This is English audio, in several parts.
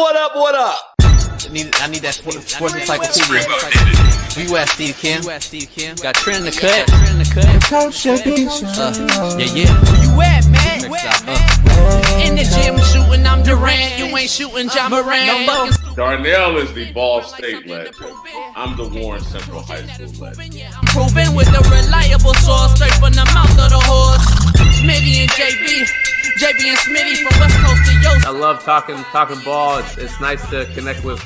What up? I need that sports encyclopedia. U.S. Steve Kim. Got Trent in the cut. Coach JB. Yeah. Where you at, man? In the gym shooting, I'm Durant. You ain't shooting John Moran. Darnell is the Ball State legend. I'm the Warren Central High School legend. I'm proving with a reliable source, straight from the mouth of the horse. Smitty and JB and Smitty from West Coast to Yost. I love talking ball. It's nice to connect with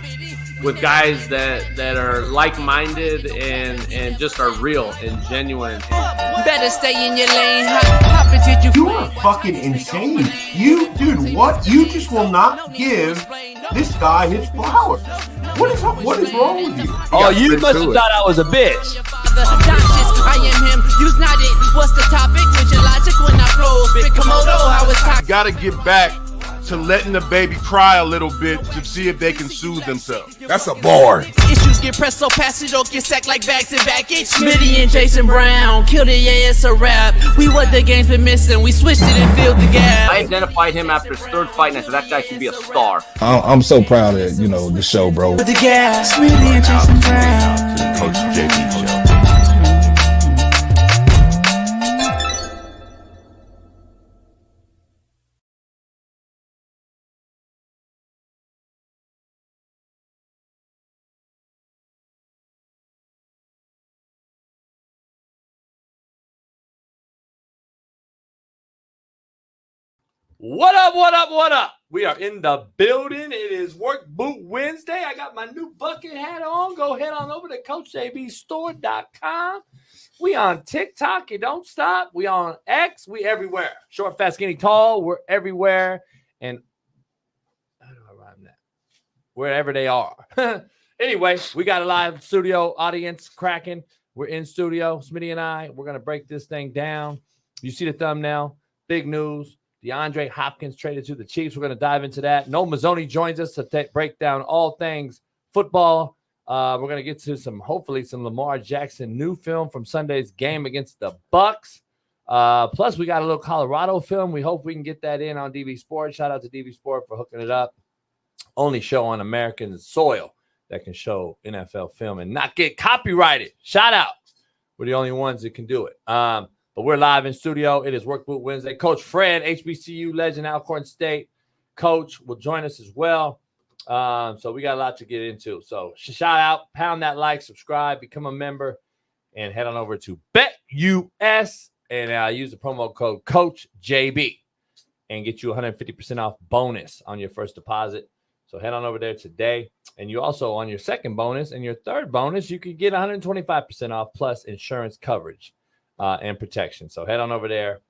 guys that are like-minded and just are real and genuine. Better stay in your lane. Hop into You are fucking insane. Dude, what? You just will not give this guy his flowers. What is wrong with you? Oh, you must have thought I was a bitch. I am him. You's not it. What's the topic? With your logic when I flow. Spit Komodo, I was talking. Gotta get back to letting the baby cry a little bit to see if they can soothe themselves. That's a bar. Issues get pressed so past it don't get sacked like bags and baggage. Smitty and Jason Brown killed it, yeah, it's a rap. We what the game's been missing. We switched it and filled the gap. I identified him after his third fight, and I said that guy should be a star. I'm so proud of the show, bro. With the gas, Smitty and Jason Brown. To the Coach JB show. What up? We are in the building. It is Work Boot Wednesday. I got my new bucket hat on. Go head on over to CoachJBStore.com. We on TikTok. It don't stop. We on X. We everywhere. Short, fast, skinny, tall. We're everywhere. And how do I rhyme that? Wherever they are. Anyway, we got a live studio audience cracking. We're in studio. Smitty and I, we're going to break this thing down. You see the thumbnail. Big news. DeAndre Hopkins traded to the Chiefs. We're going to dive into that. No Mazone joins us to break down all things football. We're going to get to hopefully some Lamar Jackson new film from Sunday's game against the Bucks. Plus, we got a little Colorado film. We hope we can get that in on DV Sport. Shout out to DV Sport for hooking it up. Only show on American soil that can show NFL film and not get copyrighted. Shout out. We're the only ones that can do it. But we're live in studio. It is Work Boot Wednesday. Coach Fred, HBCU legend, Alcorn State coach, will join us as well. So we got a lot to get into. So shout out, pound that like, subscribe, become a member, and head on over to BetUS and use the promo code CoachJB and get you 150% off bonus on your first deposit. So head on over there today. And you also, on your second bonus and your third bonus, you could get 125% off plus insurance coverage. And protection. So head on over there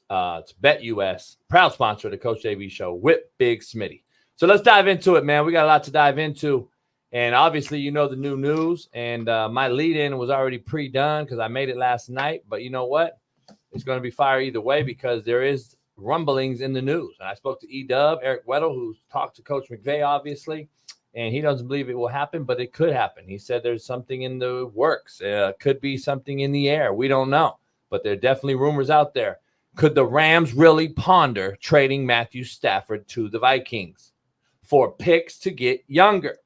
to BetUS, proud sponsor of the Coach JB Show with Big Smitty. So let's dive into it, man. We got a lot to dive into. And obviously, you know the new news. And my lead-in was already pre-done because I made it last night. But you know what? It's going to be fire either way because there is rumblings in the news. And I spoke to E-Dub, Eric Weddle, who talked to Coach McVay, obviously. And he doesn't believe it will happen, but it could happen. He said there's something in the works. Could be something in the air. We don't know. But there are definitely rumors out there. Could the Rams really ponder trading Matthew Stafford to the Vikings for picks to get younger?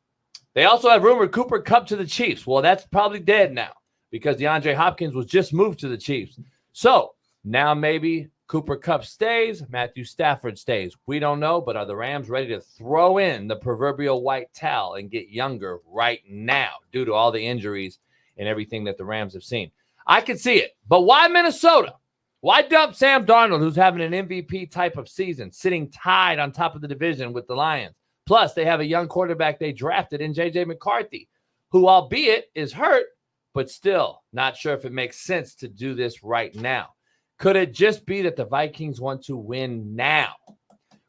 They also have rumored Cooper Kupp to the Chiefs. Well, that's probably dead now because DeAndre Hopkins was just moved to the Chiefs. So now maybe Cooper Kupp stays, Matthew Stafford stays. We don't know, but are the Rams ready to throw in the proverbial white towel and get younger right now due to all the injuries and everything that the Rams have seen? I can see it. But why Minnesota? Why dump Sam Darnold, who's having an MVP type of season, sitting tied on top of the division with the Lions? Plus, they have a young quarterback they drafted in J.J. McCarthy, who, albeit is hurt, but still not sure if it makes sense to do this right now. Could it just be that the Vikings want to win now?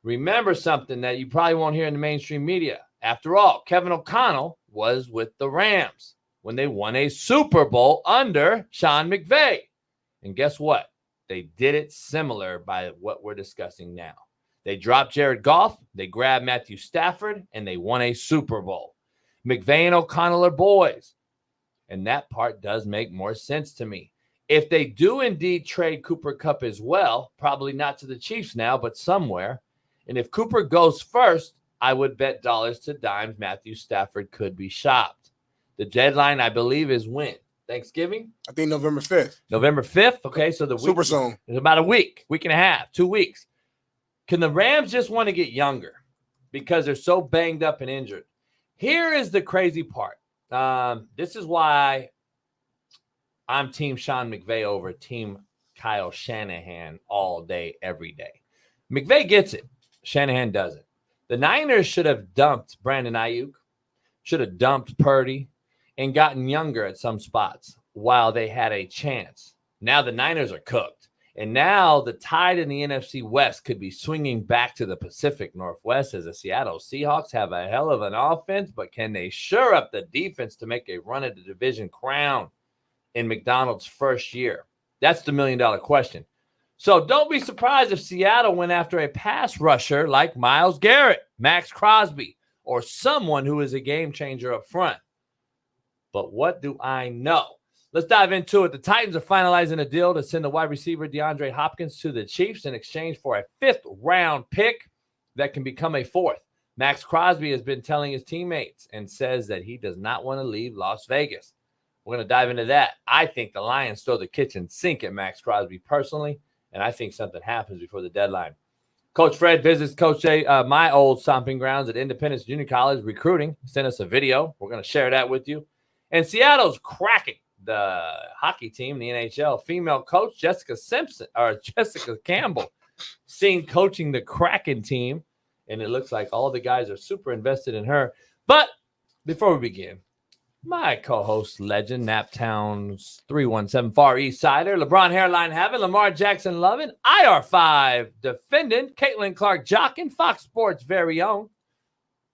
Remember something that you probably won't hear in the mainstream media. After all, Kevin O'Connell was with the Rams when they won a Super Bowl under Sean McVay. And guess what? They did it similar by what we're discussing now. They dropped Jared Goff, they grabbed Matthew Stafford, and they won a Super Bowl. McVay and O'Connell are boys. And that part does make more sense to me. If they do indeed trade Cooper Kupp as well, probably not to the Chiefs now, but somewhere, and if Cooper goes first, I would bet dollars to dimes Matthew Stafford could be shopped. The deadline, I believe, is when? Thanksgiving? I think November 5th. November 5th? Okay, so the Super soon. It's about a week and a half, 2 weeks. Can the Rams just want to get younger because they're so banged up and injured? Here is the crazy part. This is why I'm Team Sean McVay over Team Kyle Shanahan all day, every day. McVay gets it. Shanahan doesn't. The Niners should have dumped Brandon Ayuk, should have dumped Purdy, and gotten younger at some spots while they had a chance. Now the Niners are cooked. And now the tide in the NFC West could be swinging back to the Pacific Northwest as the Seattle Seahawks have a hell of an offense, but can they shore up the defense to make a run at the division crown in McDonald's first year? That's the million-dollar question. So don't be surprised if Seattle went after a pass rusher like Myles Garrett, Maxx Crosby, or someone who is a game changer up front. But what do I know? Let's dive into it. The Titans are finalizing a deal to send the wide receiver DeAndre Hopkins to the Chiefs in exchange for a 5th-round pick that can become a 4th. Maxx Crosby has been telling his teammates and says that he does not want to leave Las Vegas. We're going to dive into that. I think the Lions throw the kitchen sink at Maxx Crosby personally, and I think something happens before the deadline. Coach Fred visits Coach Jay, my old stomping grounds at Independence Junior College recruiting. Sent us a video. We're going to share that with you. And Seattle's Kraken, the hockey team, the NHL, female coach Jessica Campbell, seen coaching the Kraken team, and it looks like all the guys are super invested in her. But before we begin, my co-host, legend, Naptown's 317 Far East Sider, LeBron hairline having, Lamar Jackson loving, IR5 defendant, Caitlin Clark jocking, Fox Sports very own,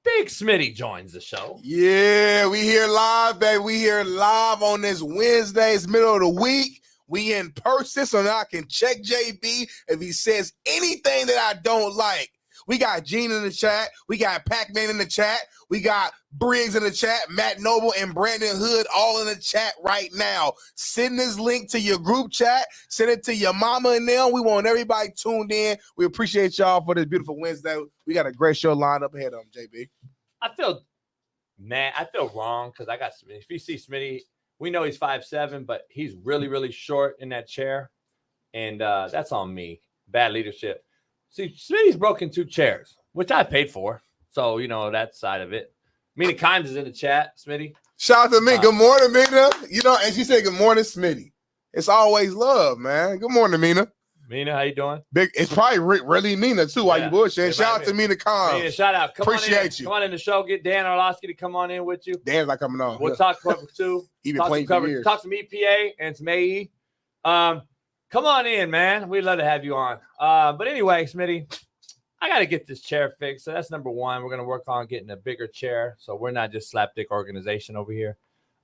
Big Smitty joins the show. Yeah, we here live, baby. We here live on this Wednesday. It's middle of the week. We in person, so now I can check JB if he says anything that I don't like. We got Gene in the chat. We got Pac-Man in the chat. We got Briggs in the chat. Matt Noble and Brandon Hood all in the chat right now. Send this link to your group chat. Send it to your mama and them. We want everybody tuned in. We appreciate y'all for this beautiful Wednesday. We got a great show lined up ahead of them, JB. I feel wrong because I got Smitty. If you see Smitty, we know he's 5'7", but he's really, really short in that chair. And that's on me. Bad leadership. See, Smitty's broken 2 chairs, which I paid for. So, you know, that side of it. Mina Kimes is in the chat, Smitty. Shout out to me. Good morning, Mina. You know, and she said, good morning, Smitty. It's always love, man. Good morning, Mina. Mina, how you doing? Big. It's probably really Mina, too, while you bullshit. Shout out to Mina Kimes. Mina, shout out. Appreciate you. Come on in the show. Get Dan Orlowski to come on in with you. Dan's not coming on. We'll talk cover 2. He been playing for years. Talk some EPA and some AE. Come on in, man. We'd love to have you on. But anyway, Smitty, I got to get this chair fixed. So that's number 1. We're going to work on getting a bigger chair. So we're not just slapdick organization over here.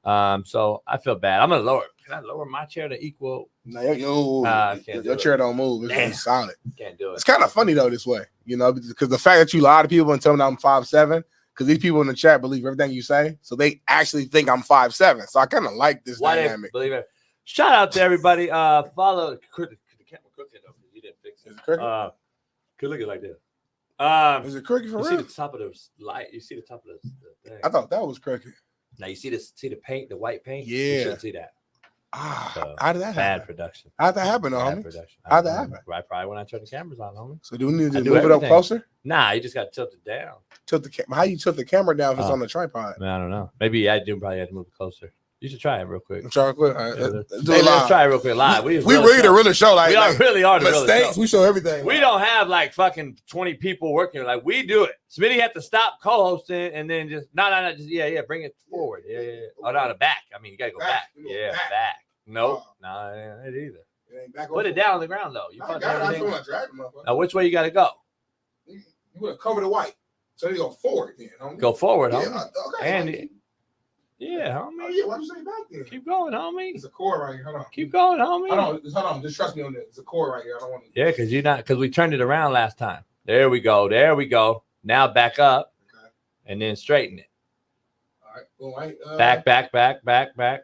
So I feel bad. I'm going to lower. Can I lower my chair to equal? No, your chair don't move. It's really solid. Can't do it. It's kind of funny, though, this way. You know, because the fact that you lie to people and tell them I'm 5'7", because these people in the chat believe everything you say. So they actually think I'm 5'7". So I kind of like this dynamic. Believe it. Shout out to everybody. Follow the camera crooked though. You didn't fix it. Is it crooked? Could look at it like this. Is it crooked for real? You see the top of the light. You see the top of the thing. I thought that was crooked. Now you see the paint, the white paint. Yeah, you shouldn't see that. So, how did that happen? Bad production. How'd that happen, though, homie? How'd that happen? Right, probably when I turned the cameras on, homie. So do we need to move it up closer? Nah, you just got to tilt it down. Tilt the camera. How you tilt the camera down if it's on the tripod? Man, I don't know. Maybe I do probably have to move it closer. You should try it real quick. Try it quick. All right, let's try it real quick live. We really the real show. Like, we really are the mistakes. Real show. We show everything. We don't have like fucking 20 people working. Like we do it. Smitty had to stop co-hosting and then just just bring it forward. Yeah. Oh no, the back. I mean, you gotta go back. Yeah, back. Nope. No, it either. It ain't back. Put it down on the ground though. You fucking everything. Now which way you gotta go? You gotta cover the white. So you go forward then, homie. Go forward, homie. Okay. And yeah, homie. Oh, yeah, why'd you say back there? Keep going, homie. It's a cord right here. Hold on. Keep going, homie. Hold on. Just trust me on this. It's a cord right here. I don't want to. Yeah, because we turned it around last time. There we go. Now back up. Okay. And then straighten it. All right. Back.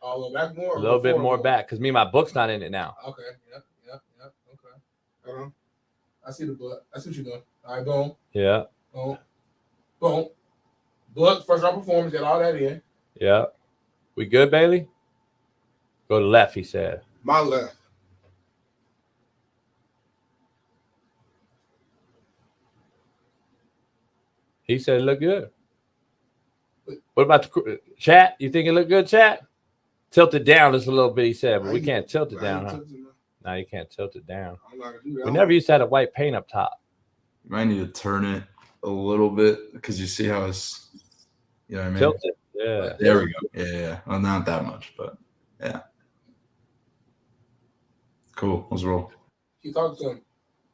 A little back more. A little bit more back, because my book's not in it now. Okay. Yep. Okay. Hold on. I see the book. I see what you're doing. All right, boom. Yeah. Boom. Boom. Book, first round performance, get all that in. Yeah. We good, Bailey? Go to left, he said. My left. He said it looked good. What about the chat? You think it looked good, chat? Tilt it down just a little bit, he said, but we can't tilt it down, huh? No, you can't tilt it down. We never used to have a white paint up top. You might need to turn it a little bit because you see how it's, you know what I mean? Tilt it. Yeah. But there we go. Yeah. Well, not that much, but yeah. Cool. Let's roll. You talk to him.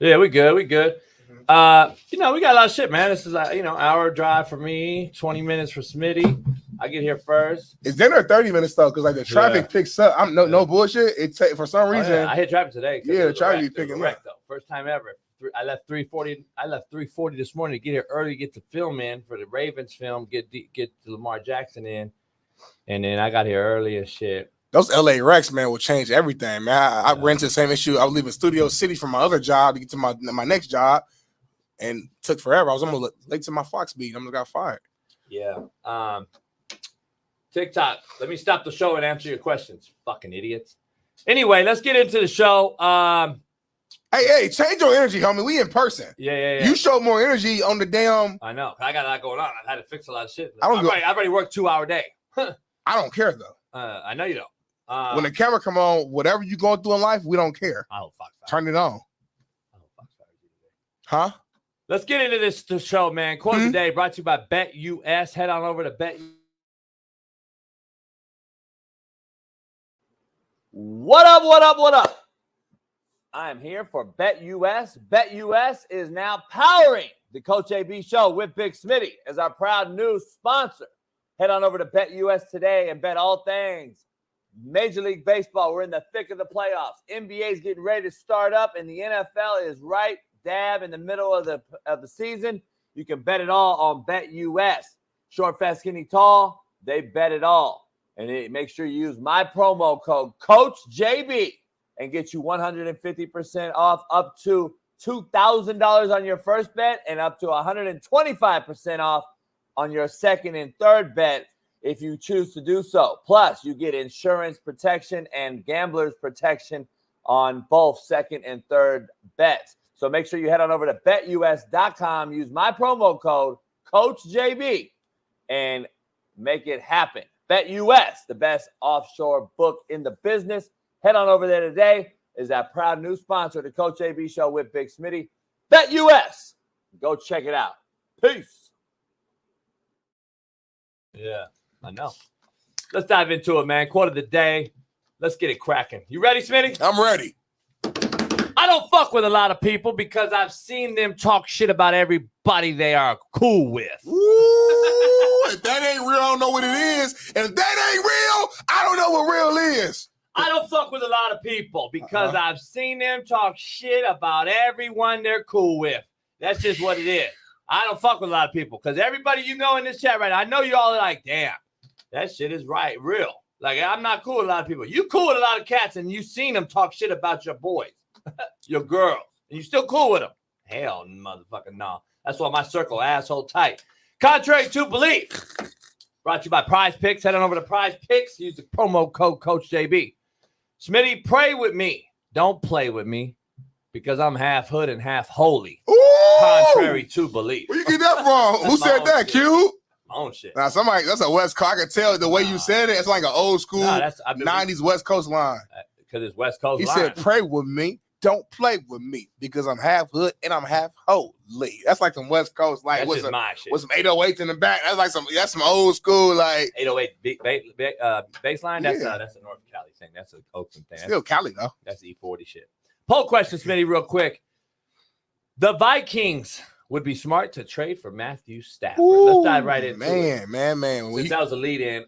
Yeah, we good. We good. We got a lot of shit, man. This is hour drive for me, 20 minutes for Smitty. I get here first. It's dinner 30 minutes though, because the traffic picks up. I'm no bullshit. For some reason. I hit traffic today. Yeah, the traffic be picking up. Though. First time ever. I left 3:40. I left 3:40 this morning to get here early, get the film in for the Ravens film, get Lamar Jackson in, and then I got here early and shit. Those LA Rex, man, will change everything, man. I ran into the same issue. I was leaving Studio City from my other job to get to my next job, and took forever. I was almost late to my Fox beat. I almost got fired. Yeah. TikTok. Let me stop the show and answer your questions, fucking idiots. Anyway, let's get into the show. Hey, change your energy, homie. We in person. Yeah. You show more energy on the damn. I know. I got a lot going on. I had to fix a lot of shit. I've already worked 2-hour day. I don't care though. I know you don't. When the camera come on, whatever you're going through in life, we don't care. I don't fuck. Turn it on. Huh? Let's get into the show, man. Quote of the day brought to you by Bet US. Head on over to Bet. What up, what up, what up? I am here for Bet US. Bet US is now powering the Coach AB show with Big Smitty as our proud new sponsor. Head on over to Bet US today and bet all things Major League Baseball. We're in the thick of the playoffs. NBA is getting ready to start up, and the NFL is right dab in the middle of the season. You can bet it all on Bet US. Short, fast, skinny, tall, they bet it all. And make sure you use my promo code CoachJB and get you 150% off, up to $2,000 on your first bet and up to 125% off on your second and third bet if you choose to do so. Plus, you get insurance protection and gambler's protection on both second and third bets. So make sure you head on over to betus.com, use my promo code CoachJB, and make it happen. BetUS, the best offshore book in the business. Head on over there today. Is that proud new sponsor of the Coach AB show with Big Smitty. BetUS. Go check it out. Peace. Yeah, I know. Let's dive into it, man. Quote of the day. Let's get it cracking. You ready, Smitty? I'm ready. I don't fuck with a lot of people because I've seen them talk shit about everybody they are cool with. Ooh, if that ain't real, I don't know what it is. And if that ain't real, I don't know what real is. I don't fuck with a lot of people because I've seen them talk shit about everyone they're cool with. That's just what it is. I don't fuck with a lot of people because everybody you know in this chat right now, I know you all are like, damn, that shit is real. Like, I'm not cool with a lot of people. You cool with a lot of cats and you seen them talk shit about your boys, your girls, and you still cool with them. Hell, motherfucking no. That's why my circle asshole tight. Contrary to belief. Brought to you by Prize Picks. Head on over to Prize Picks. Use the promo code CoachJB. Smitty, pray with me. Don't play with me because I'm half hood and half holy. Ooh! Contrary to belief. Where you get that from? Who said that, Q? My own shit. Now, somebody, that's a West Coast. I can tell the way you said it. It's like an old school 90s West Coast line. Because it's West Coast He line. said, pray with me. Don't play with me because I'm half hood and I'm half holy. That's like some West Coast, like that's just my shit. With some 808s in the back. That's like some old school, like 808 baseline. That's a North Cali thing. That's an Oakland thing. Still Cali though. That's E40 shit. Poll question, Smitty, real quick. The Vikings would be smart to trade for Matthew Stafford. Let's dive right into it. Man. That was a lead in.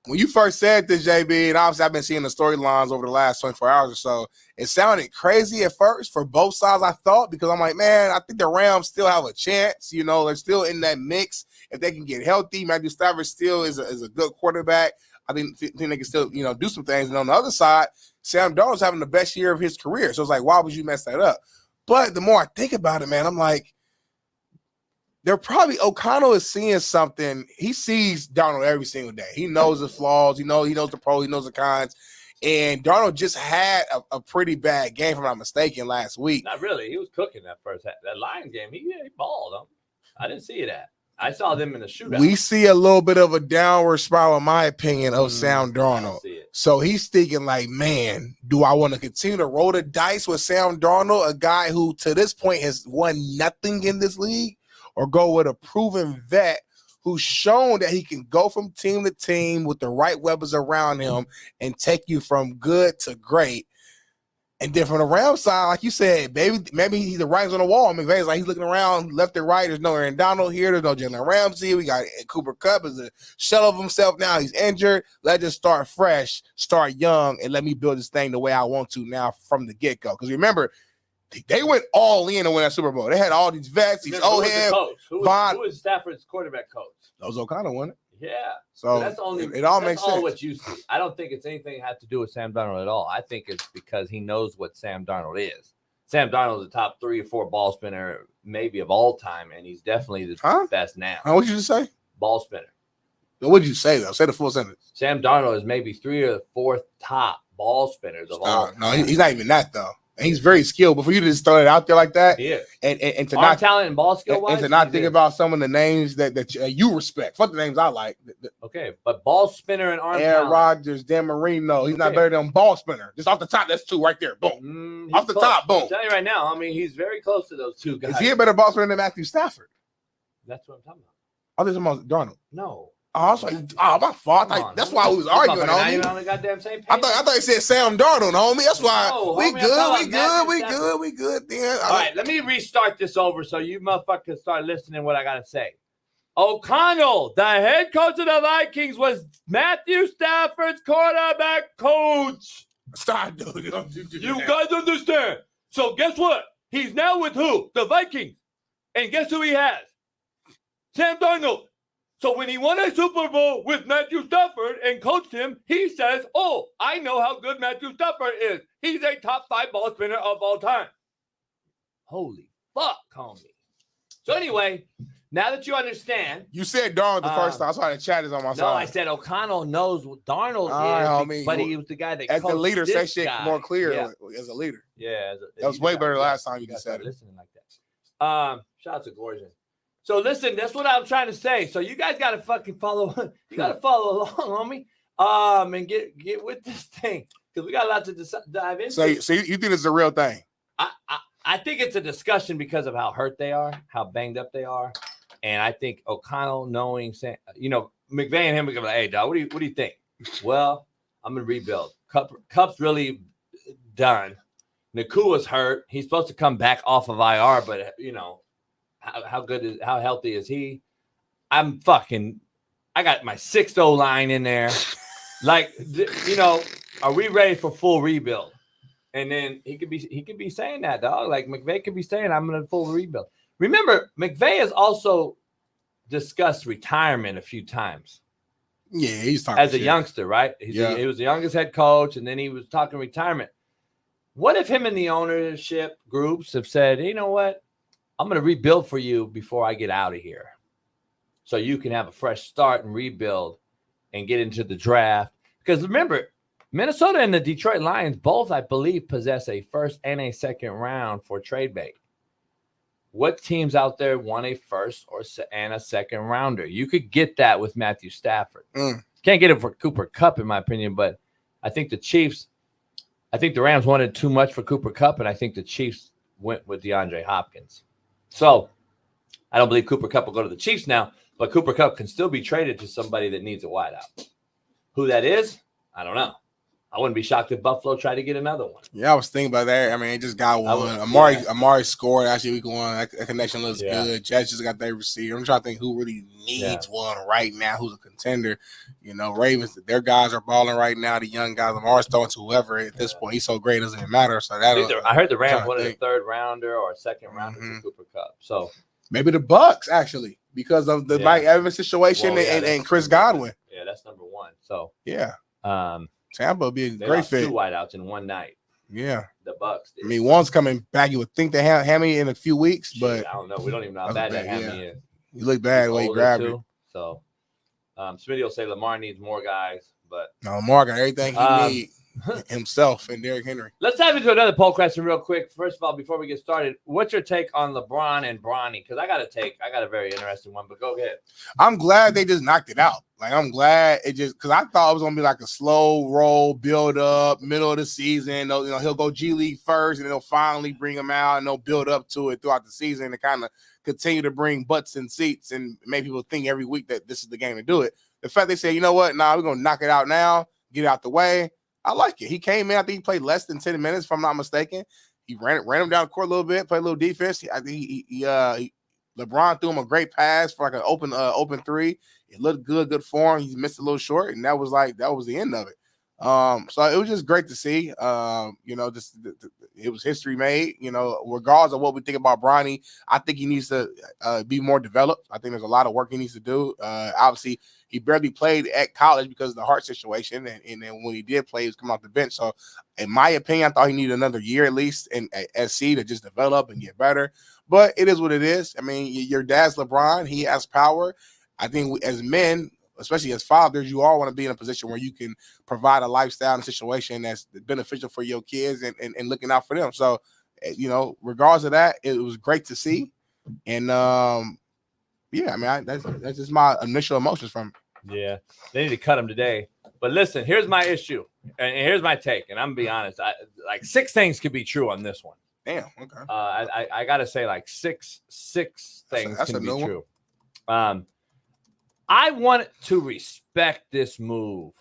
When you first said this, JB, and obviously I've been seeing the storylines over the last 24 hours or so, it sounded crazy at first for both sides, I thought, because I'm like, man, I think the Rams still have a chance. You know, they're still in that mix. If they can get healthy, Matthew Stafford still is a good quarterback. I think they can still, do some things. And on the other side, Sam Darnold's having the best year of his career. So it's like, why would you mess that up? But the more I think about it, man, I'm like, they're probably O'Connell is seeing something. He sees Darnold every single day. He knows the flaws. He knows the pros. He knows the cons. And Darnold just had a pretty bad game, if I'm not mistaken, last week. Not really. He was cooking that first half. That Lions game, he balled. I didn't see that. I saw them in the shootout. We see a little bit of a downward spiral, in my opinion, of Sam Darnold. So he's thinking like, man, do I want to continue to roll the dice with Sam Darnold, a guy who to this point has won nothing in this league, or go with a proven vet who's shown that he can go from team to team with the right weapons around him and take you from good to great? And then from the Rams side, like you said, maybe he's the writings on the wall. I mean, like he's looking around left and right. There's no Aaron Donald here. There's no Jalen Ramsey. We got Cooper Kupp as a shell of himself now. He's injured. Let's just start fresh, start young, and let me build this thing the way I want to now from the get-go. Because remember, they went all in to win that Super Bowl. They had all these vets, these old heads. Who was Stafford's quarterback coach? That was O'Connell, wasn't it? Yeah. So that's only it all makes sense. What you see. I don't think it's anything that has to do with Sam Darnold at all. I think it's because he knows what Sam Darnold is. Sam Darnold is the top 3 or 4 ball spinner maybe of all time, and he's definitely the best now. What did you just say? Ball spinner. What did you say, though? Say the full sentence. Sam Darnold is maybe 3 or 4th top ball spinners of all time. No, he's not even that, though. And he's very skilled, but for you to just throw it out there like that, and to not talent and ball skill wise, and to not think about some of the names that you respect. Fuck the names I like. Okay, but ball spinner and arm Aaron talent. Rodgers, Dan Marino, he's not better than ball spinner. Just off the top, that's 2 right there. Boom. Off the top, boom. I'm telling you right now, I mean, he's very close to those 2 guys. Is he a better ball spinner than Matthew Stafford? That's what I'm talking about. Oh, this is about Darnold. No. Oh, my fault. That's why we was arguing, Not homie. even on the goddamn same page. I thought you said Sam Darnold, homie. That's why we good. Then all right, let me restart this over so you motherfuckers start listening to what I gotta say. O'Connell, the head coach of the Vikings, was Matthew Stafford's quarterback coach. Stop, dude. You guys understand? So guess what? He's now with who? The Vikings. And guess who he has? Sam Darnold. So when he won a Super Bowl with Matthew Stafford and coached him, he says, oh, I know how good Matthew Stafford is. He's a top 5 ball spinner of all time. Holy fuck, homie. So anyway, now that you understand. You said Darnold the first time. That's why the chat is on my side. No, I said O'Connell knows what Darnold is, homie. But he was the guy that as coached the leader, this say shit guy. more clear as a leader. Yeah. That was way better last time you said it. Listening like that. Shout out to Gorgeous. So listen, that's what I'm trying to say. So you guys got to fucking follow. You got to follow along, homie. And get with this thing because we got a lot to dive into. So you think it's a real thing? I think it's a discussion because of how hurt they are, how banged up they are, and I think O'Connell knowing, McVay and him are like, hey, dog, what do you think? Well, I'm gonna rebuild. Cup's really done. Nakua's hurt. He's supposed to come back off of IR, but how healthy is he? I got my 6th O-line in there. Are we ready for full rebuild? And then he could be saying that, dog. Like McVay could be saying, I'm in a full rebuild. Remember, McVay has also discussed retirement a few times. Yeah, he's talking as a youngster, right? He was the youngest head coach, and then he was talking retirement. What if him and the ownership groups have said, you know what? I'm going to rebuild for you before I get out of here. So you can have a fresh start and rebuild and get into the draft. Because remember, Minnesota and the Detroit Lions both, I believe, possess a 1st and a 2nd round for trade bait. What teams out there want a 1st and a 2nd rounder? You could get that with Matthew Stafford. Can't get it for Cooper Kupp, in my opinion, but I think the Rams wanted too much for Cooper Kupp, and I think the Chiefs went with DeAndre Hopkins. So I don't believe Cooper Kupp will go to the Chiefs now, but Cooper Kupp can still be traded to somebody that needs a wideout. Who that is, I don't know. I wouldn't be shocked if Buffalo tried to get another one. Yeah, I was thinking about that. I mean, it just got one. Amari scored. Actually, week 1. That connection looks good. Jets just got their receiver. I'm trying to think who really needs one right now, who's a contender. Ravens, their guys are balling right now. The young guys, Lamar's throwing to whoever at this point. He's so great, it doesn't matter. So I heard the Rams wanted a 3rd rounder or a 2nd rounder for Cooper Kupp. So maybe the Bucks, actually, because of the Mike Evans situation and Chris Godwin. Yeah, that's number 1. So Tampa would be a great fit. 2 wideouts in one night. Yeah. The Bucks did. I mean, one's coming back. You would think they have Hammy in a few weeks, but I don't know. We don't even know how bad that Hammy is. You look bad when you grab it. So, Smitty will say Lamar needs more guys, but no, Lamar got everything he needs himself and Derrick Henry. Let's dive into another poll question real quick. First of all, before we get started, what's your take on LeBron and Bronny? Because I got a very interesting one, but go ahead. I'm glad they just knocked it out. Like, I'm glad it just, because I thought it was going to be like a slow roll, build up, middle of the season. He'll go G League first, and then they'll finally bring him out, and they'll build up to it throughout the season and kind of continue to bring butts and seats and make people think every week that this is the game to do it. The fact they say, you know what, we're going to knock it out now, get it out the way. I like it. He came in, I think he played less than 10 minutes, if I'm not mistaken. He ran him down the court a little bit, played a little defense. I think LeBron threw him a great pass for like an open three. It looked good form. He missed a little short, and that was the end of it. So it was just great to see. It was history made. Regardless of what we think about Bronny, I think he needs to be more developed. I think there's a lot of work he needs to do. Obviously, he barely played at college because of the heart situation, and then when he did play, he was coming off the bench. So, in my opinion, I thought he needed another year at least at SC to just develop and get better. But it is what it is. I mean, your dad's LeBron. He has power. I think as men, especially as fathers, you all want to be in a position where you can provide a lifestyle and situation that's beneficial for your kids and looking out for them. So, regardless of that, it was great to see. And, that's just my initial emotions from it. Yeah, they need to cut him today. But listen, here's my issue, and here's my take, and I'm going to be honest. Like 6 things could be true on this one. Damn, okay. I got to say like six things can be true. I wanted to respect this move.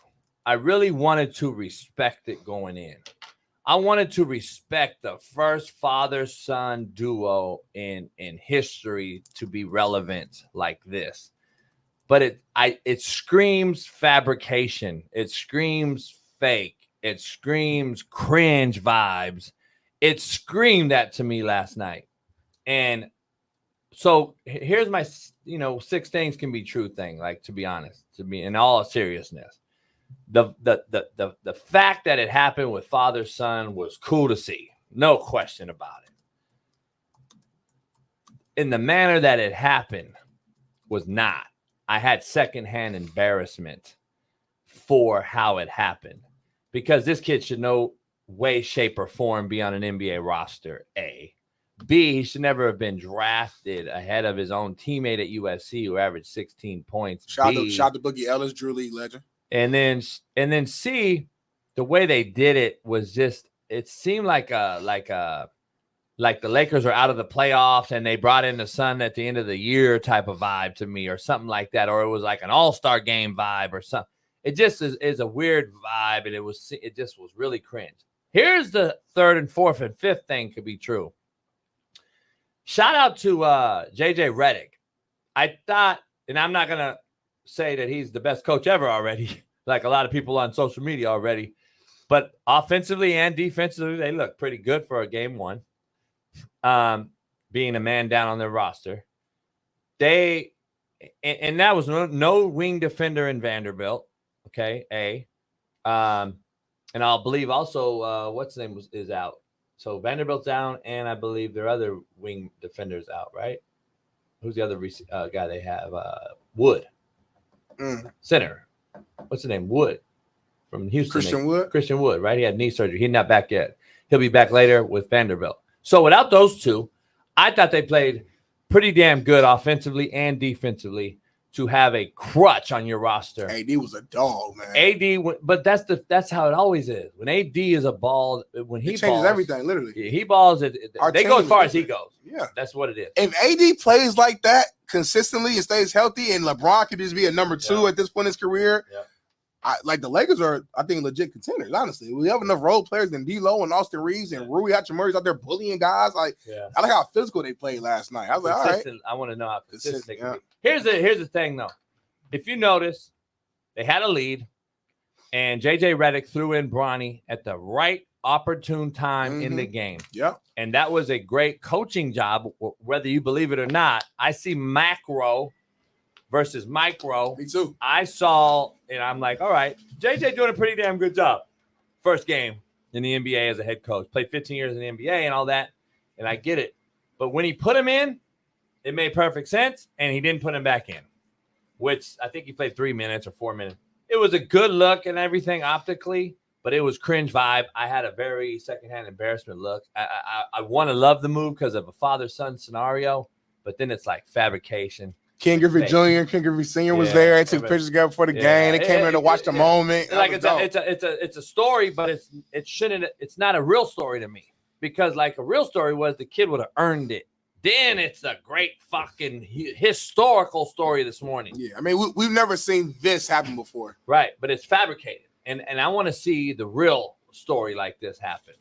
I really wanted to respect it going in. I wanted to respect the first father-son duo in history to be relevant like this. But it screams fabrication. It screams fake. It screams cringe vibes. It screamed that to me last night. And so here's my, 6 things can be true thing. Like, to be honest, to be in all seriousness, the fact that it happened with father son was cool to see, no question about it. In the manner that it happened was not. I had secondhand embarrassment for how it happened because this kid should no way, shape, or form be on an NBA roster. A. B, he should never have been drafted ahead of his own teammate at USC who averaged 16 points. Shout to Boogie Ellis, Drew League legend. And then C, the way they did it was just, it seemed like the Lakers are out of the playoffs and they brought in the son at the end of the year type of vibe to me, or something like that, or it was like an all-star game vibe or something. It just is a weird vibe, and it just was really cringe. Here's the 3rd and 4th and 5th thing could be true. Shout out to JJ Redick. I thought, and I'm not going to say that he's the best coach ever already, like a lot of people on social media already, but offensively and defensively, they look pretty good for a game 1, being a man down on their roster. And that was no wing defender in Vanderbilt, okay, A. And I'll believe also, what's his name is out. So Vanderbilt's down, and I believe their other wing defenders out, right? Who's the other guy they have? Wood. Center. What's the name? Wood. From Houston. Christian Wood, right? He had knee surgery. He's not back yet. He'll be back later with Vanderbilt. So without those two, I thought they played pretty damn good offensively and defensively to have a crutch on your roster. AD was a dog, man. But that's how it always is. When AD is a ball, when he changes balls, everything, literally. He balls, they go as far as he goes. Yeah. That's what it is. If AD plays like that consistently and stays healthy, and LeBron could just be a number 2 at this point in his career, the Lakers are, I think, legit contenders, honestly. We have enough role players than D'Lo and Austin Reeves and Rui Hachimura's out there bullying guys. I like how physical they played last night. I was like, all right. I want to know how consistent they can be. Here's the thing, though. If you notice, they had a lead, and JJ Redick threw in Bronny at the right opportune time in the game. Yep. And that was a great coaching job, whether you believe it or not. I see macro versus micro. Me too. I saw, and I'm like, all right, JJ doing a pretty damn good job. First game in the NBA as a head coach. Played 15 years in the NBA and all that, and I get it. But when he put him in, it made perfect sense, and he didn't put him back in, which I think he played 3 minutes or 4 minutes. It was a good look and everything optically, but it was cringe vibe. I had a very secondhand embarrassment look. I want to love the move because of a father-son scenario, but then it's like fabrication. Ken Griffey Jr., Ken Griffey Sr. was there. They took pictures together before the game. They came in to watch the moment. Like it's a story, but it's not a real story to me, because like a real story was the kid would have earned it. Then it's a great fucking historical story this morning. Yeah, I mean we've never seen this happen before. Right, but it's fabricated, and I want to see the real story like this happen,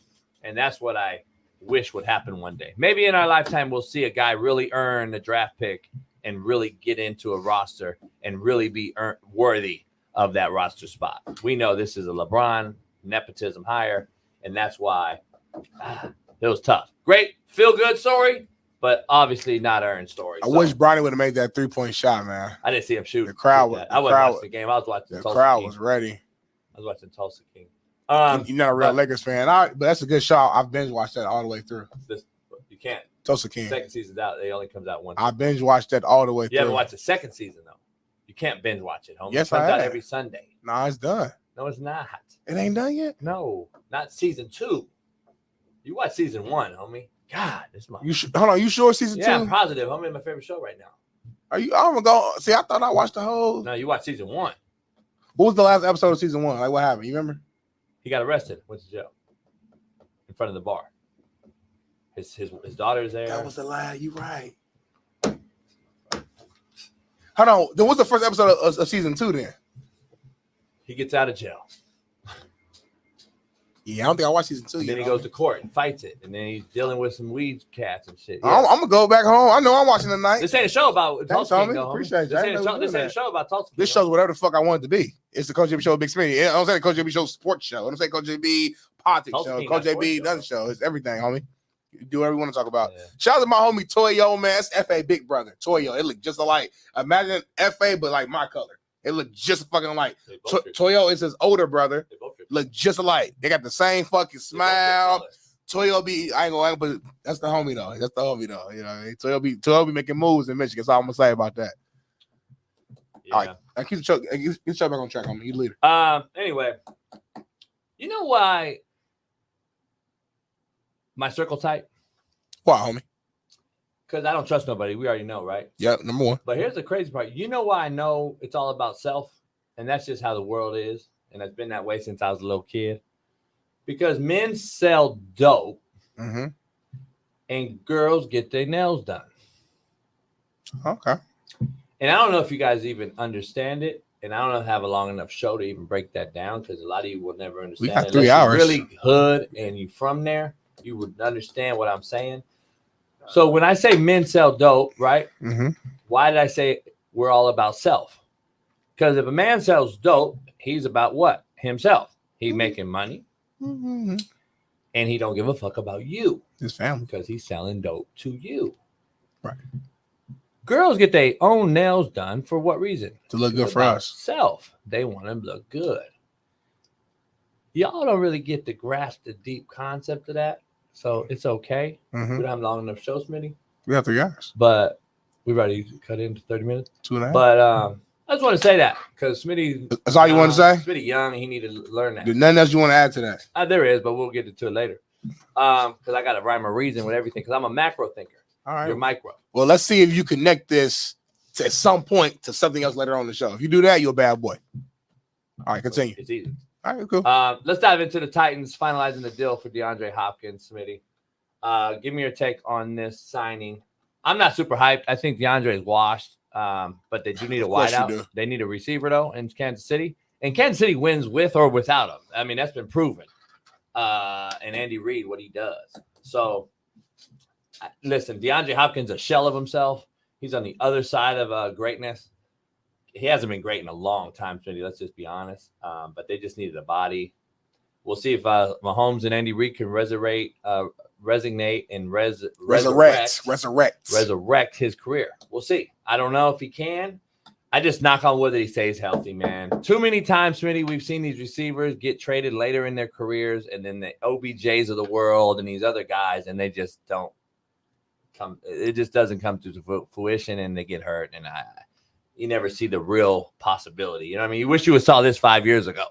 and that's what I wish would happen one day. Maybe in our lifetime we'll see a guy really earn the draft pick and really get into a roster and really be worthy of that roster spot. We know this is a LeBron nepotism hire, and that's why it was tough. Great feel-good story, but obviously not earned story. I wish Bronny would have made that 3-point shot, man. I didn't see him shoot. The crowd was. I wasn't watching the game. I was watching the Tulsa crowd King. was ready. I was watching Tulsa King. You're not a real Lakers fan, but that's a good shot. I've binge watched that all the way through. You can't. Tulsa King. Second season's out. It only comes out once. I binge watched that all the way through. You haven't watched the second season though. You can't binge watch it, homie. Yes, it comes I out have. every Sunday. No, it's done. No, it's not. It ain't done yet. No, not season 2. You watch season 1, homie. God, this month. Hold on. You sure season 2? Yeah, I'm positive. Homie, my favorite show right now. Are you? I'm gonna go. See, I thought I watched the whole. No, you watched season 1. What was the last episode of season 1? Like, what happened? You remember? He got arrested. Went to jail in front of the bar. His daughter's there. That was the last. You right. Hold on. Then what's the first episode of season 2 then? He gets out of jail. Yeah, I don't think I watched season 2 And yet. then he goes to court and fights it. And then he's dealing with some weed cats and shit. I'm gonna go back home. I know I'm watching tonight. This ain't a show about Tulsa King, though, homie. Appreciate you. This ain't a show about Tulsa King. This show's whatever the fuck I want it to be. It's the Coach JB show, Big Smitty. I don't say the Coach JB show sports show. I don't say Coach JB politics Tulsa show. King Coach got JB sports doesn't show. It's everything, homie. You do whatever you want to talk about. Yeah. Shout out to my homie Toyo, man. That's FA big brother. Toyo. It look just alike. Imagine FA, but like my color. It look just fucking alike. Toyo is his older brother. Look just alike. They got the same fucking smile. Toyo be, I ain't gonna, but that's the homie though. That's the homie though. You know what I mean? Toyo be making moves in Michigan. That's all I'm gonna say about that. Yeah. All right. I keep the show back on track, homie. You lead it. Anyway, you know why my circle tight? Why, homie? Because I don't trust nobody. We already know, right? Yeah, number 1. But here's the crazy part. You know why I know it's all about self? And that's just how the world is. And it's been that way since I was a little kid. Because men sell dope and girls get their nails done. Okay. And I don't know if you guys even understand it. And I don't know if I have a long enough show to even break that down, because a lot of you will never understand. We got 3 hours. You're really hood and you from there, you would understand what I'm saying. So when I say men sell dope, right? Why did I say we're all about self? Because if a man sells dope, he's about what? Himself. He making money. And he don't give a fuck about you. His family. Because he's selling dope to you. Right. Girls get their own nails done for what reason? To look good for us. Self. They want them to look good. Y'all don't really get to grasp the deep concept of that. So it's okay. We don't have long enough show, Smitty. We have 3 hours. But we've already cut into 30 minutes. 2.5. But I just want to say that because Smitty. That's all you want to say? Smitty young. He need to learn that. There's nothing else you want to add to that? There is, but we'll get into it later. Because I got to rhyme a reason with everything. Because I'm a macro thinker. All right. You're micro. Well, let's see if you connect this at some point to something else later on in the show. If you do that, you're a bad boy. All right, continue. It's easy. All right, cool. Let's dive into the Titans finalizing the deal for DeAndre Hopkins, Smitty. Give me your take on this signing. I'm not super hyped. I think DeAndre is washed, but they do need a wideout. They need a receiver, though, in Kansas City. And Kansas City wins with or without him. I mean, that's been proven. And Andy Reid, what he does. So, listen, DeAndre Hopkins is a shell of himself. He's on the other side of greatness. He hasn't been great in a long time, Smitty. Let's just be honest. But they just needed a body. We'll see if Mahomes and Andy Reid can resurrect his career. We'll see. I don't know if he can. I just knock on wood that he stays healthy, man. Too many times, Smitty, we've seen these receivers get traded later in their careers, and then the OBJs of the world and these other guys, and they just don't doesn't come to fruition, and they get hurt, and you never see the real possibility. You know what I mean? You wish you would saw this 5 years ago.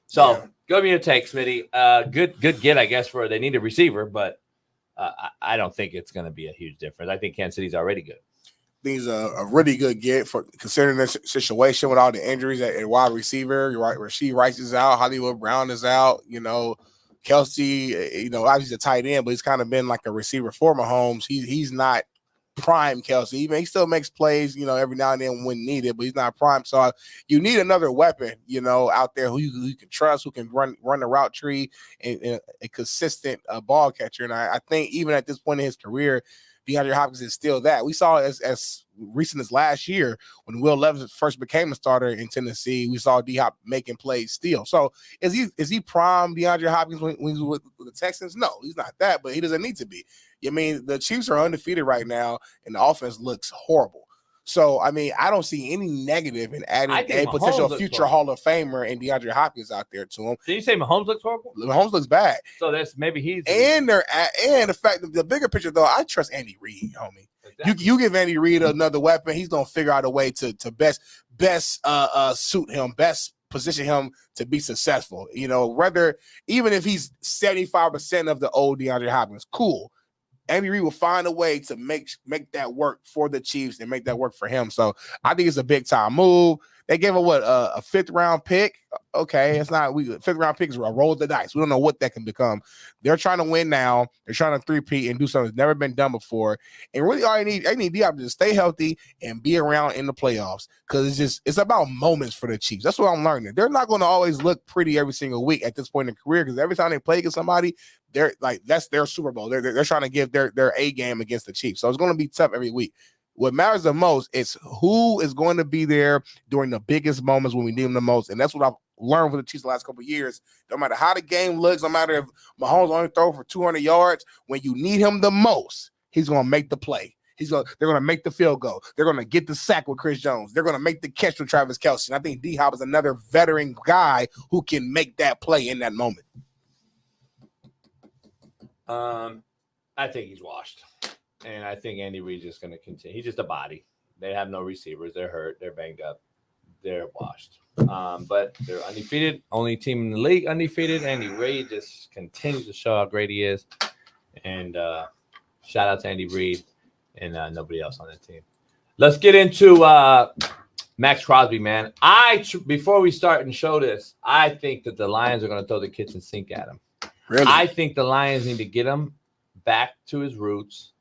So go give me your take, Smitty. Good get, I guess, for they need a receiver, but I don't think it's going to be a huge difference. I think Kansas City's already good. He's a really good get for considering the situation with all the injuries at wide receiver. You're right, Rasheed Rice is out, Hollywood Brown is out. Kelsey, obviously a tight end, but he's kind of been like a receiver for Mahomes. He's not prime Kelsey. He still makes plays, every now and then when needed, but he's not prime. So you need another weapon, out there who you can trust, who can run the route tree, and a consistent ball catcher. And I think even at this point in his career, DeAndre Hopkins is still that. We saw as recent as last year when Will Levis first became a starter in Tennessee. We saw D-Hop making plays still. So is he prime DeAndre Hopkins when he's with the Texans? No, he's not that, but he doesn't need to be. I mean, the Chiefs are undefeated right now, and the offense looks horrible. So, I mean, I don't see any negative in adding a potential future Hall of Famer and DeAndre Hopkins out there to him. Did you say Mahomes looks horrible? Mahomes looks bad. So that's maybe he's and the fact that the bigger picture though, I trust Andy Reid, homie. Exactly. You give Andy Reid another weapon, he's gonna figure out a way to best suit him, best position him to be successful. Whether even if he's 75% of the old DeAndre Hopkins, cool. Andy Reid will find a way to make that work for the Chiefs and make that work for him. So I think it's a big time move. They gave him a 5th round pick. Okay, it's not 5th round pick is a roll of the dice. We don't know what that can become. They're trying to win now. They're trying to three-peat and do something that's never been done before. And really, all I need Diop to stay healthy and be around in the playoffs because it's about moments for the Chiefs. That's what I'm learning. They're not going to always look pretty every single week at this point in their career because every time they play against somebody, they're like that's their Super Bowl. They're trying to give their A game against the Chiefs. So it's going to be tough every week. What matters the most is who is going to be there during the biggest moments when we need them the most. And that's what I've learned from the Chiefs the last couple of years. No matter how the game looks, no matter if Mahomes only throw for 200 yards, when you need him the most, he's going to make the play. They're going to make the field goal. They're going to get the sack with Chris Jones. They're going to make the catch with Travis Kelce. And I think D-Hop is another veteran guy who can make that play in that moment. I think he's washed. And I think Andy Reid's just going to continue. He's just a body. They have no receivers. They're hurt. They're banged up. They're washed. But they're undefeated. Only team in the league undefeated. Andy Reid just continues to show how great he is. And shout out to Andy Reid and nobody else on that team. Let's get into Maxx Crosby, man. Before we start and show this, I think that the Lions are going to throw the kitchen sink at him. Really? I think the Lions need to get him back to his roots,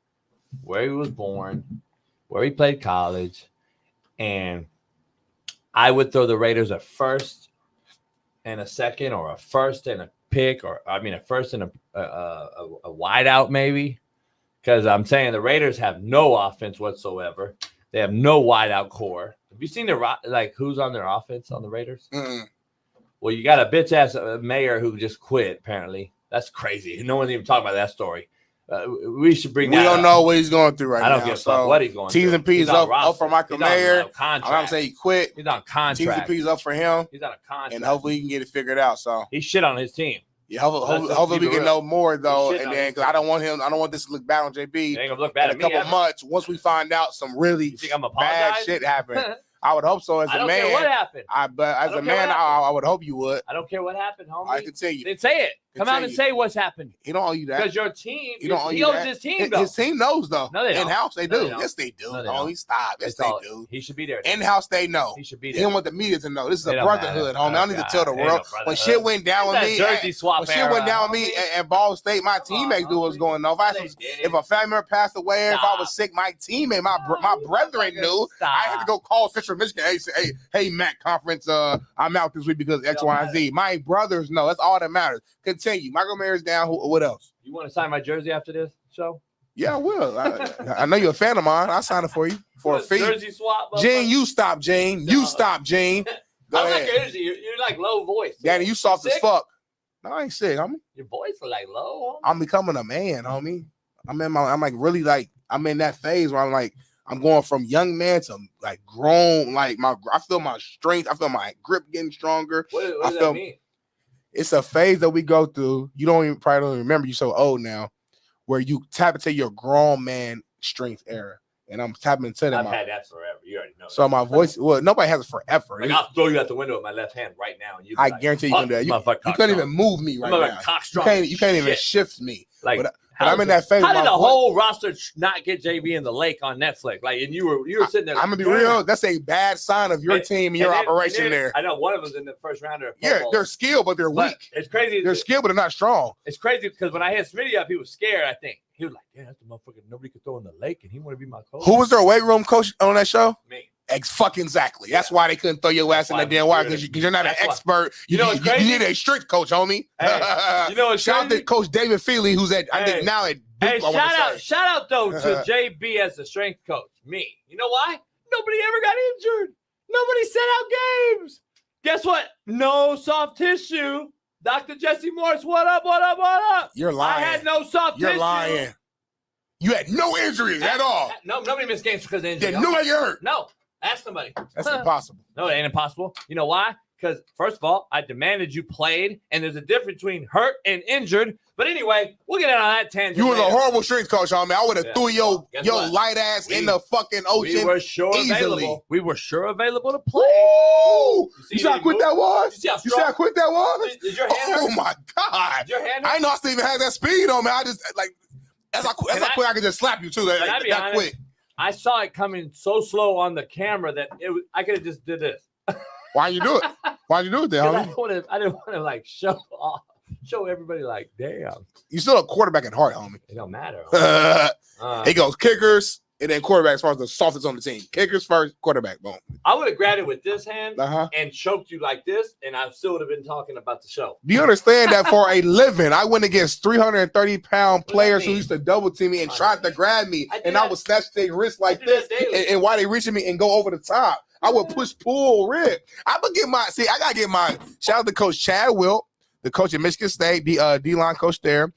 where he was born, where he played college, and I would throw the Raiders a first and a second, or a first and a pick, or a first and a wideout maybe, because I'm saying the Raiders have no offense whatsoever. They have no wideout core. Have you seen who's on their offense on the Raiders? Mm-mm. Well, you got a bitch ass mayor who just quit. Apparently, that's crazy. No one's even talking about that story. We should bring. We don't know what he's going through right now. I don't give a fuck what he's going through. T's and P's up for Michael Mayer. I'm contract. saying he quit. He's on contract. T's and P's up for him. He's on a contract, and hopefully he can get it figured out. So he shit on his team. Yeah, hopefully we can know more though, and then because I don't want this to look bad on JB. Ain't gonna look bad in a couple months once we find out some really bad shit happened. I would hope so. As a man, I don't care what happened. But as a man, I would hope you would. I don't care what happened, homie. I can tell you. Then say it. Come out and say what's happened. He don't owe you that. Because your team, he owes his team, though. His team knows, though. No, they don't. In-house, they do. No, yes, they do. No, he stop. Yes, they do. He should be there. In-house, they know. He should be He there. don't want the media to know. This is a brotherhood, homie. I don't need to tell the world. When shit went down with me, and Ball State, my teammates knew what was going on. If a family member passed away, if I was sick, my teammate, my brethren knew. I had to go call Central Michigan. Hey, Mac conference, I'm out this week because X, Y, and Z. My brothers know. That's all that matters. Continue. Michael Mayer's down. What else? You want to sign my jersey after this show? Yeah, I will. I know you're a fan of mine. I'll sign it for you for a fee. Jersey swap. Gene, you stop, Gene. You stop, Gene. I like your energy. You're like low voice. Danny, you soft as fuck. No, I ain't sick, homie. Your voice is like low, homie. I'm becoming a man, homie. I'm in that phase where I'm going from young man to like grown. I feel my strength. I feel my grip getting stronger. What does that mean? It's a phase that we go through. You probably don't remember. You're so old now, where you tap into your grown man strength era. And I'm tapping into that. I've had that forever. You already know. So my voice, well, nobody has it forever. Like, I'll throw you out the window with my left hand right now. And I guarantee you can do that. You can't even move me right now. You can't even shift me. Like, but I'm in that phase. How did the whole roster not get JB in the lake on Netflix? Like, and you were sitting there. I'm gonna be real. That's a bad sign of your team and your operation there. I know one of them's in the first rounder. Yeah, they're skilled, but they're weak. It's crazy. They're skilled, but they're not strong. It's crazy because when I hit Smitty up, he was scared. I think he was like, "Yeah, that's the motherfucker nobody could throw in the lake, and he want to be my coach." Who was their weight room coach on that show? Me. Exactly. That's why they couldn't throw your ass in the damn water because you're not an expert. You know what's crazy? You need a strength coach, homie. Hey, you know what's shout crazy? out to Coach David Feely, who's at I think now at Duke. Hey, shout out though to JB as the strength coach. Me. You know why? Nobody ever got injured. Nobody set out games. Guess what? No soft tissue. Dr. Jesse Morse, what up? You're lying. I had no soft tissue. You're lying. You had no injuries at all. No, nobody missed games because of injury. Did nobody get hurt? No. Ask somebody. That's impossible. No, it ain't impossible. You know why? Because, first of all, I demanded you played, and there's a difference between hurt and injured. But anyway, we'll get out on that tangent. You was a horrible strength coach, homie. I would have threw your light ass in the fucking ocean. We were sure easily. Available. We were sure available to play. Ooh, you see how quick that was? You see how quick that was? Did your hand Oh, hurt? my God. Did your hand hurt? I know I still even had that speed on me. I just, like, that's how quick I could just slap you, too. That quick. I saw it coming so slow on the camera that I could have just did this. Why you do it? Why'd you do it then, homie? I didn't want to like show everybody like, damn. You still a quarterback at heart, homie. It don't matter. It goes kickers and then quarterback as far as the softest on the team. Kickers first, quarterback, boom. I would have grabbed it with this hand and choked you like this, and I still would have been talking about the show. Do you understand that for a living, I went against 330-pound players who used to double team me and tried to grab me, and I would snatch their wrist like this, and while they reaching me and go over the top, I would push, pull, rip. I would get my I gotta get my shout out to Coach Chad Wilt, the coach at Michigan State, the D-line coach there.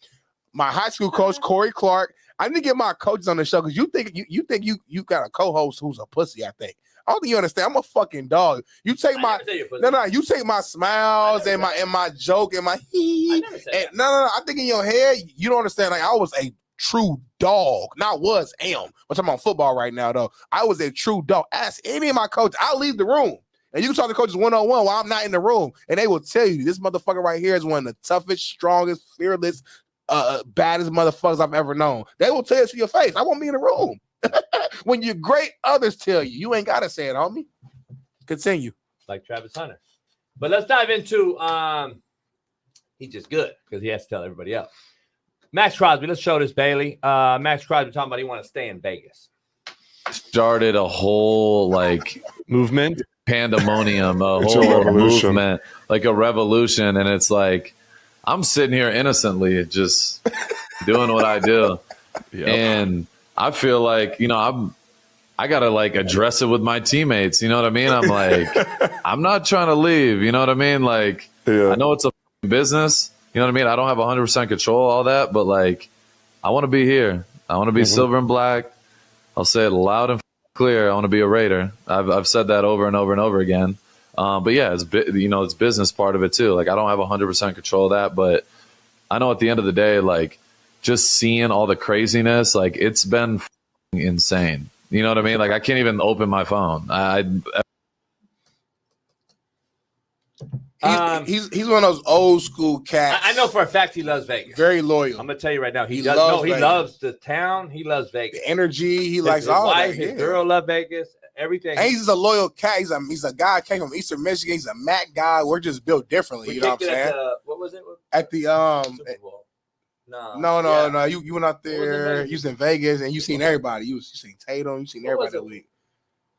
My high school coach Corey Clark. I need to get my coaches on the show because you think you got a co-host who's a pussy. I don't think you understand. I'm a fucking dog. You take you take my smiles and my joke and my no. I think in your head you don't understand. Like I was a true dog. Not was am. I'm talking about football right now though. I was a true dog. Ask any of my coaches. I'll leave the room. And you can talk to coaches one-on-one while I'm not in the room. And they will tell you this motherfucker right here is one of the toughest, strongest, fearless, baddest motherfuckers I've ever known. They will tell it to your face. I won't be in the room. When you're great, others tell you. You ain't got to say it, homie. Continue. Like Travis Hunter. But let's dive into he's just good because he has to tell everybody else. Maxx Crosby, let's show this, Bailey. Maxx Crosby talking about he want to stay in Vegas. Started a whole movement, pandemonium, a whole movement, like a revolution. And it's like, I'm sitting here innocently just doing what I do. Yep. And I feel like, I got to address it with my teammates. You know what I mean? I'm like, I'm not trying to leave. You know what I mean? I know it's a business. You know what I mean? I don't have 100% control, all that, but I want to be here. I want to be silver and black. I'll say it loud and clear. I want to be a Raider. I've said that over and over and over again. But yeah, it's business part of it too. I don't have 100% control of that, but I know at the end of the day, just seeing all the craziness, it's been insane. You know what I mean? I can't even open my phone. He's one of those old school cats. I know for a fact he loves Vegas. Very loyal. I'm gonna tell you right now, he loves the town. He loves Vegas. The energy. He likes his all wife, that. His girl love Vegas. Everything. And he's just a loyal cat. He's a guy came from Eastern Michigan. He's a Mac guy. We're just built differently. You know what I'm saying? What was it? At the Super Bowl. No. You went out there. You was in Vegas, and you seen everybody. You seen Tatum. You seen everybody that week.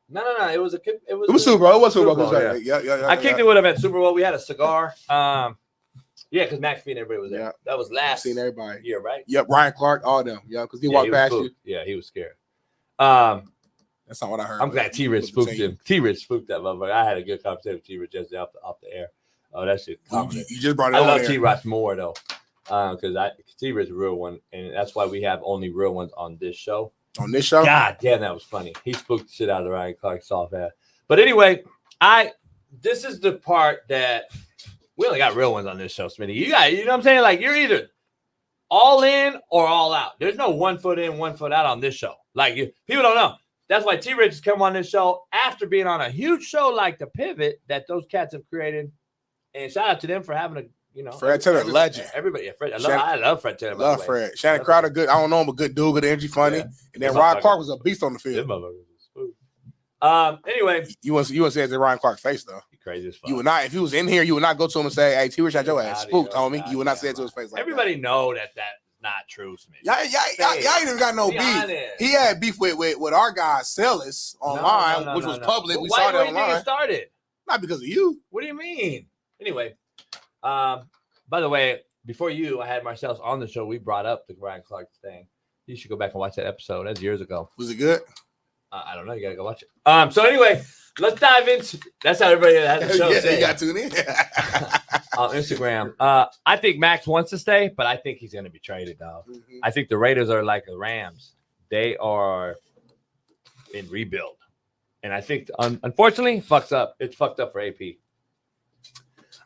No. It was Super Bowl. It was Super Bowl. Yeah. I kicked it with him at Super Bowl. We had a cigar. Because Max and everybody was there. Yeah. That was last seen everybody. year, right? Yep. Ryan Clark, all them. Yeah, because he walked past you. Yeah, he was scared. That's not what I heard. I'm glad T-Rich spooked him. T-Rich spooked that motherfucker. I had a good conversation with T-Rich just off the air. Oh, that shit. You just brought it I on love there. T-Rich more though, because T-Rich is a real one, and that's why we have only real ones on this show. On this show? God damn, that was funny. He spooked the shit out of Ryan Clark's soft ass. But anyway, this is the part that we only got real ones on this show, Smitty. You know what I'm saying? You're either all in or all out. There's no 1 foot in, 1 foot out on this show. Like, people don't know. That's why T-Rich has come on this show after being on a huge show like The Pivot that those cats have created. And shout out to them for having Fred Taylor, legend. Everybody, yeah, Fred. I love Fred Taylor. Love Fred. Shannon Crowder, good. I don't know him, but good dude, good energy, funny. And then Ryan Clark was a beast on the field. Anyway, you want to say it to Ryan Clark's face though. Crazy as fuck. You would not, if he was in here, you would not go to him and say, "Hey, T-Rich had your ass spooked, homie." You would not say it to his face. Like everybody know that's not true, Smith. Y'all ain't even got no beef. Honest. He had beef with our guy Sellis online, which was public. We saw that online. Why do you think it started? Not because of you. What do you mean? Anyway, by the way, before I had Marcellus on the show. We brought up the Ryan Clark thing. You should go back and watch that episode. That's years ago. Was it good? I don't know. You gotta go watch it. So anyway, let's dive into. That's how everybody has the show. You got to tune in on Instagram. I think Maxx wants to stay, but I think he's gonna be traded, dog. Mm-hmm. I think the Raiders are like the Rams. They are in rebuild, and I think unfortunately, it's fucked up for AP.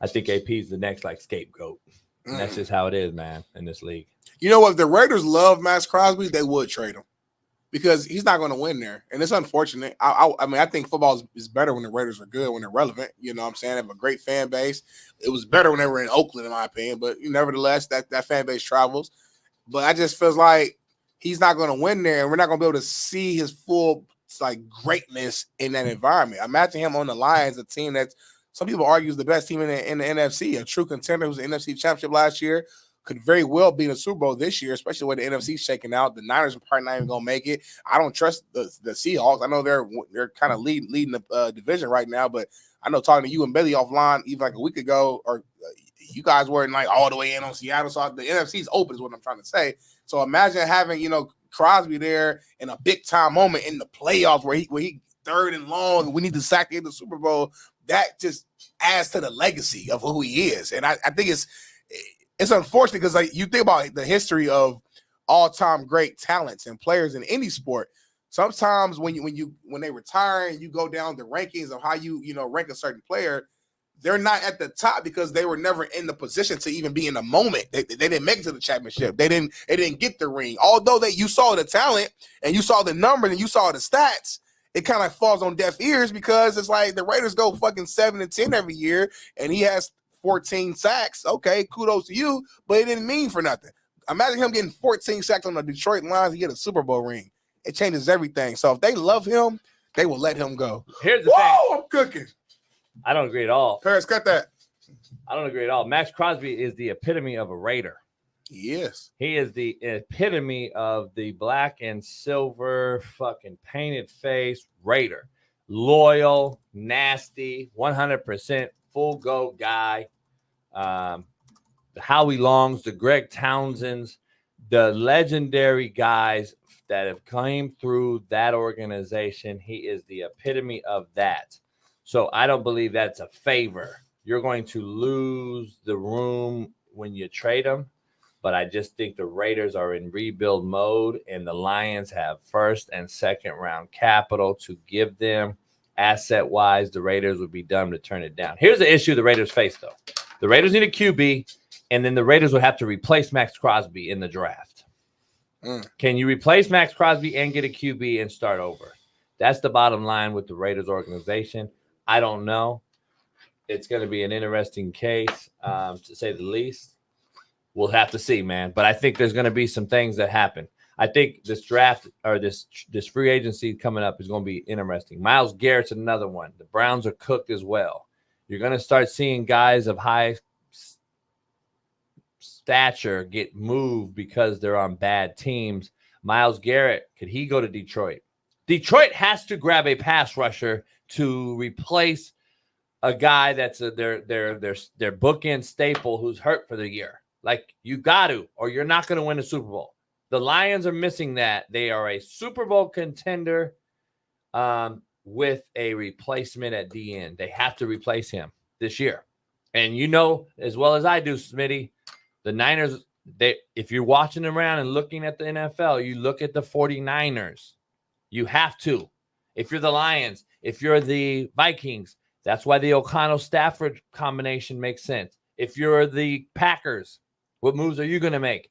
I think AP is the next like scapegoat. And that's just how it is, man, in this league. You know what? If the Raiders love Maxx Crosby, they would trade him because he's not going to win there. And it's unfortunate. I mean, I think football is better when the Raiders are good, when they're relevant. You know what I'm saying? They have a great fan base. It was better when they were in Oakland, in my opinion. But nevertheless, that fan base travels. But I just feels like he's not going to win there, and we're not going to be able to see his full like greatness in that environment. Imagine him on the Lions, a team that's some people argue is the best team in the NFC, a true contender who's the NFC championship last year, could very well be in the Super Bowl this year, especially the way the NFC's shaking out. The Niners are probably not even going to make it. I don't trust the Seahawks. I know they're kind of leading the division right now, but I know talking to you and Billy offline even like a week ago, or you guys weren't like all the way in on Seattle. So the NFC's open is what I'm trying to say. So imagine having, Crosby there in a big time moment in the playoffs where he third and long, we need to sack in the Super Bowl. That just adds to the legacy of who he is. And I think it's unfortunate because like you think about the history of all-time great talents and players in any sport. Sometimes when they retire and you go down the rankings of how you rank a certain player, they're not at the top because they were never in the position to even be in the moment. They didn't make it to the championship. They didn't get the ring. Although you saw the talent and you saw the numbers and you saw the stats, it kind of falls on deaf ears because it's like the Raiders go fucking 7-10 every year and he has 14 sacks. Okay, kudos to you, but it didn't mean for nothing. Imagine him getting 14 sacks on the Detroit Lions and get a Super Bowl ring. It changes everything. So if they love him, they will let him go. Here's the thing. I'm cooking. I don't agree at all. Paris, cut that. I don't agree at all. Maxx Crosby is the epitome of a Raider. Yes. He is the epitome of the black and silver fucking painted face Raider. Loyal, nasty, 100% full go guy. The Howie Longs, the Greg Townsends, the legendary guys that have came through that organization. He is the epitome of that. So I don't believe that's a favor. You're going to lose the room when you trade him. But I just think the Raiders are in rebuild mode, and the Lions have first and second round capital to give them. Asset-wise, the Raiders would be dumb to turn it down. Here's the issue the Raiders face, though. The Raiders need a QB, and then the Raiders would have to replace Maxx Crosby in the draft. Can you replace Maxx Crosby and get a QB and start over? That's the bottom line with the Raiders organization. I don't know. It's going to be an interesting case, to say the least. We'll have to see, man. But I think there's going to be some things that happen. I think this draft or this free agency coming up is going to be interesting. Myles Garrett's another one. The Browns are cooked as well. You're going to start seeing guys of high stature get moved because they're on bad teams. Myles Garrett, could he go to Detroit? Detroit has to grab a pass rusher to replace a guy that's their bookend staple who's hurt for the year. Like, you got to, or you're not going to win a Super Bowl. The Lions are missing that. They are a Super Bowl contender with a replacement at the end. They have to replace him this year. And you know as well as I do, Smitty, the Niners, if you're watching around and looking at the NFL, you look at the 49ers. You have to. If you're the Lions, if you're the Vikings, that's why the O'Connell-Stafford combination makes sense. If you're the Packers, what moves are you going to make?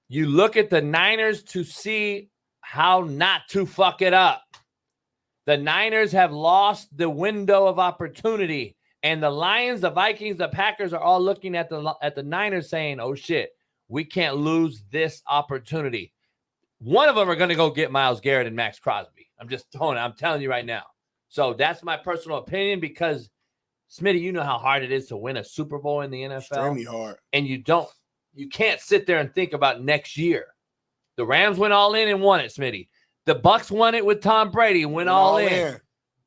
You look at the Niners to see how not to fuck it up. The Niners have lost the window of opportunity. And the Lions, the Vikings, the Packers are all looking at the Niners saying, oh, shit, we can't lose this opportunity. One of them are going to go get Myles Garrett and Maxx Crosby. I'm telling you right now. So that's my personal opinion because, Smitty, you know how hard it is to win a Super Bowl in the NFL. Extremely hard. And you can't sit there and think about next year. The Rams went all in and won it, Smitty. The Bucs won it with Tom Brady and went all in.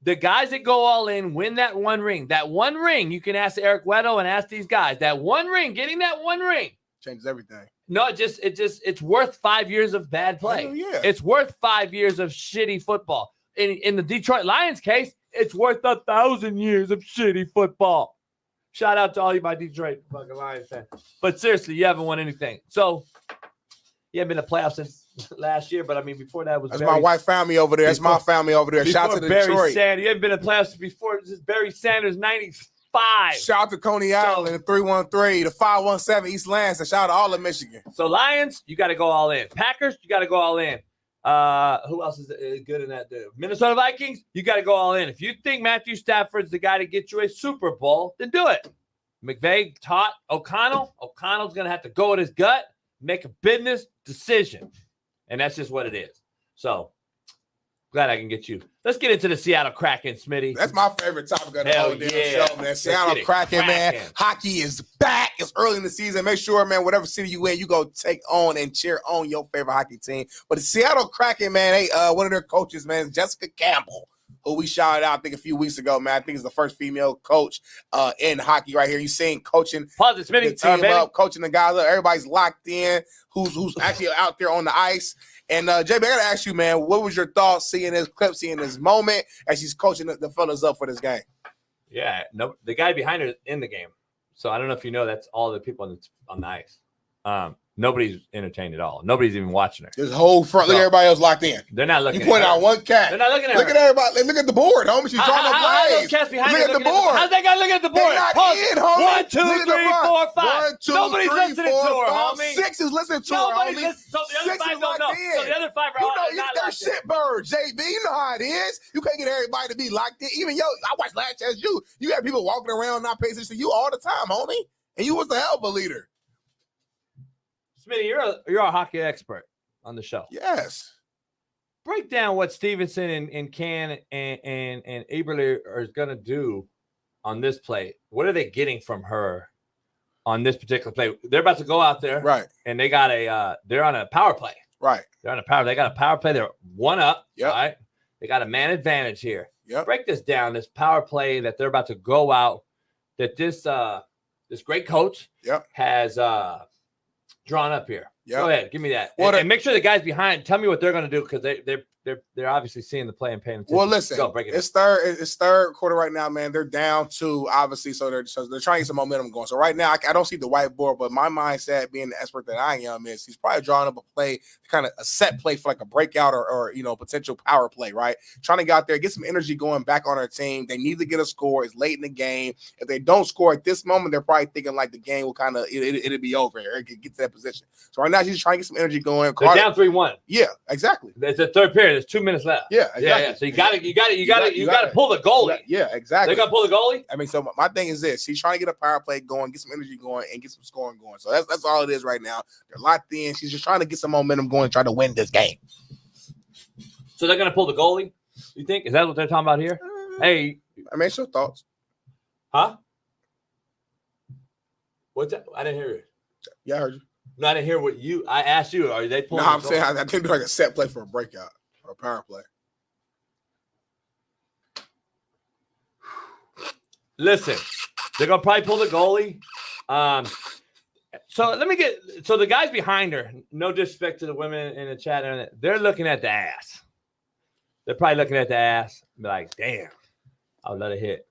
The guys that go all in win that one ring. That one ring, you can ask Eric Weddle and ask these guys. That one ring, getting that one ring changes everything. No, it's worth 5 years of bad play. Hell yeah. It's worth 5 years of shitty football. In the Detroit Lions case, it's worth 1,000 years of shitty football. Shout out to all you my Detroit fucking Lions fans. But seriously, you haven't won anything. So you haven't been in the playoffs since last year, but I mean before that was my white family over there. That's my family over there. Shout out to Barry Detroit. Sanders. You haven't been in the playoffs before. This is Barry Sanders 95. Shout out to Coney Island, the 313, the 517 East Lansing. Shout out to all of Michigan. So Lions, you got to go all in. Packers, you got to go all in. Who else is good in that? Minnesota Vikings, you got to go all in. If you think Matthew Stafford's the guy to get you a Super Bowl, then do it. McVay taught O'Connell. O'Connell's going to have to go with his gut, make a business decision. And that's just what it is. So glad I can get you. Let's get into the Seattle Kraken, Smitty. That's my favorite topic of the whole damn show, man. Seattle Kraken, man. Hockey is back. It's early in the season. Make sure, man, whatever city you in, you go take on and cheer on your favorite hockey team. But the Seattle Kraken, man, one of their coaches, man, Jessica Campbell, who we shouted out, I think, a few weeks ago, man. I think it's the first female coach in hockey right here. You seen coaching the team up, coaching the guys up. Everybody's locked in. Who's actually out there on the ice. And, JB, I got to ask you, man, what was your thoughts seeing this clip, seeing this moment as she's coaching the fellas up for this game? Yeah, no, the guy behind her is in the game. So I don't know if you know that's all the people on the ice. Nobody's entertained at all. Nobody's even watching her. This whole front, look at everybody else locked in. They're not looking. You point out one cat. They're not looking at her. Look at everybody. Look at the board, homie. She's drawing up plays. Look at the board. How's that guy looking at the board? They're not in, homie. 1, 2, 3, 4, 5. 1, 2, Nobody's 3, listening 4, to her, 5. homie. 6 is listening to her, homie. So the other 6 5 is don't know. locked in. So the other 5 are not they're locked in. shit birds, JB. You know how it is. You can't get everybody to be locked in. Even I watched last year as you. You got people walking around not paying attention to you all the time, homie. And you was the hell of a leader. Smitty, you're a hockey expert on the show. Yes. Break down what Stevenson and Can and Eberle are going to do on this play. What are they getting from her on this particular play? They're about to go out there, right? And they got they're on a power play, right? They're on a power. They got a power play. They're 1 up, yep. Right? They got a man advantage here. Yep. Break this down. This power play that they're about to go out. That this great coach, yep, has drawn up here. Yep. Go ahead, give me that. And make sure the guys behind tell me what they're going to do because they're obviously seeing the play and paying attention. Well, listen, go, break it it's third quarter right now, man. They're down 2, obviously, so they're trying to get some momentum going. So right now, I don't see the whiteboard, but my mindset, being the expert that I am, is he's probably drawing up a play, kind of a set play for like a breakout or potential power play, right? Trying to get out there, get some energy going back on our team. They need to get a score. It's late in the game. If they don't score at this moment, they're probably thinking like the game will kind of it'll be over. It could get to that position. So right now, she's trying to get some energy going. They're down 3-1. Yeah, exactly. It's the third period. There's 2 minutes left. Yeah, exactly. Yeah. So you got to pull the goalie. Yeah, exactly. They got to pull the goalie. I mean, so my thing is this: she's trying to get a power play going, get some energy going, and get some scoring going. So that's all it is right now. They're locked in. She's just trying to get some momentum going, and try to win this game. So they're gonna pull the goalie. You think is that what they're talking about here? Hey, I mean, your thoughts? Huh? What's that? I didn't hear it. Yeah, I heard you. No, I didn't hear what you. I asked you. Are they pulling? No, I'm saying I think they're like a set play for a breakout or a power play. Listen, they're gonna probably pull the goalie. So the guys behind her. No disrespect to the women in the chat, they're looking at the ass. They're probably looking at the ass, and be like, "Damn, I'll let it hit."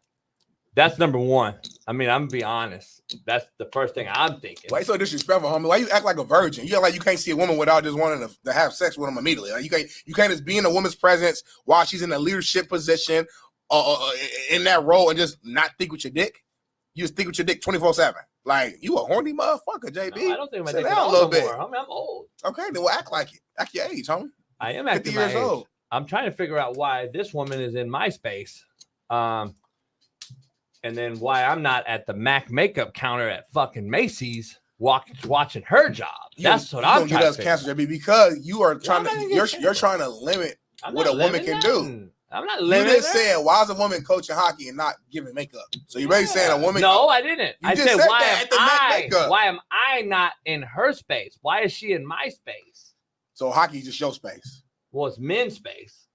That's number one. I mean, I'm gonna be honest. That's the first thing I'm thinking. Why you so disrespectful, homie? Why you act like a virgin? You act like you can't see a woman without just wanting to have sex with them immediately. Like you can't just be in a woman's presence while she's in a leadership position in that role and just not think with your dick. You just think with your dick 24/7. Like, you a horny motherfucker, JB. No, I don't think my Sit dick is down a old little no bit. more, homie. I'm old. Okay, then we'll act like it. Act your age, homie. I am 50 acting years my age. old. I'm trying to figure out why this woman is in my space. And then why I'm not at the MAC makeup counter at fucking Macy's watching her job. That's what I'm trying to figure out. Cancer, JB, because you are trying to you're trying to limit what a woman can do. I'm not You limiting. just said, why is a woman coaching hockey and not giving makeup? So you're basically saying a woman. No, I didn't. I just said said why that am at the MAC makeup. why am I not in her space? Why is she in my space? So hockey is just your space. Well, it's men's space.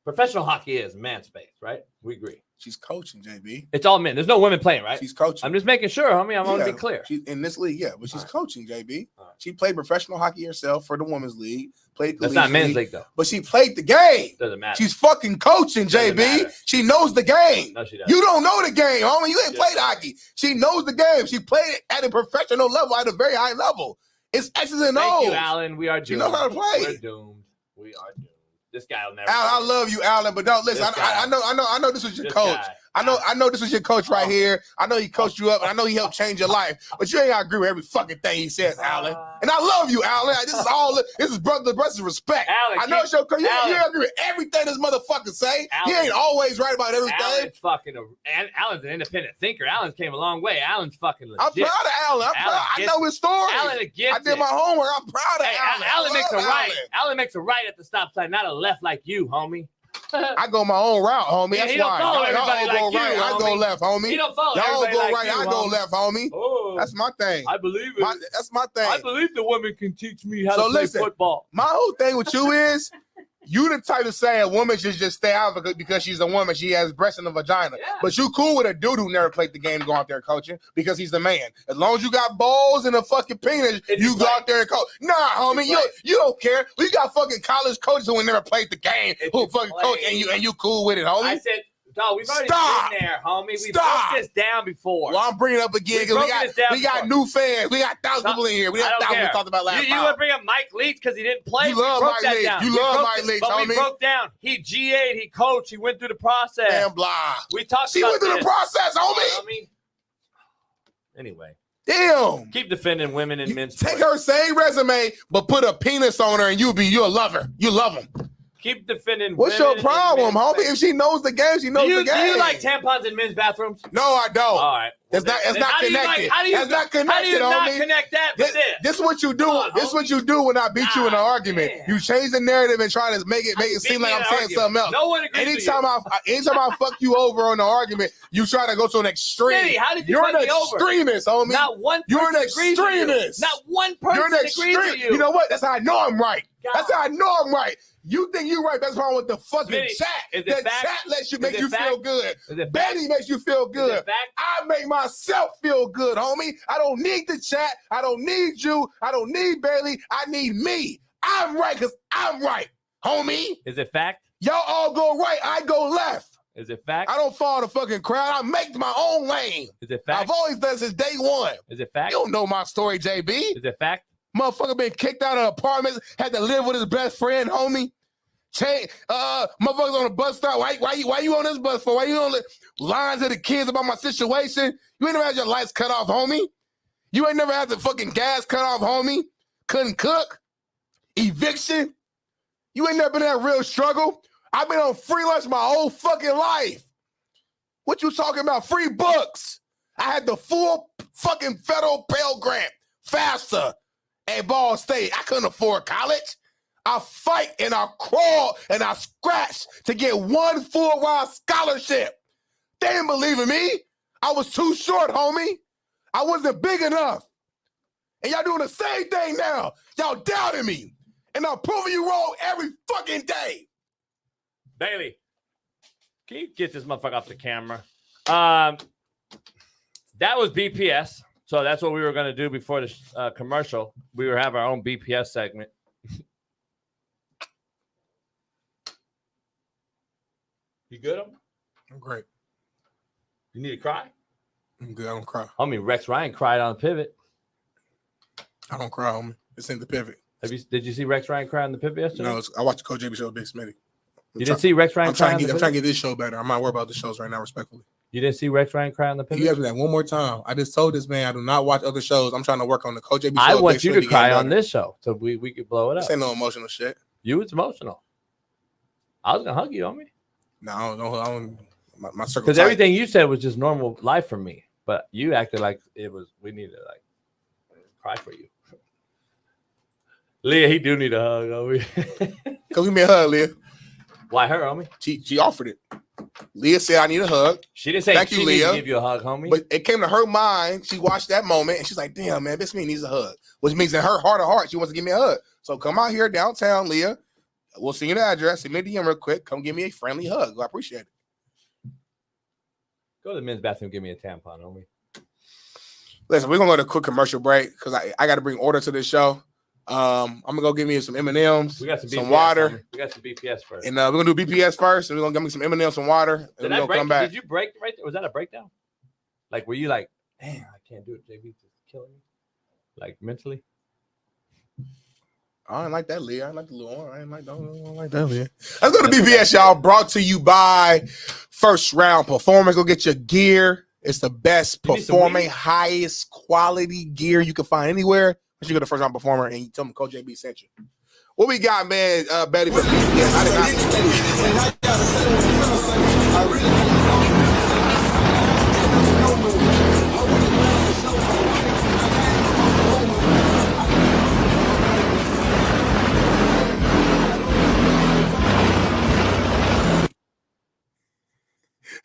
Professional hockey is men's space, right? We agree. She's coaching, JB. It's all men. There's no women playing, right? She's coaching. I'm just making sure, homie. I want to be clear. She's in this league, yeah, but she's All right. coaching, JB. All right. She played professional hockey herself for the women's league. Played That's not collegiate men's league, though. but she played the game. Doesn't matter. She's fucking coaching, Doesn't JB. matter. She knows the game. No, she doesn't. You don't know the game, homie. You ain't Yeah. played hockey. She knows the game. She played it at a professional level, at a very high level. It's X's and O's. Thank you, Alan. We are doomed. She knows how to play. We're doomed. We are doomed. This guy will never. Alan, I love you, Alan, but don't listen. This guy. I know this was your This coach. guy. I know this was your coach right here. I know he coached you up, and I know he helped change your life. But you ain't gotta agree with every fucking thing he says, Alan. And I love you, Alan. This is brother's respect. Alan, I know it's your coach. You Alan. ain't agree with everything this motherfucker say. He Alan. ain't always right about everything. Alan's an independent thinker. Alan's came a long way. Alan's fucking legit. I'm proud of Alan. I know his story. Alan gets I did my homework. I'm proud of Alan. Alan makes a I love right. Alan. Alan makes a right at the stop sign, not a left like you, homie. I go my own route, homie. Yeah, That's he don't why. follow Y'all everybody go like you, right. I go homie. left, homie. He don't follow Y'all everybody go like right. you, I go homie. left, homie. Oh, That's my thing. I believe it. That's my thing. I believe the woman can teach me how So to play listen, football. My whole thing with you is you the type to say a woman should just stay out because she's a woman. She has breasts and a vagina. Yeah. But you cool with a dude who never played the game go out there coaching because he's the man. As long as you got balls and a fucking penis, you go out there and coach. Nah, homie, you don't care. We got fucking college coaches who never played the game who fucking coach and you cool with it, homie. I said, no, we've already Stop. been there, homie. We Stop. broke this down before. Well, I'm bringing it up again because we got new fans. We got thousands of people in here. We got thousands we talked about last You time. would bring up Mike Leach because he didn't play. You love Mike Leach. You love Mike Leach, But homie. we broke down. He GA'd. He coached. He went through the process. Damn blah. We talked She about went through this. the process, homie. Anyway, Damn. keep defending women in men's Take sports. her same resume, but put a penis on her, and you'll love her. You love him. Keep defending What's women your problem, in men's homie? sports. If she knows the game, she knows Do the game. you like tampons in men's bathrooms? No, I don't. All right. It's not connected. How do you That's not connected, How do you not homie. connect that with this? This is what you do. Come on, This is what you do when I beat you in an argument. damn. You change the narrative and try to make it seem like I'm saying something else. No one agrees with Anytime I fuck you over on the argument, you try to go to an extreme. Smitty, how did you You're fuck an me over? extremist, homie. Not one person You're an agrees with you. extremist. Not one person You're an agrees extreme. with you. You know what? That's how I know I'm right. God. That's how I know I'm right. You think you're right. That's wrong with the fucking Smitty, chat. is it The fact? chat makes it you fact? feel good. Is it fact? Betty makes you feel Is good. it fact? I make myself feel good, homie. I don't need the chat. I don't need you. I don't need Bailey. I need me. I'm right because I'm right, homie. Is it fact? Y'all all go right. I go left. Is it fact? I don't follow the fucking crowd. I make my own lane. Is it fact? I've always done since day one. Is it fact? You don't know my story, JB. Is it fact? Motherfucker been kicked out of apartments, had to live with his best friend, homie. Motherfuckers on the bus stop. Why you on this bus for? Why you on the lines of the kids about my situation? You ain't never had your lights cut off, homie. You ain't never had the fucking gas cut off, homie. Couldn't cook. Eviction. You ain't never been in that real struggle. I've been on free lunch my whole fucking life. What you talking about? Free books. I had the full fucking federal Pell Grant, FAFSA, at Ball State. I couldn't afford college. I fight and I crawl and I scratch to get one full-ride scholarship. They didn't believe in me. I was too short, homie. I wasn't big enough. And y'all doing the same thing now. Y'all doubting me. And I'm proving you wrong every fucking day. Bailey, can you get this motherfucker off the camera? That was BPS. So that's what we were going to do before the commercial. We were have our own BPS segment. You good? I'm great. You need to cry? I'm good. I don't cry. Homie, Rex Ryan cried on the pivot. I don't cry, homie. It's in the pivot. Did you see Rex Ryan cry on the pivot yesterday? No, I watched the Coach JB show with Big Smitty. You didn't see Rex Ryan I'm trying to get this show better. I'm not worried about the shows right now, respectfully. You didn't see Rex Ryan cry on the pivot? You asked me that one more time. I just told this man I do not watch other shows. I'm trying to work on the Coach JB show. I want you to cry on this show so we could blow it up. This ain't no emotional shit. You was emotional. I was gonna hug you, homie. No, I don't. My circle. Because everything you said was just normal life for me, but you acted like it was. We needed to like cry for you. Leah, he do need a hug, homie. Come give me a hug, Leah. Why her, homie? She offered it. Leah said I need a hug. She didn't say thank you, Leah. Give you a hug, homie. But it came to her mind. She watched that moment and she's like, "Damn, man, Big Smitty needs a hug." Which means in her heart of heart, she wants to give me a hug. So come out here downtown, Leah. We'll send you the address. Send me a DM real quick. Come give me a friendly hug. I appreciate it. Go to the men's bathroom. Give me a tampon, homie. Listen, we're gonna go to a quick commercial break because I got to bring order to this show. I'm gonna go get me some M&Ms, we got some, BPS, some water. homie. We got some BPS first, and we're gonna do BPS first, and we're gonna get me some M&Ms, some water, and did we're gonna come back. Did you break right there? Was that a breakdown? Like, were you like, damn, I can't do it, JB, just killing me, like mentally? I didn't like that, Leah. I didn't like the little one. I didn't like that, Leah. Let's go to BPS, y'all. Brought to you by First Round Performance. Go get your gear. It's the best performing, highest quality gear you can find anywhere. You go to First Round Performer and you tell them Coach JB sent you. What we got, man? Betty for BPS.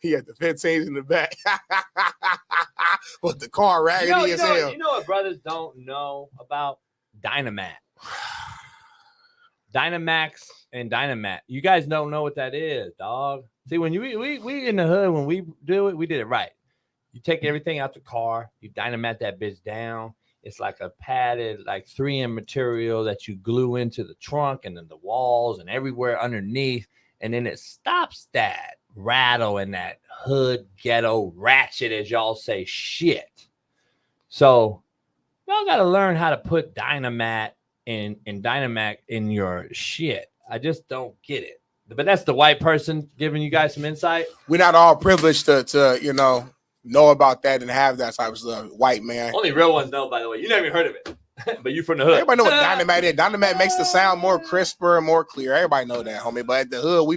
He had the 15s in the back with the car raggedy as hell. You know what brothers don't know about? Dynamat. Dynamax and Dynamat. You guys don't know what that is, dog. See, when we in the hood, when we do it, we did it right. You take everything out the car, you Dynamat that bitch down. It's like a padded, like 3M material that you glue into the trunk and then the walls and everywhere underneath. And then it stops that rattle and that hood ghetto ratchet, as y'all say, shit. So y'all got to learn how to put Dynamat and Dynamac in your shit. I just don't get it. But that's the white person giving you guys some insight. We're not all privileged to know about that and have that type of stuff. White man. Only real ones know, by the way. You never even heard of it. But you from the hood. Everybody know what Dynamat is. Dynamat makes the sound more crisper and more clear. Everybody know that, homie. But at the hood,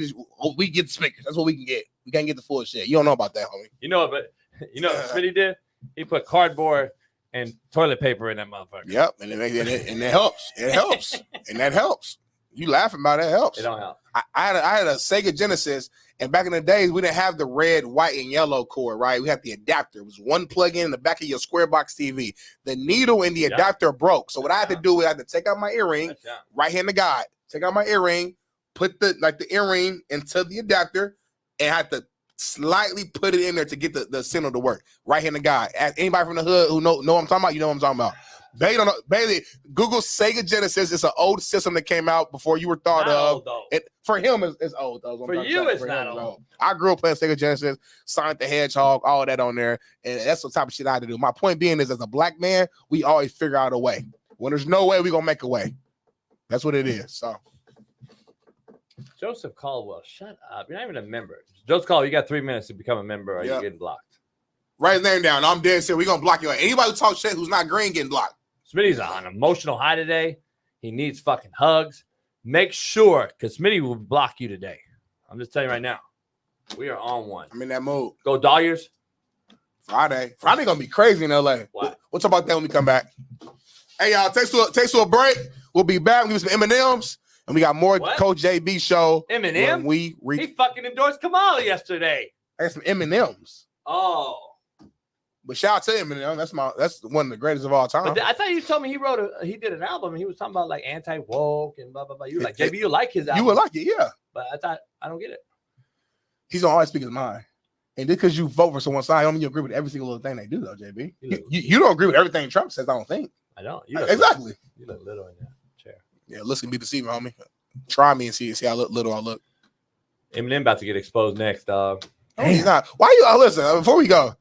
we get the speakers. That's what we can get. We can't get the full shit. You don't know about that, homie. You know it, but you know what Smitty did? He put cardboard and toilet paper in that motherfucker. Yep, and it helps. It helps. And that helps. You laughing about it helps. It don't help. I had a Sega Genesis, and back in the days, we didn't have the red, white, and yellow cord, right? We had the adapter. It was one plug-in in the back of your square box TV. The needle in the adapter broke. So what I had to do was I had to take out my earring, right here in the guide, take out my earring, put the earring into the adapter, and had to slightly put it in there to get the signal to work. Right here in the guide. Anybody from the hood who know what I'm talking about, you know what I'm talking about. Bailey, Google Sega Genesis. It's an old system that came out before you were thought not of. Old, for him, it's old. Though, for you, it's not old. I grew up playing Sega Genesis, Sonic the Hedgehog, all that on there, and that's the type of shit I had to do. My point being is, as a black man, we always figure out a way. When there's no way, we're going to make a way. That's what it is. So, Joseph Caldwell, shut up. You're not even a member. Joseph Caldwell, you got 3 minutes to become a member or you're getting blocked. Write his name down. I'm dead serious. We're going to block you. Anybody who talks shit who's not green getting blocked. Smitty's on an emotional high today. He needs fucking hugs. Make sure, because Smitty will block you today. I'm just telling you right now. We are on one. I'm in that mood. Go Doggers. Friday going to be crazy in LA. What? We'll talk about that when we come back. Hey, y'all, takes to a break. We'll be back. We'll give you some M&Ms. And we got more Coach JB show. M&M? He fucking endorsed Kamala yesterday. I got some M&Ms. Oh. But shout out to Eminem. That's one of the greatest of all time. But I thought you told me he did an album and he was talking about like anti-woke and blah blah blah. You were like, JB, you like his album. You would like it, yeah. But I thought I don't get it. He's gonna always speak his mind. And just because you vote for someone side, I don't mean you agree with every single little thing they do, though, JB. You don't agree with everything Trump says, I don't think. I don't. Exactly. You look little in that chair. Yeah, looks can be deceiving, homie. Try me and see how little I look. Eminem about to get exposed next, dog. Oh, he's not. Why you listen, before we go,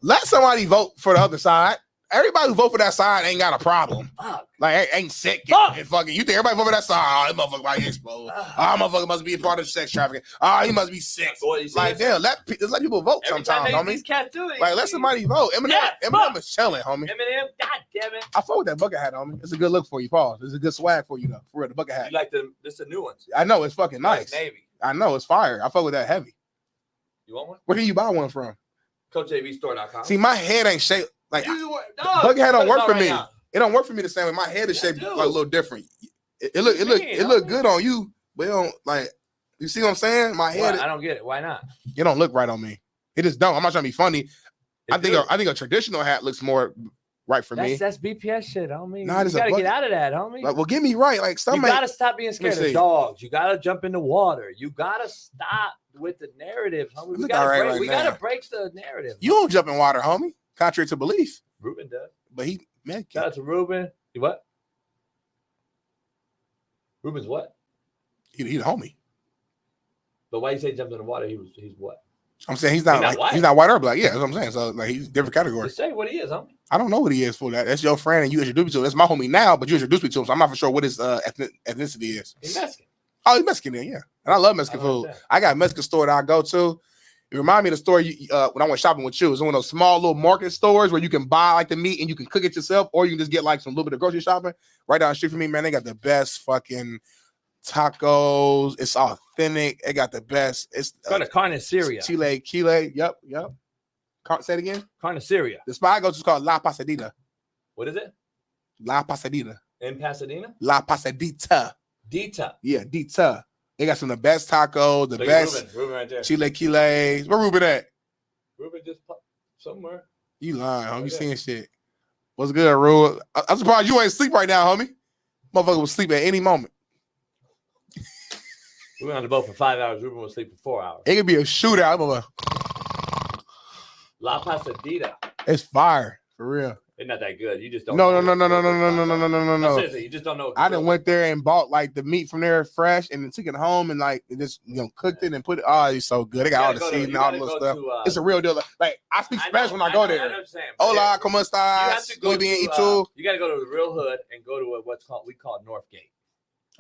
let somebody vote for the other side. everybody who vote for that side ain't got a problem. Fuck. Like, ain't sick. Fuck. And fucking, you think everybody vote for that side? Oh, that motherfucker might get exposed. Oh, motherfucker must be a part of sex trafficking. Oh, he must be sick. Like, damn, just let people vote sometimes, homie. These cats do it. Like, let somebody vote. Eminem is chilling, homie. Eminem, god damn it. I fuck with that bucket hat, homie. It's a good look for you, Paul. It's a good swag for you, though. For real, the bucket hat. You like this is a new one. I know, it's fucking nice. Navy. I know, it's fire. I fuck with that heavy. You want one? Where can you buy one from? CoachJBStore.com. See, my head ain't shaped. Like, no, bucket hat don't work for right me. now. It don't work for me the same way. My head is shaped like a little different. It look good on you, but it don't like. You see what I'm saying? My head. I don't get it. Why not? It don't look right on me. It just don't. I'm not trying to be funny. I think a traditional hat looks more right for me. That's BPS shit, homie. Nah, you gotta get out of that, homie. Like, well, get me right. Like, you gotta stop being scared of dogs. You gotta jump in the water. You gotta stop with the narrative, homie. We gotta break the narrative. You don't jump in water, homie. Contrary to belief. Ruben does. But man. Shout out to Ruben. What? Ruben's what? He's a homie. But why you say jumped in the water? He's what? I'm saying he's not white or black. Yeah, that's what I'm saying. So like he's different category. Just say what he is, homie. I don't know what he is for that. That's your friend and you introduced me to him. That's my homie now, but you introduced me to him, so I'm not for sure what his ethnicity is. He's Mexican. Oh, he's Mexican then, yeah. And I love Mexican food. I got a Mexican store that I go to. It reminds me of the store when I went shopping with you. It's one of those small little market stores where you can buy like the meat and you can cook it yourself, or you can just get like some little bit of grocery shopping. Right down the street from me, man, they got the best fucking tacos. It's authentic. It got the best. It's got a carniceria. Chile. Yep. Say it again. Carniceria. The spot I go to is called La Pasadita. What is it? La Pasadita. In Pasadena? La Pasadita. Dita. Yeah, Dita. They got some of the best tacos, the best Ruben right there. Chile. Where Ruben at? Ruben just popped somewhere. You lying, homie. You seeing shit. What's good, Ruben? I'm surprised you ain't asleep right now, homie. Motherfucker will sleep at any moment. We went on the boat for 5 hours. Ruben was asleep for 4 hours. It could be a shootout. I'm like, La Pasadita. It's fire, for real. It's not that good. You just don't. No. Seriously, you just don't know. I done went there and bought like the meat from there fresh and then took it home and like just cooked it and put it. Oh, it's so good. They got all the seasoning, all the little stuff. It's a real deal. Like I speak Spanish when I go there. Hola, ¿cómo estás? Muy bien, ¿y tú? You got to go to the real hood and go to we call Northgate.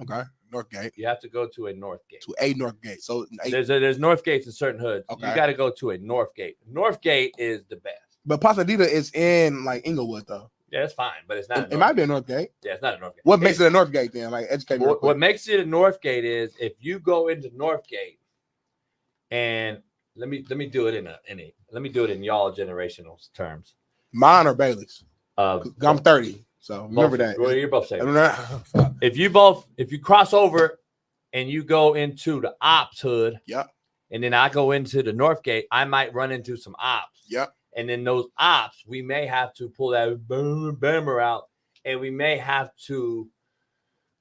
Okay, Northgate. You have to go to a Northgate. To a Northgate. So there's Northgates in certain hoods. Okay. You got to go to a Northgate. Northgate is the best. But Pasadena is in like Inglewood though. Yeah, it's fine, but it's not. It might be a Northgate. Yeah, it's not a Northgate. What makes it a Northgate then? Like, educate me. What makes it a Northgate is if you go into Northgate, and let me do it let me do it in y'all generational terms. Mine or Bailey's. I'm 30, so remember that. Well, you're both saying. If you cross over, and you go into the ops hood. Yep. And then I go into the Northgate, I might run into some ops. Yep. And then those ops, we may have to pull that bammer out, and we may have to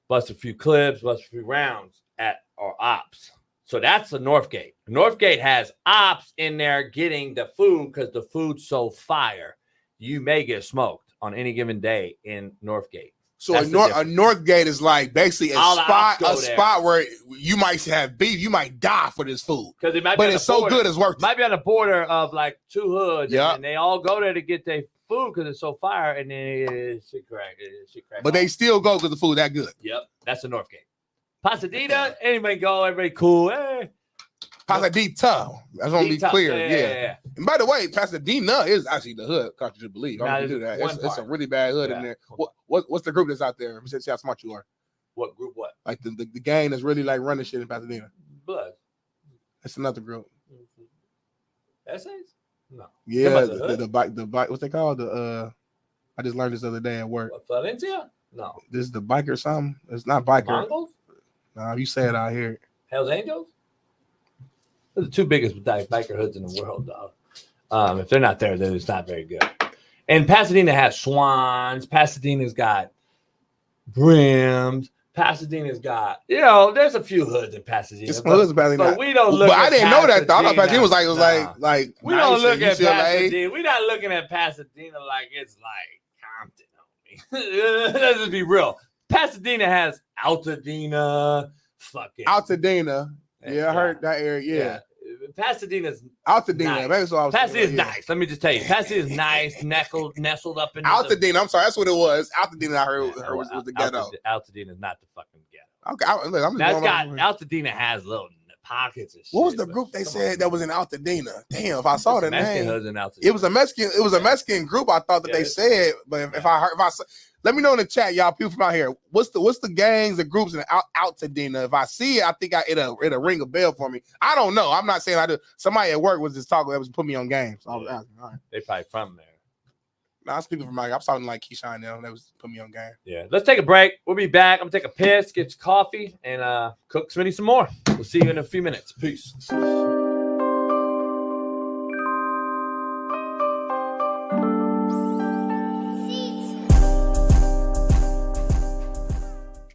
bust a few clips, bust a few rounds at our ops. So that's the Northgate. Northgate has ops in there getting the food because the food's so fire. You may get smoked on any given day in Northgate. So a Northgate is like basically a spot where you might have beef, you might die for this food. But it's so good, it's worth it. Might be on the border of like two hoods, and they all go there to get their food because it's so fire, and then shit crack. But they still go because the food that good. Yep, that's the Northgate. Pasadena, anybody go, everybody cool. Hey. Pasadena. That's gonna be clear. Yeah. And by the way, Pasadena is actually the hood, country to believe. I'm gonna do that. It's a really bad hood in there. What's the group that's out there? See how smart you are. What group? What? Like the gang that's really like running shit in Pasadena. Blood. That's another group. Essays? No. Yeah, the bike. What's they called? I just learned this other day at work. Valencia? No. This is the biker or something. It's not biker. Mongols? No, you say it out here. Hell's Angels? They're the two biggest biker hoods in the world, dog. If they're not there, then it's not very good. And Pasadena has swans. Pasadena's got brims. Pasadena's got, there's a few hoods in Pasadena. But we don't look. But I didn't know that though. I thought Pasadena was like. We don't look at Pasadena. We're not looking at Pasadena like it's like Compton, homie. Let's just be real. Pasadena has Altadena, fucking Altadena. Yeah, I heard that area. Yeah. Pasadena's Altadena. That's what I was Patsy saying, is nice. Let me just tell you. Patsy is nice, nestled up in Altadena. I'm sorry. That's what it was. Altadena, I heard was the ghetto. Altadena is not the fucking ghetto. Okay. Look, I'm just Altadena has little pockets and shit. What was the group they said that was in Altadena? Damn, if I saw the name. It was a Mexican group, I thought that they said, but if I let me know in the chat, y'all, people from out here. What's the gangs and groups in Altadena? If I see it, I think it'll ring a bell for me. I don't know. I'm not saying I do. Somebody at work was just talking that was put me on game. So I was asking. All right. They probably from there. No, I'm speaking from my. I'm talking like Keyshawn now. That was put me on game. Yeah. Let's take a break. We'll be back. I'm gonna take a piss, get some coffee, and cook Smitty some more. We'll see you in a few minutes. Peace.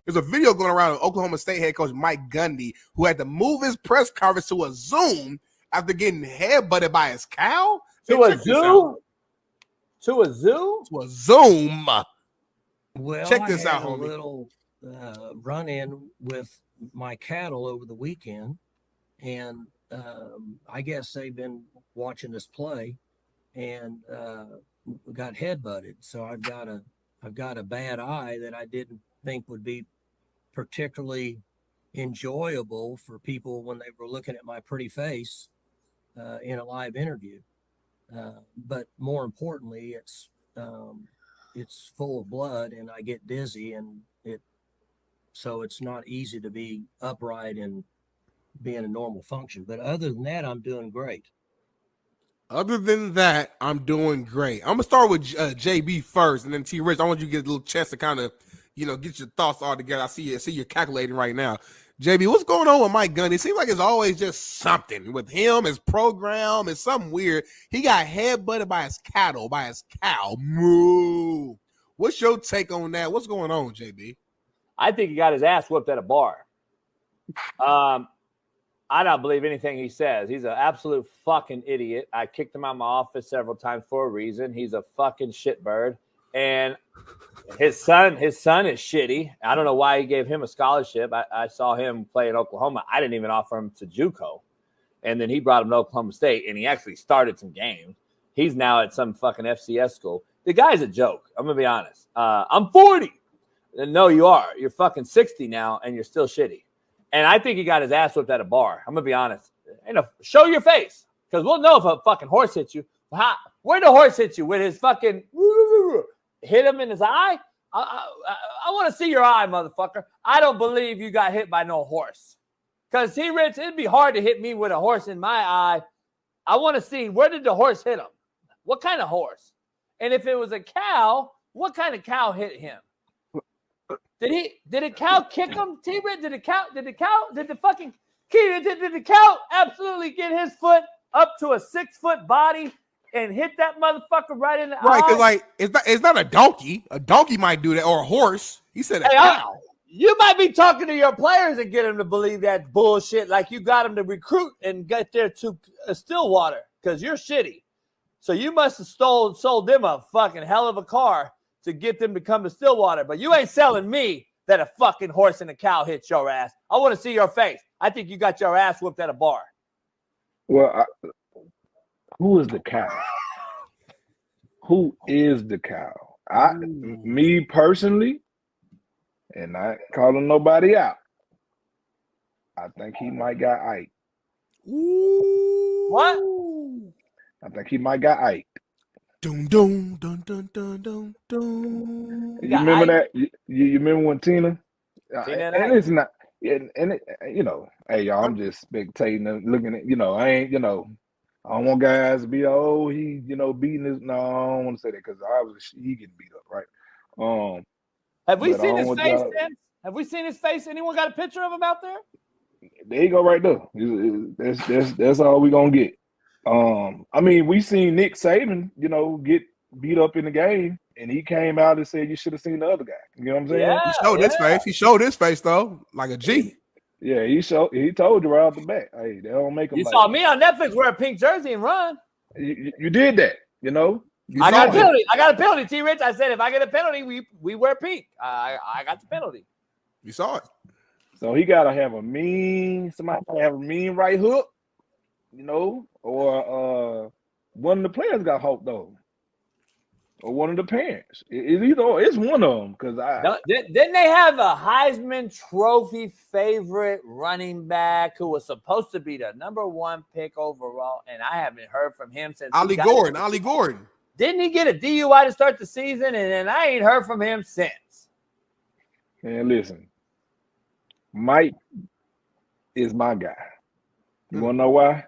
There's a video going around of Oklahoma State head coach Mike Gundy, who had to move his press conference to a Zoom after getting headbutted by his cow. To a zoo? To a zoo? To a Zoom. Well, check this out, homie. homie. A little run-in with my cattle over the weekend, and I guess they've been watching us play, and got headbutted. So I've got a bad eye that I didn't think would be particularly enjoyable for people when they were looking at my pretty face in a live interview. But more importantly, it's full of blood and I get dizzy, and so it's not easy to be upright and be in a normal function. But other than that, I'm doing great. Other than that, I'm doing great. I'm gonna start with JB first, and then T. Rich. I want you to get a little chance to kind of, get your thoughts all together. I see you're calculating right now. JB, what's going on with Mike Gundy? It seems like it's always just something with him, his program. It's something weird. He got headbutted by his cow. Moo. What's your take on that? What's going on, JB? I think he got his ass whooped at a bar. I don't believe anything he says. He's an absolute fucking idiot. I kicked him out of my office several times for a reason. He's a fucking shitbird. And his son is shitty. I don't know why he gave him a scholarship. I saw him play in Oklahoma. I didn't even offer him to JUCO. And then he brought him to Oklahoma State, and he actually started some games. He's now at some fucking FCS school. The guy's a joke. I'm going to be honest. I'm 40. No, you are. You're fucking 60 now, and you're still shitty. And I think he got his ass whipped at a bar. I'm going to be honest. Show your face, because we'll know if a fucking horse hits you. Where'd the horse hit you? With his fucking hit him in his eye? I want to see your eye, motherfucker. I don't believe you got hit by no horse. Because, T-Rich, it'd be hard to hit me with a horse in my eye. I want to see, where did the horse hit him? What kind of horse? And if it was a cow, what kind of cow hit him? Did a cow kick him, T-Rich? Did the cow absolutely get his foot up to a 6-foot body and hit that motherfucker right in the eye? Right, because it's not a donkey. A donkey might do that, or a horse. He said a cow. You might be talking to your players and get them to believe that bullshit, like you got them to recruit and get there to Stillwater, because you're shitty. So you must have sold them a fucking hell of a car to get them to come to Stillwater. But you ain't selling me that a fucking horse and a cow hit your ass. I want to see your face. I think you got your ass whooped at a bar. Well, who is the cow? Who is the cow? Me personally, and not calling nobody out, I think he might got Ike. Ooh. What? I think he might got Ike. Dun, dun, dun, dun, dun, dun, dun. You remember that? You remember when Tina? And it's not, and it, hey y'all, I'm just spectating and looking at, I ain't, I don't want guys to be, he, beating his. No, I don't want to say that, because he getting beat up, right? Have we seen his face? Have we seen his face? Anyone got a picture of him out there? There you go, right there. That's all we gonna get. We seen Nick Saban, get beat up in the game, and he came out and said you should have seen the other guy. You know what I'm saying? Yeah, he showed his face. He showed his face though, like a G. Yeah, he told you right off the bat. Hey, they don't make him. You saw me on Netflix wear a pink jersey and run. You did that, I got a penalty. I got a penalty, T-Rich. I said if I get a penalty, we wear pink. I got the penalty. You saw it. So he gotta have somebody gotta have a mean right hook. or one of the players got hulked over, or one of the parents. It's one of them because didn't they have a Heisman Trophy favorite running back who was supposed to be the #1 pick overall, and I haven't heard from him since Ollie Gordon. Didn't he get a DUI to start the season, and then I ain't heard from him since? Man, listen, Mike is my guy. You want to know why?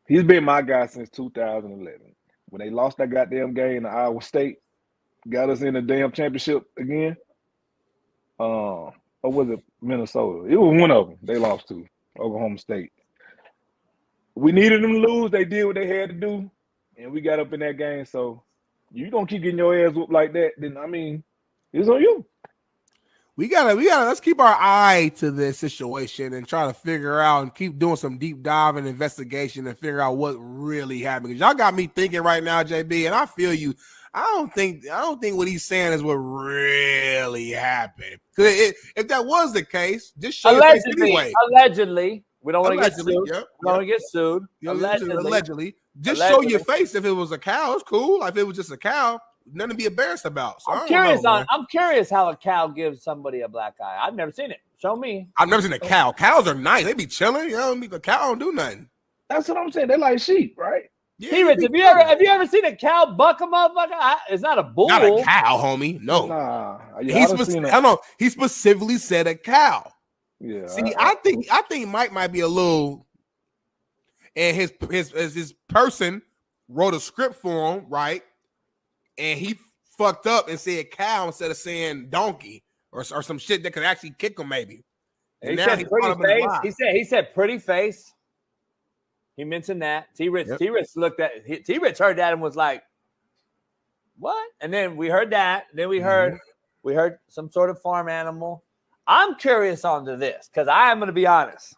He's been my guy since 2011. When they lost that goddamn game to Iowa State, got us in the damn championship again. Or was it Minnesota? It was one of them they lost to, Oklahoma State. We needed them to lose. They did what they had to do, and we got up in that game. So you don't keep getting your ass whooped like that, then, I mean, it's on you. We gotta let's keep our eye to this situation and try to figure out and keep doing some deep dive and investigation and figure out what really happened. Because y'all got me thinking right now, JB, and I feel you. I don't think what he's saying is what really happened. Because if that was the case, just show your face anyway. Allegedly, we don't want to get sued. Yep, we don't want to get sued. Allegedly. Just show your face. If it was a cow, it's cool. If it was just a cow, nothing to be embarrassed about. So I'm curious how a cow gives somebody a black eye. I've never seen it. Show me. I've never seen a cow. Cows are nice. They be chilling. You know, the cow don't do nothing. That's what I'm saying. They're like sheep, right? Yeah, T-Rich, have you ever seen a cow buck a motherfucker? It's not a bull. Not a cow, homie. No. Nah. He specifically said a cow. Yeah. See, I think Mike might be a little, and his person wrote a script for him, right? And he fucked up and said cow instead of saying donkey or some shit that could actually kick him, maybe. And he now said pretty face. He said pretty face. He mentioned that. T-Rich looked at T-Rich heard that and was like, "What?" And then we heard that. Then we heard some sort of farm animal. I'm curious onto this because I am going to be honest.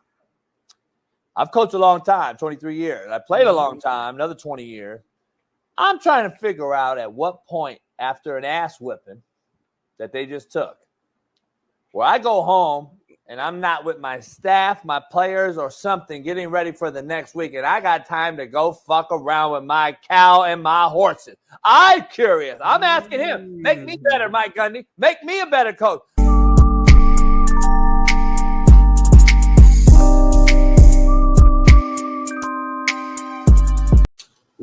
I've coached a long time, 23 years. I played a long time, another 20 years. I'm trying to figure out at what point after an ass whipping that they just took, where I go home and I'm not with my staff, my players, or something getting ready for the next week, and I got time to go fuck around with my cow and my horses. I'm curious. I'm asking him, make me better, Mike Gundy. Make me a better coach.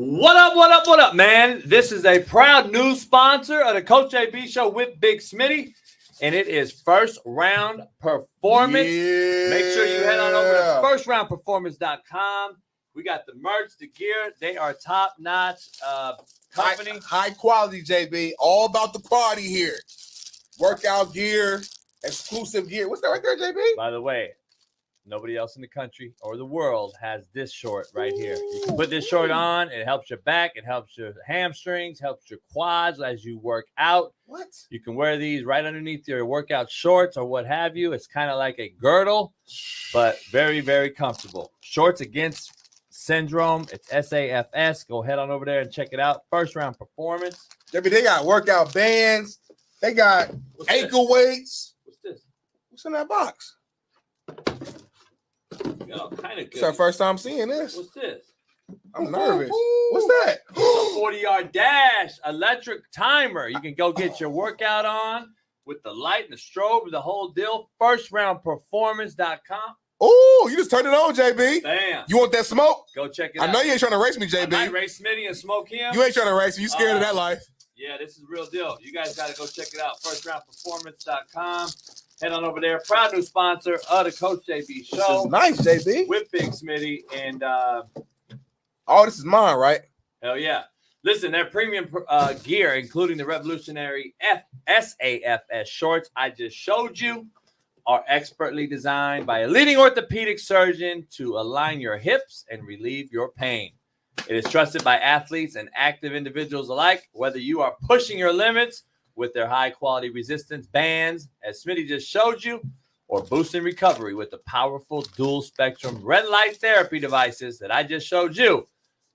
What up, man? This is a proud new sponsor of the Coach JB Show with Big Smitty, and it is First Round Performance. Yeah. Make sure you head on over to firstroundperformance.com. We got the merch, the gear. They are top-notch company. High quality, JB. All about the quality here. Workout gear, exclusive gear. What's that right there, JB? By the way, nobody else in the country or the world has this short right here. You can put this short on. It helps your back. It helps your hamstrings, helps your quads as you work out. What? You can wear these right underneath your workout shorts or what have you. It's kind of like a girdle, but very, very comfortable. Shorts Against Syndrome. It's SAFS. Go head on over there and check it out. First Round Performance. JB, they got workout bands. They got ankle weights. What's this? What's in that box? Oh, kind of good. It's our first time seeing this. What's this? I'm nervous. What's that? A 40-yard dash electric timer. You can go get your workout on with the light and the strobe, the whole deal. Firstroundperformance.com. Oh, you just turned it on, JB. Bam. You want that smoke? Go check it out. I know you ain't trying to race me, I JB. might race Smitty and smoke him. You ain't trying to race me. You scared of that life. Yeah, this is real deal. You guys got to go check it out. Firstroundperformance.com. Head on over there. Proud new sponsor of the Coach JB Show. This is nice, JB. With Big Smitty. And this is mine, right? hell yeah. Listen, their premium gear, including the revolutionary SAFS shorts I just showed you, are expertly designed by a leading orthopedic surgeon to align your hips and relieve your pain. It is trusted by athletes and active individuals alike, whether you are pushing your limits with their high-quality resistance bands, as Smitty just showed you, or boosting recovery with the powerful dual-spectrum red light therapy devices that I just showed you.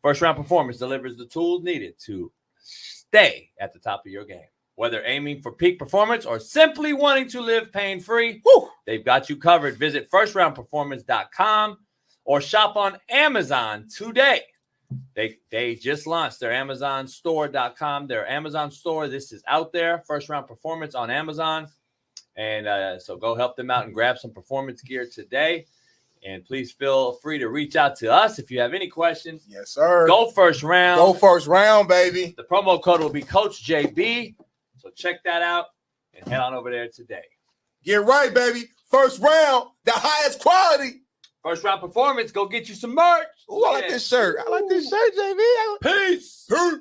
First Round Performance delivers the tools needed to stay at the top of your game. Whether aiming for peak performance or simply wanting to live pain-free, they've got you covered. Visit firstroundperformance.com or shop on Amazon today. They just launched their AmazonStore.com, their Amazon store. This is out there, first round performance on Amazon. And so go help them out and grab some performance gear today. And please feel free to reach out to us if you have any questions. Yes, sir. Go first round. Go first round, baby. The promo code will be Coach JB. So check that out and head on over there today. Get right, baby. First round, the highest quality. First round performance. Go get you some merch. Ooh, I like this shirt. I like this shirt, JB. Peace. Peace.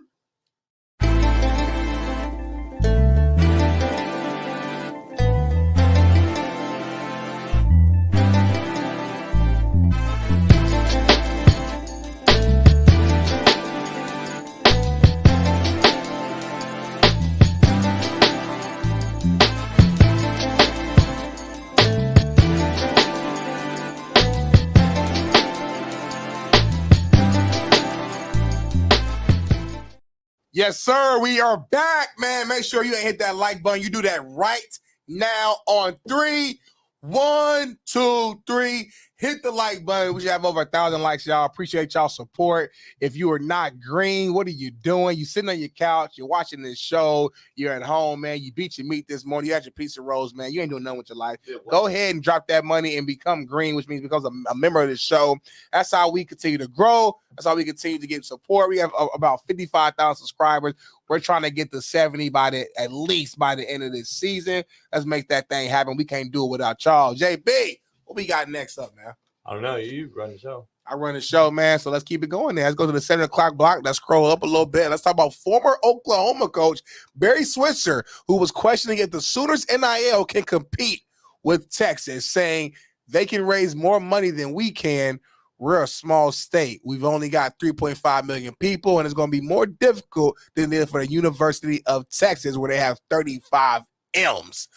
Yes, sir. We are back, man. Make sure you ain't hit that like button. You do that right now on 3. 1, 2, 3. Hit the like button. We should have over 1,000 likes, y'all. Appreciate y'all support. If you are not green, what are you doing? You sitting on your couch. You're watching this show. You're at home, man. You beat your meat this morning. You had your piece of rolls, man. You ain't doing nothing with your life. Go ahead and drop that money and become green, which means become a member of the show. That's how we continue to grow. That's how we continue to get support. We have about 55,000 subscribers. We're trying to get to 70 at least by the end of this season. Let's make that thing happen. We can't do it without y'all. JB, what we got next up, man? I don't know. You run the show. I run the show, man. So let's keep it going there. Let's go to the 7 o'clock block. Let's scroll up a little bit. Let's talk about former Oklahoma coach Barry Switzer, who was questioning if the Sooners NIL can compete with Texas, saying they can raise more money than we can. We're a small state. We've only got 3.5 million people, and it's going to be more difficult than it is for the University of Texas, where they have 35 M's.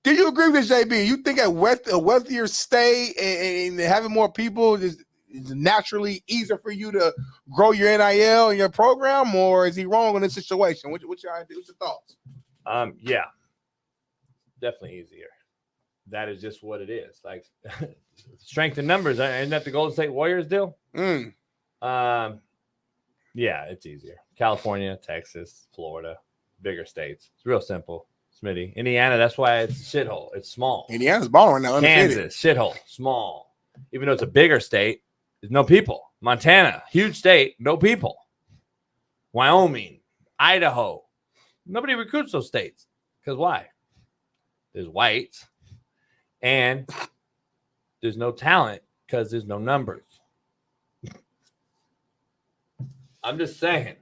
Do you agree with this, JB? You think a wealthier state and having more people is naturally easier for you to grow your NIL and your program, or is he wrong in this situation? What's your thoughts? Yeah, definitely easier. That is just what it is. Like strength in numbers. Isn't that the Golden State Warriors deal? Yeah, it's easier. California, Texas, Florida, bigger states. It's real simple. Smitty. Indiana, that's why it's a shithole. It's small. Indiana's balling right now. Undefeated. Kansas, shithole, small. Even though it's a bigger state, there's no people. Montana, huge state, no people. Wyoming, Idaho, nobody recruits those states. Because why? There's whites, and there's no talent because there's no numbers. I'm just saying.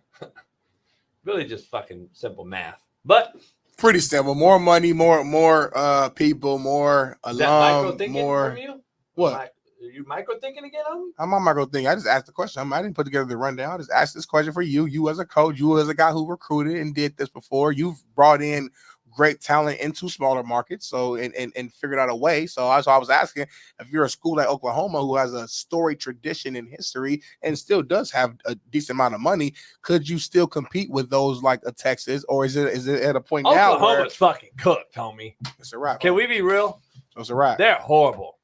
Really just fucking simple math. But pretty simple. More money, more people, more alum, more. From you? What? Are you micro thinking again on me? I'm not micro thinking. I just asked the question. I didn't put together the rundown. I just asked this question for you. You as a coach, you as a guy who recruited and did this before. You've brought in great talent into smaller markets, so and figured out a way. So I was asking, if you're a school like Oklahoma who has a storied tradition in history and still does have a decent amount of money, could you still compete with those like a Texas, or is it at a point now where Oklahoma's fucking cooked, homie? It's a wrap. Can we be real? It's a wrap. They're horrible.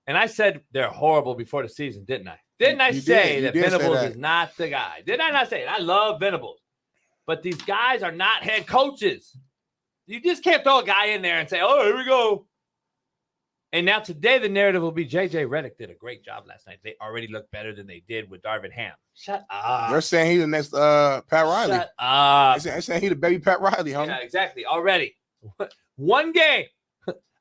And I said they're horrible before the season, didn't I? Didn't I say that Venables is not the guy? Did I not say it? I love Venables. But these guys are not head coaches. You just can't throw a guy in there and say, oh, here we go. And now today the narrative will be J.J. Redick did a great job last night. They already look better than they did with Darvin Ham. Shut up. They're saying he's the next Pat Riley. Shut up. They're saying he's the baby Pat Riley, homie. Yeah, exactly. Already. One game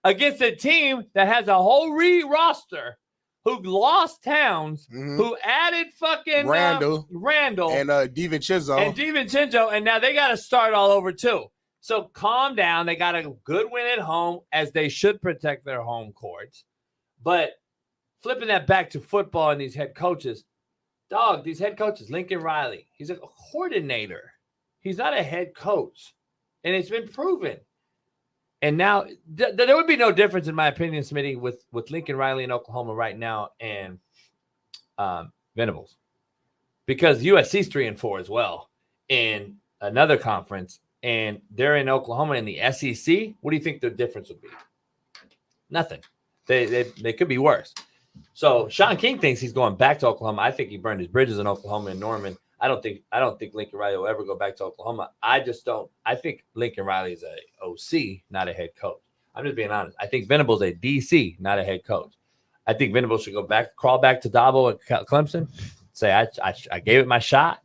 against a team that has a whole roster who lost Towns, who added fucking Randall and DiVincenzo, and now they got to start all over too. So calm down. They got a good win at home, as they should protect their home courts. But flipping that back to football and these head coaches, these head coaches, Lincoln Riley, he's a coordinator. He's not a head coach, and it's been proven. And now there would be no difference, in my opinion, Smitty, with Lincoln Riley in Oklahoma right now and Venables, because USC's 3-4 as well in another conference, and they're in Oklahoma in the SEC. What do you think the difference would be? Nothing. They could be worse. So Shaun King thinks he's going back to Oklahoma. I think he burned his bridges in Oklahoma and Norman. I don't think Lincoln Riley will ever go back to Oklahoma. I just don't. I think Lincoln Riley is a OC, not a head coach. I'm just being honest. I think Venables a DC, not a head coach. I think Venables should go back, crawl back to Dabo at Clemson, say I gave it my shot.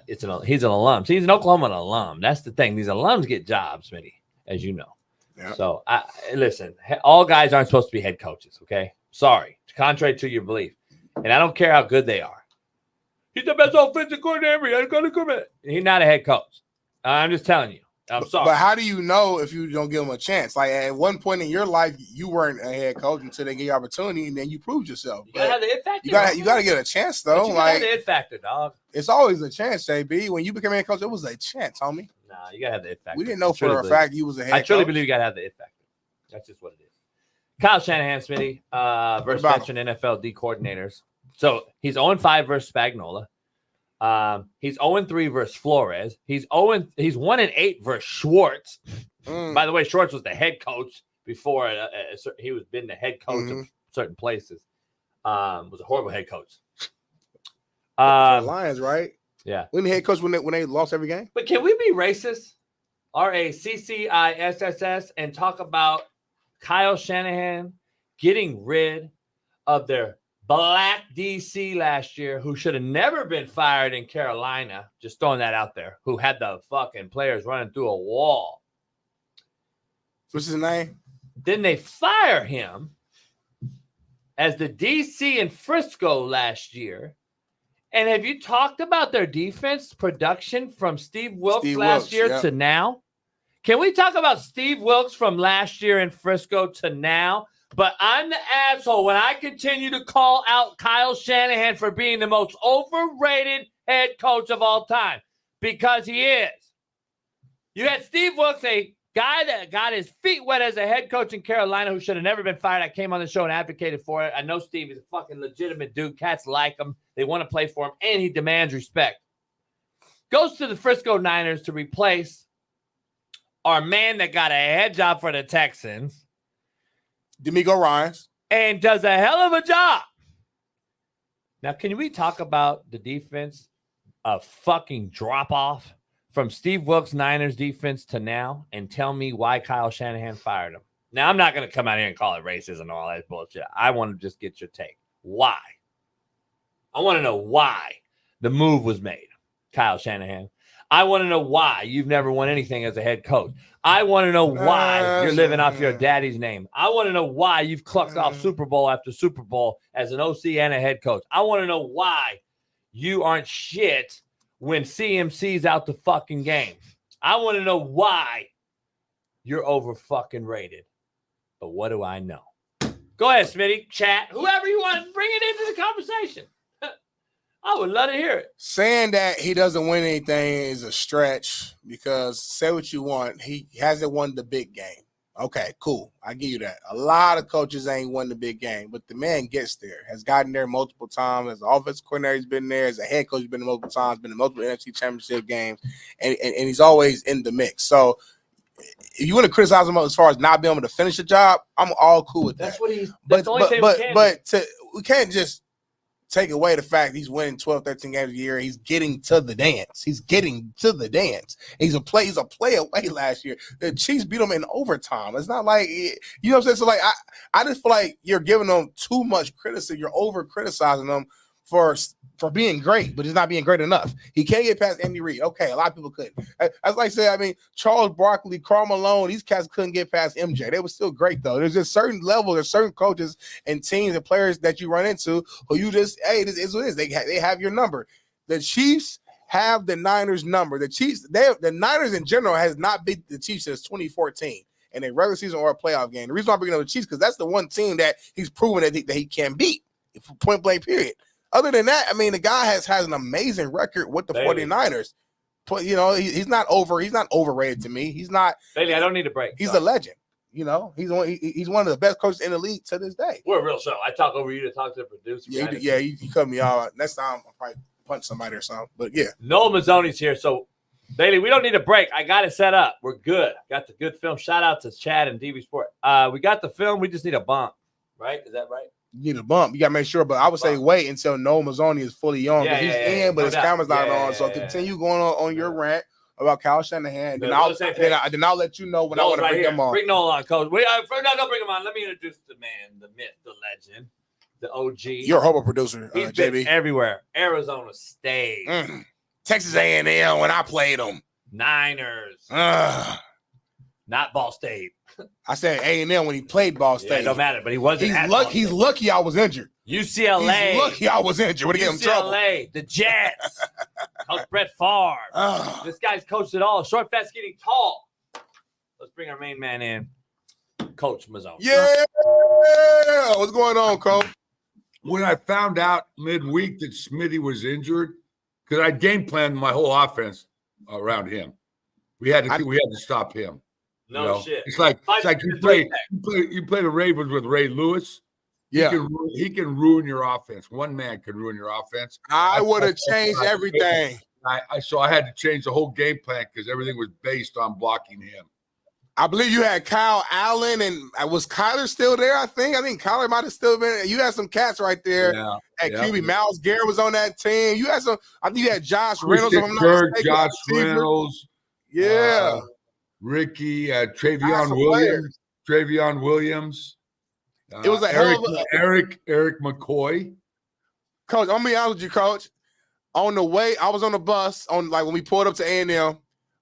He's an alum. See, he's an Oklahoma alum. That's the thing. These alums get jobs, Smitty, as you know. Yep. So listen, all guys aren't supposed to be head coaches. Okay, sorry, contrary to your belief, and I don't care how good they are. He's the best offensive coordinator. He's not a head coach. I'm just telling you. I'm sorry. But how do you know if you don't give him a chance? Like at one point in your life, you weren't a head coach until they gave you opportunity, and then you proved yourself. You gotta have the it factor. You gotta get a chance though. You gotta have the it factor, dog. It's always a chance, JB. When you became a head coach, it was a chance, homie. Nah, you gotta have the it factor. We didn't know for a fact you was a head coach. I truly believe you gotta have the it factor. That's just what it is. Kyle Shanahan, Smitty, versus veteran NFL D coordinators. So he's 0-5 versus Spagnuolo. He's 0-3 versus Flores. He's 1-8 versus Schwartz. By the way, Schwartz was the head coach before he was been the head coach of certain places. Was a horrible head coach. Lions, right? Yeah. When the head coach when they lost every game. But can we be racist? RACCISSS and talk about Kyle Shanahan getting rid of their black DC last year, who should have never been fired in Carolina, just throwing that out there, who had the fucking players running through a wall. What's his name? Then they fire him as the DC in Frisco last year. And have you talked about their defense production from Steve Wilkes last year to now? Can we talk about Steve Wilkes from last year in Frisco to now? But I'm the asshole when I continue to call out Kyle Shanahan for being the most overrated head coach of all time, because he is. You had Steve Wilkes, a guy that got his feet wet as a head coach in Carolina, who should have never been fired. I came on the show and advocated for it. I know Steve is a fucking legitimate dude. Cats like him. They want to play for him, and he demands respect. Goes to the Frisco Niners to replace our man that got a head job for the Texans, D'Amico Ryans, and does a hell of a job. Now, can we talk about the defense, a fucking drop-off from Steve Wilkes' Niners defense to now, and tell me why Kyle Shanahan fired him? Now, I'm not going to come out here and call it racism and all that bullshit. I want to just get your take. Why? I want to know why the move was made, Kyle Shanahan. I want to know why you've never won anything as a head coach. I want to know why you're living off your daddy's name. I want to know why you've clucked off Super Bowl after Super Bowl as an OC and a head coach. I want to know why you aren't shit when CMC's out the fucking game. I want to know why you're over fucking rated. But what do I know? Go ahead, Smitty, chat, whoever you want, bring it into the conversation. I would love to hear it. Saying that he doesn't win anything is a stretch, because say what you want, he hasn't won the big game. Okay, cool. I give you that. A lot of coaches ain't won the big game, but the man gets there, has gotten there multiple times. As an offensive coordinator, he's been there. As a head coach, he's been there multiple times, been in multiple NFC championship games, and he's always in the mix. So if you want to criticize him as far as not being able to finish the job, I'm all cool with that. That's what he's – that's the only thing we can. But we can't just – take away the fact he's winning 12, 13 games a year. He's getting to the dance. He's a play away last year. The Chiefs beat him in overtime. It's not like, you know what I'm saying? So, like, I just feel like you're giving them too much criticism. You're over-criticizing them for being great, but he's not being great enough. He can't get past Andy Reid. Okay, a lot of people couldn't. As like I said, I mean, Charles Barkley, Karl Malone, these cats couldn't get past MJ. They were still great, though. There's just certain levels, there's certain coaches and teams and players that you run into who you just, hey, this is what it is. They have your number. The Chiefs have the Niners' number. The Niners in general has not beat the Chiefs since 2014 in a regular season or a playoff game. The reason why I'm bringing up the Chiefs, because that's the one team that he's proven that he can beat, point blank period. Other than that, I mean, the guy has an amazing record with the 49ers. But, you know, he's not overrated to me. He's not. Bailey, I don't need a break. He's a legend. You know, he's one of the best coaches in the league to this day. We're a real show. I talk over you to talk to the producer. You cut me off. Next time I'll probably punch somebody or something. But yeah. Noel Mazzone's here. So, Bailey, we don't need a break. I got it set up. We're good. Got the good film. Shout out to Chad and DV Sport. We got the film. We just need a bump. right? Is that right? You need a bump. You got to make sure. But I would say wait until Noah Mazone is fully on. Yeah, He's yeah, in, but no his doubt. camera's not Yeah, on. So continue going on your rant about Kyle Shanahan. Then I'll let you know when I want to bring him on. Bring Noah on, Coach. Don't bring him on. Let me introduce the man, the myth, the legend, the OG. You're a hobo producer, He's JB. been everywhere. Arizona State. Texas A&M when I played them. Niners. Not Ball State. I said A&M when he played Ball State. Yeah, it don't matter, but he wasn't. He's lucky I was injured. UCLA. He's lucky I was injured. Would have get him trouble. UCLA, the Jets. Coach Brett Favre. This guy's coached it all. Short, fast, getting tall. Let's bring our main man in, Coach Mazone. Yeah. What's going on, Coach? When I found out midweek that Smitty was injured, because I game planned my whole offense around him. We had to stop him. No shit. It's like you play the Ravens with Ray Lewis. Yeah, he can ruin your offense. One man can ruin your offense. I would have changed everything. So I had to change the whole game plan because everything was based on blocking him. I believe you had Kyle Allen, and was Kyler still there? I think Kyler might have still been. You had some cats right there at QB. Miles Garrett was on that team. You had some. I think you had Josh Reynolds. Josh Reynolds. Yeah. Ricky, Travion Williams. It was a hell of a Eric McCoy. Coach, I'm gonna be honest with you, Coach. On the way, I was on the bus when we pulled up to A&M.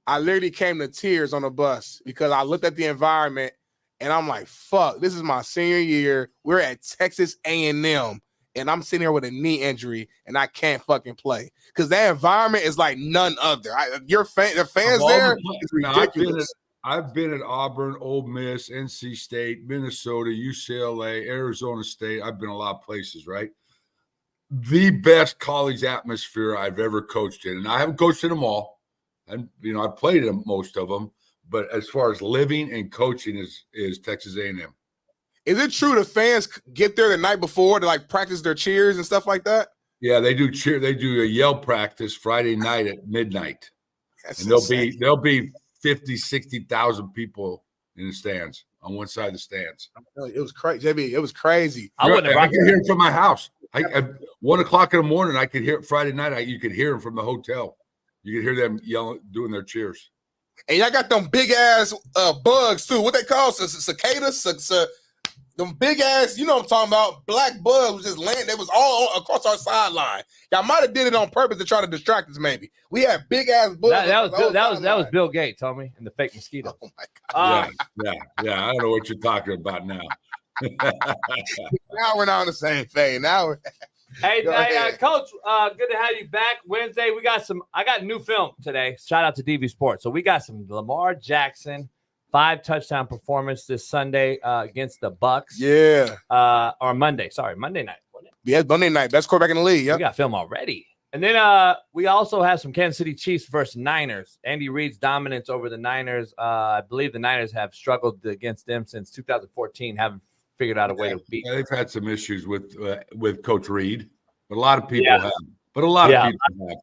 I literally came to tears on the bus because I looked at the environment and I'm like, "Fuck, this is my senior year. We're at Texas A&M, and I'm sitting here with a knee injury and I can't fucking play because that environment is like none other. The fans there is ridiculous." I've been at Auburn, Ole Miss, NC State, Minnesota, UCLA, Arizona State. I've been a lot of places, right? The best college atmosphere I've ever coached in. And I haven't coached in them all. And, I've played in most of them. But as far as living and coaching is Texas A&M. Is it true the fans get there the night before to, practice their cheers and stuff like that? Yeah, they do cheer. They do a yell practice Friday night at midnight. That's and there'll be 50, 60,000 people in the stands on one side of the stands. It was crazy, JB. It was crazy. I could hear it from my house. At 1 o'clock in the morning, I could hear it Friday night. You could hear them from the hotel. You could hear them yelling, doing their cheers. And y'all got them big ass bugs too. What they call cicadas? Them big ass, you know what I'm talking about? Black bugs was just landing. They was all across our sideline. Y'all might have did it on purpose to try to distract us. Maybe we had big ass bugs. That was Bill Gates, homie, and the fake mosquito. Oh my god! Yeah. I don't know what you're talking about now. Now we're not on the same thing. Now, hey, Coach, good to have you back. Wednesday, I got new film today. Shout out to DV Sports. So we got some Lamar Jackson 5-touchdown performance this Sunday against the Bucks. Yeah. Or Monday. Sorry, Monday night. Yeah, Monday night. Best quarterback in the league. Yeah. We got film already. And then we also have some Kansas City Chiefs versus Niners. Andy Reid's dominance over the Niners. I believe the Niners have struggled against them since 2014, haven't figured out a way to beat. They've had some issues with Coach Reid, but a lot of people have. But a lot of people have.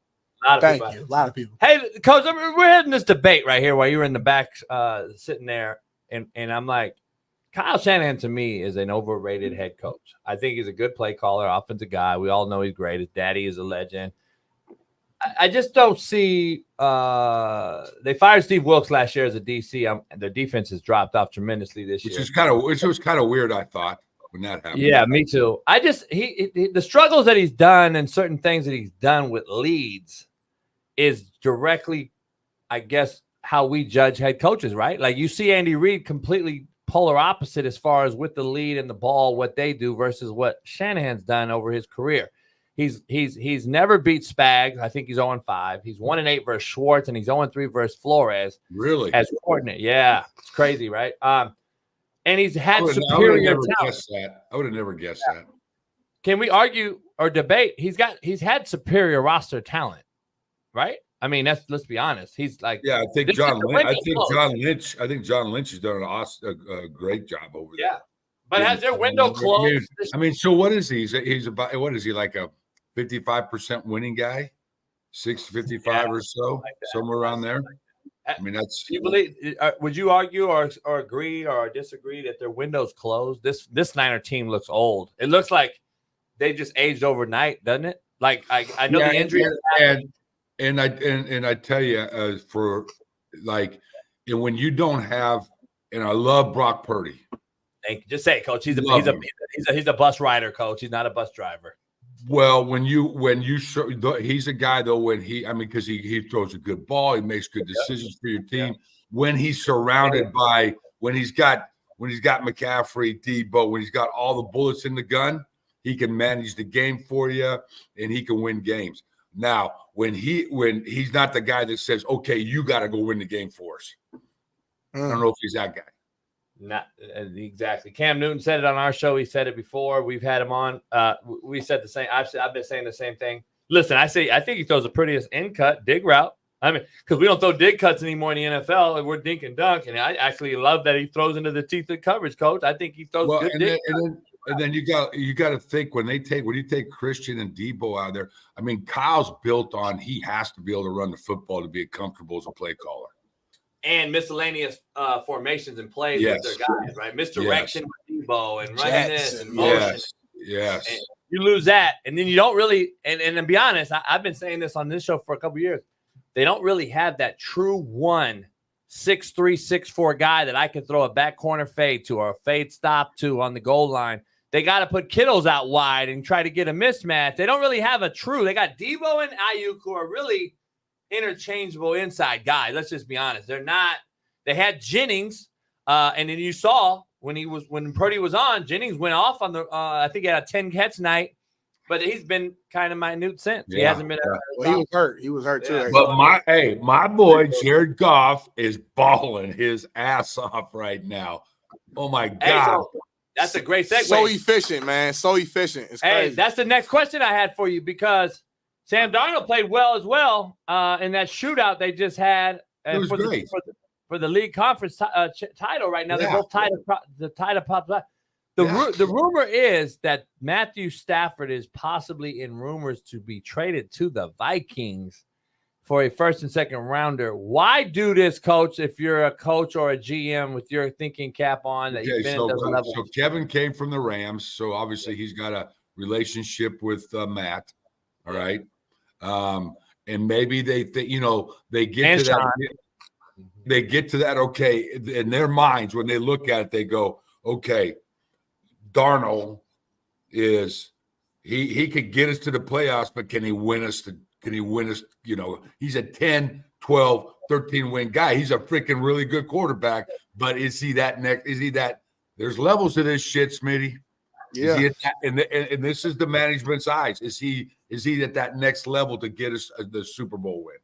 A lot of people. Hey, Coach, we're having this debate right here while you were in the back sitting there, and I'm like, Kyle Shanahan to me is an overrated head coach. I think he's a good play caller, offensive guy. We all know he's great. His daddy is a legend. I just don't see they fired Steve Wilkes last year as a DC. Their defense has dropped off tremendously this year. Which was kind of weird, I thought, when that happened. Yeah, me too. I just the struggles that he's done and certain things that he's done with leads is directly, I guess, how we judge head coaches, right? Like you see Andy Reid completely polar opposite as far as with the lead and the ball, what they do versus what Shanahan's done over his career. He's never beat Spags. I think he's 0-5. He's 1-8 versus Schwartz, and he's 0-3 versus Flores. Really? As coordinator. Yeah. It's crazy, right? And he's had superior talent. I would have never guessed that. Can we argue or debate? He's had superior roster talent, right? I mean, let's be honest. He's like, I think John Lynch has done a great job over there. Yeah. But has their window closed? I mean, so what is he? He's about, what is he, like a 55% winning guy? 55 or so, somewhere around there. I mean, that's. You believe? Would you argue or agree or disagree that their window's closed? This Niner team looks old. It looks like they just aged overnight, doesn't it? Like I know the injury, and I tell you, for like, and when you don't have, and I love Brock Purdy. Thank you. Just say, Coach, he's a bus rider, Coach. He's not a bus driver. Well, he's a guy though. Because he throws a good ball, he makes good decisions for your team. When he's surrounded by, when he's got McCaffrey, Debo, when he's got all the bullets in the gun, he can manage the game for you, and he can win games. Now, when he's not the guy that says, "Okay, you got to go win the game for us," I don't know if he's that guy. Not exactly. Cam Newton said it on our show. He said it before. We've had him on. We said the same. I've been saying the same thing. Listen, I think he throws the prettiest in cut dig route. I mean, because we don't throw dig cuts anymore in the NFL, and we're dink and dunk. And I actually love that he throws into the teeth of coverage, Coach. I think he throws good dig. And then you got to think when you take Christian and Debo out there. I mean, Kyle's built on he has to be able to run the football to be comfortable as a play caller. And miscellaneous formations and plays with their guys, right? Misdirection with Debo and running this and motion. Yes. And you lose that, and then you don't really. And to be honest, I've been saying this on this show for a couple of years. They don't really have that true 6'3", 6'4" guy that I could throw a back corner fade to or a fade stop to on the goal line. They got to put Kittles out wide and try to get a mismatch. They don't really have a true. They got Debo and Ayuk who are really interchangeable inside guys. Let's just be honest. They're not. They had Jennings, and then you saw when Purdy was on, Jennings went off on the. I think he had a 10-catch night, but he's been kind of minute since. He hasn't been. Well, he was hurt. He was hurt too. Yeah. But my boy Jared Goff is balling his ass off right now. Oh my God. Hey, so that's a great segue. So efficient, man. So efficient. It's crazy. Hey, that's the next question I had for you because Sam Darnold played well as well in that shootout they just had for the league conference title right now. They're both tied up. The rumor is that Matthew Stafford is possibly in rumors to be traded to the Vikings for a first and second rounder. Why do this, Coach, if you're a coach or a GM with your thinking cap on? So Kevin came from the Rams, so obviously he's got a relationship with Matt, all right? And maybe they get to that. They get to that, okay, in their minds when they look at it, they go, okay, Darnold is he could get us to the playoffs, but can he win us? He's a 10, 12, 13 win guy. He's a freaking really good quarterback, but is he that next? Is he that? There's levels to this shit, Smitty. Yeah. And this is the management's eyes. Is he at that next level to get us the Super Bowl win?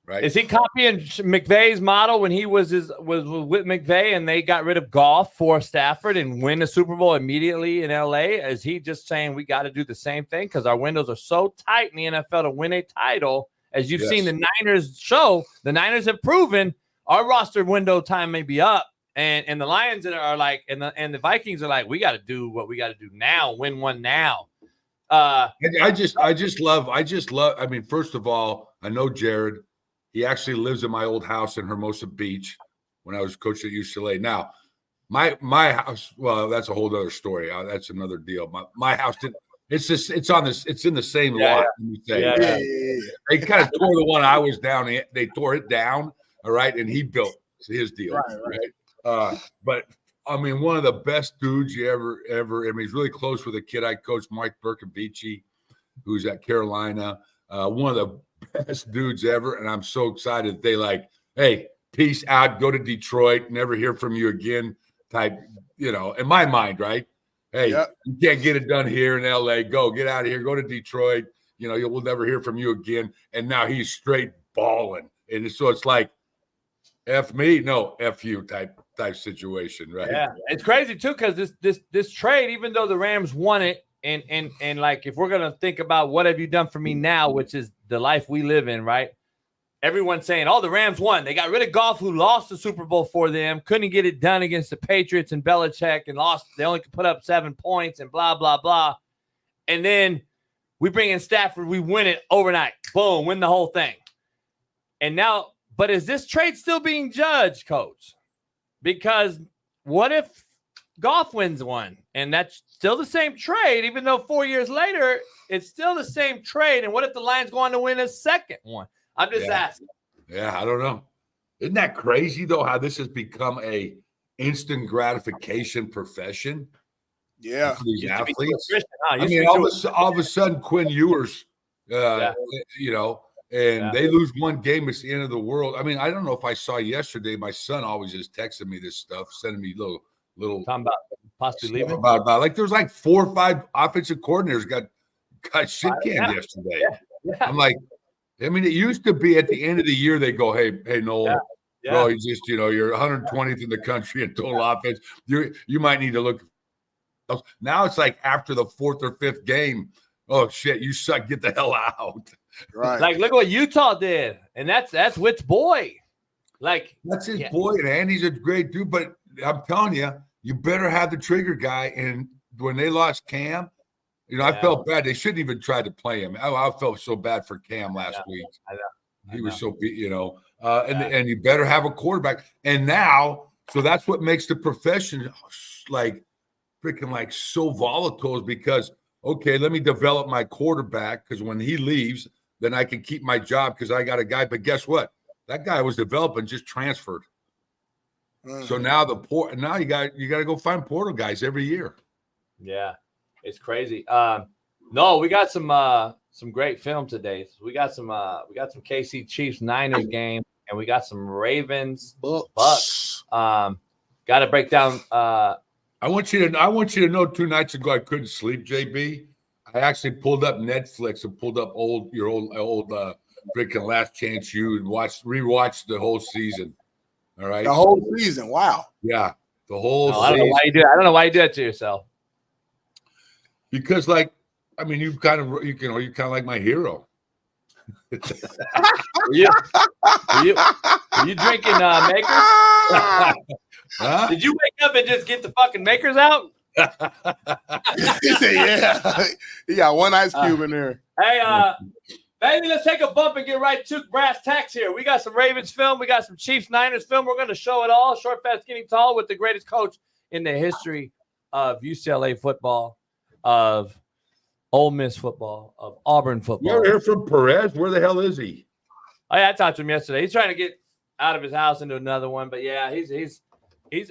Right. Is he copying McVay's model when he was with McVay and they got rid of Goff for Stafford and win the Super Bowl immediately in LA? Is he just saying we got to do the same thing because our windows are so tight in the NFL to win a title? As you've seen the Niners show, the Niners have proven our roster window time may be up, and the Lions are like, and the Vikings are like, we got to do what we got to do now, win one now. I just love. I mean, first of all, I know Jared. He actually lives in my old house in Hermosa Beach when I was coaching at UCLA. Now, my house, well, that's a whole other story. That's another deal. My house didn't. It's in the same lot. They kind of tore the one I was down. They tore it down. All right, and he built his deal. Right. But I mean, one of the best dudes you ever. I mean, he's really close with a kid I coached, Mike Berkovici, who's at Carolina. One of the best dudes ever, and I'm so excited. They like, hey, peace out, go to Detroit, never hear from you again type, in my mind, right? Hey, you can't get it done here in LA. Get out of here, go to Detroit. We'll never hear from you again. And now he's straight balling. And so it's like, F me, no, F you type situation, right? Yeah, it's crazy too, because this trade, even though the Rams won it, and like if we're gonna think about what have you done for me now, which is the life we live in, right? Everyone's saying, oh, the Rams won. They got rid of Goff, who lost the Super Bowl for them, couldn't get it done against the Patriots and Belichick, and lost. They only could put up 7 points and blah, blah, blah. And then we bring in Stafford, we win it overnight. Boom, win the whole thing. And now But is this trade still being judged, Coach? Because what if Goff wins one? And that's still the same trade, even though 4 years later, it's still the same trade. And what if the Lions go on to win a second one? I'm just asking. Yeah, I don't know. Isn't that crazy, though, how this has become a instant gratification profession? Yeah. For these athletes. Huh? I mean, all of a sudden, Quinn Ewers, you know, and they lose one game, it's the end of the world. I mean, I don't know if I saw yesterday. My son always is texting me this stuff, sending me little talking about possibly leaving. About like there's like 4 or 5 offensive coordinators got shit canned yesterday. Yeah. I'm like, I mean, it used to be at the end of the year they go, hey Noel, bro, you just you're 120th in the country in total offense. You might need to look. Now it's like after the 4th or 5th game, oh shit, you suck, get the hell out. Right. Like look what Utah did, and that's Witt's boy. Like that's his boy, and Andy's a great dude. But I'm telling you, you better have the trigger guy. And when they lost Cam, I felt bad. They shouldn't even try to play him. I felt so bad for Cam last week. I know. He was so and you better have a quarterback. And now, so that's what makes the profession like freaking like so volatile, is because okay, let me develop my quarterback, because when he leaves, then I can keep my job because I got a guy. But guess what? That guy was developing, just transferred. So now you got to go find portal guys every year. Yeah, it's crazy. No, we got some great film today. We got some KC Chiefs Niners game, and we got some Ravens Bucks. Got to break down. I want you to know 2 nights ago I couldn't sleep, JB. I actually pulled up Netflix and pulled up your old freaking Last Chance U and rewatched the whole season. All right, the whole season. Wow. Yeah, the whole. I don't know why you do it. I don't know why you do that to yourself. Because, like, I mean, you're kind of like my hero. Were you drinking Makers? Huh? Did you wake up and just get the fucking Makers out? He said, yeah. He got one ice cube in there. Hey, baby, let's take a bump and get right to brass tacks here. We got some Ravens film. We got some Chiefs Niners film. We're going to show it all. Short, fast, skinny, tall, with the greatest coach in the history of UCLA football, of Ole Miss football, of Auburn football. You ever hear from Perez? Where the hell is he? Oh, yeah, I talked to him yesterday. He's trying to get out of his house into another one, but yeah, he's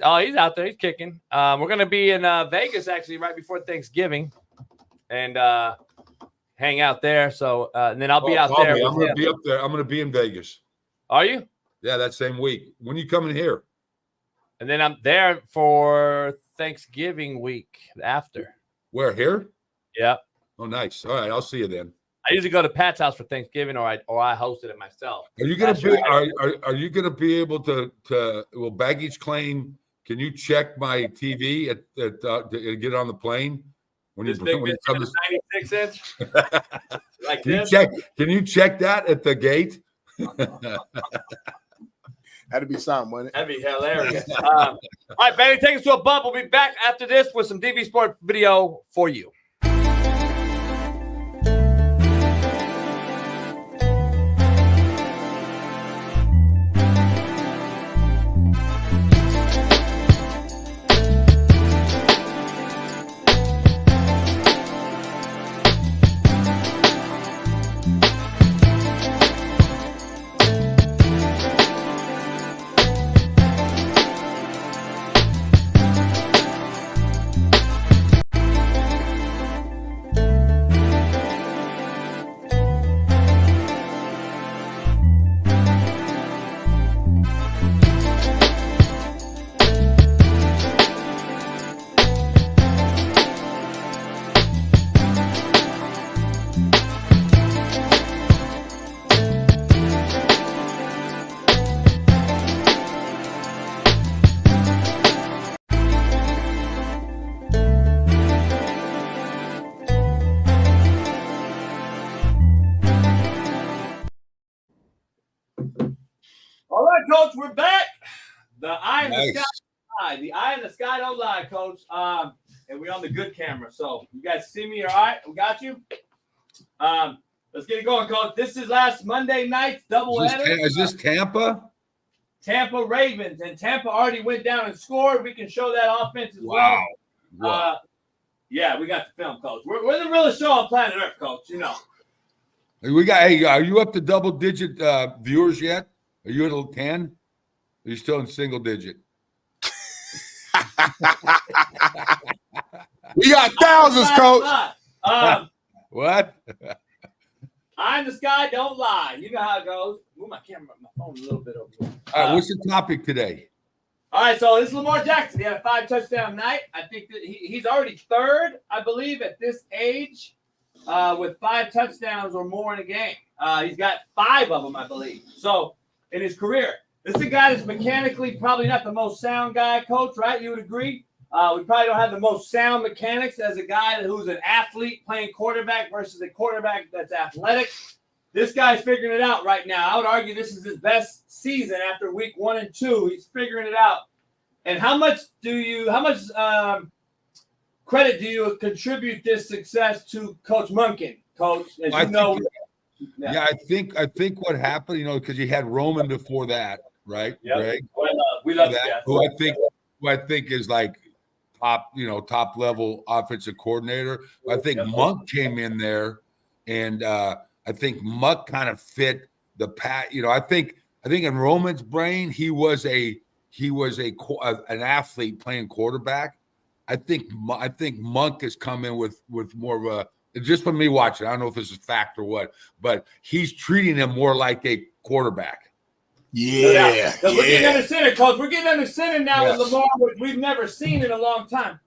out there. He's kicking. We're gonna be in Vegas actually right before Thanksgiving, and hang out there. So and then I'll be out there. I'm gonna be up there. I'm gonna be in Vegas. Are you? Yeah, that same week. When you coming here? And then I'm there for Thanksgiving week after. Where, here? Yeah. Oh, nice. All right, I'll see you then. I usually go to Pat's house for Thanksgiving, or I hosted it myself. Are you gonna be? Are you gonna be able to? Will baggage claim? Can you check my TV to get on the plane when you come to 96 inch? Like can this? Can you check that at the gate? That'd be something, wouldn't it? That'd be hilarious. All right, baby, take us to a bump. We'll be back after this with some DV Sport video for you. All right, Coach, we're back. The eye in the sky. The eye in the sky don't lie, Coach. And we're on the good camera. So you guys see me all right? We got you. Let's get it going, Coach. This is last Monday night's doubleheader. Is this Tampa? Tampa Ravens, and Tampa already went down and scored. We can show that offense as well. Wow. Yeah, we got the film, Coach. We're the realest show on planet Earth, Coach. You know. We got. Hey, are you up to double-digit viewers yet? Are you at 10? Are you still in single digit? We got thousands, Coach. What? Eye in the sky, don't lie. You know how it goes. Move my camera, my phone a little bit over here. All right, what's the topic today? All right, so this is Lamar Jackson. He had a 5-touchdown night. I think that he's already third, I believe, at this age with 5 touchdowns or more in a game. He's got 5 of them, I believe. So in his career, this is a guy that's mechanically probably not the most sound guy, Coach, right? You would agree? We probably don't have the most sound mechanics as a guy who's an athlete playing quarterback versus a quarterback that's athletic. This guy's figuring it out right now. I would argue this is his best season after week 1 and 2. He's figuring it out. And how much credit do you contribute this success to Coach Monken, Coach? As you know, I think what happened, because you had Roman before that, right? Yep. Greg? We love that. that. Who I think is like top level offensive coordinator. I think Monk came in there, and I think Monk kind of fit the pat. I think in Roman's brain he was an athlete playing quarterback. I think Monk has come in with more of a, just from me watching. I don't know if this is fact or what, but he's treating him more like a quarterback. Yeah. We're getting under center, Coach. We're getting under center now with Lamar, which we've never seen in a long time.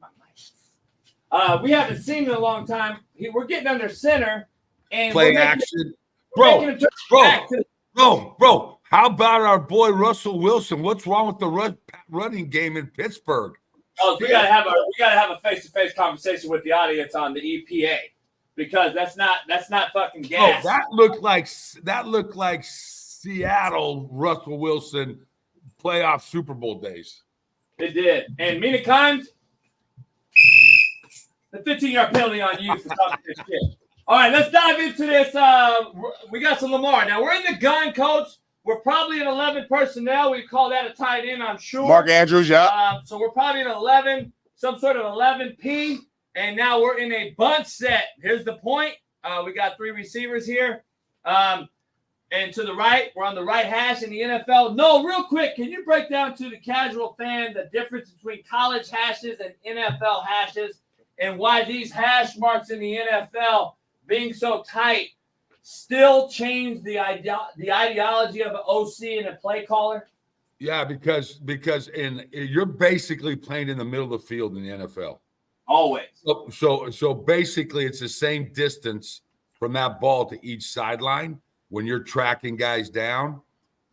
We haven't seen in a long time. We're getting under center and play action. Bro. How about our boy Russell Wilson? What's wrong with the running game in Pittsburgh? Oh, we gotta have a face-to-face conversation with the audience on the EPA because that's not fucking gas. Oh, that looked like Seattle Russell Wilson playoff Super Bowl days. It did. And Mina Kimes, the 15-yard penalty on you for talking this shit. All right, let's dive into this. We got some Lamar. Now, we're in the gun, Coach. We're probably in 11 personnel. We call that a tight end, I'm sure. Mark Andrews, yeah. So we're probably in 11, some sort of 11P. And now we're in a bunch set. Here's the point. We got 3 receivers here. And to the right, we're on the right hash in the NFL. No, real quick, can you break down to the casual fan the difference between college hashes and NFL hashes and why these hash marks in the NFL being so tight still change the ideology of an OC and a play caller? Yeah, because you're basically playing in the middle of the field in the NFL. Always. So basically it's the same distance from that ball to each sideline. When you're tracking guys down,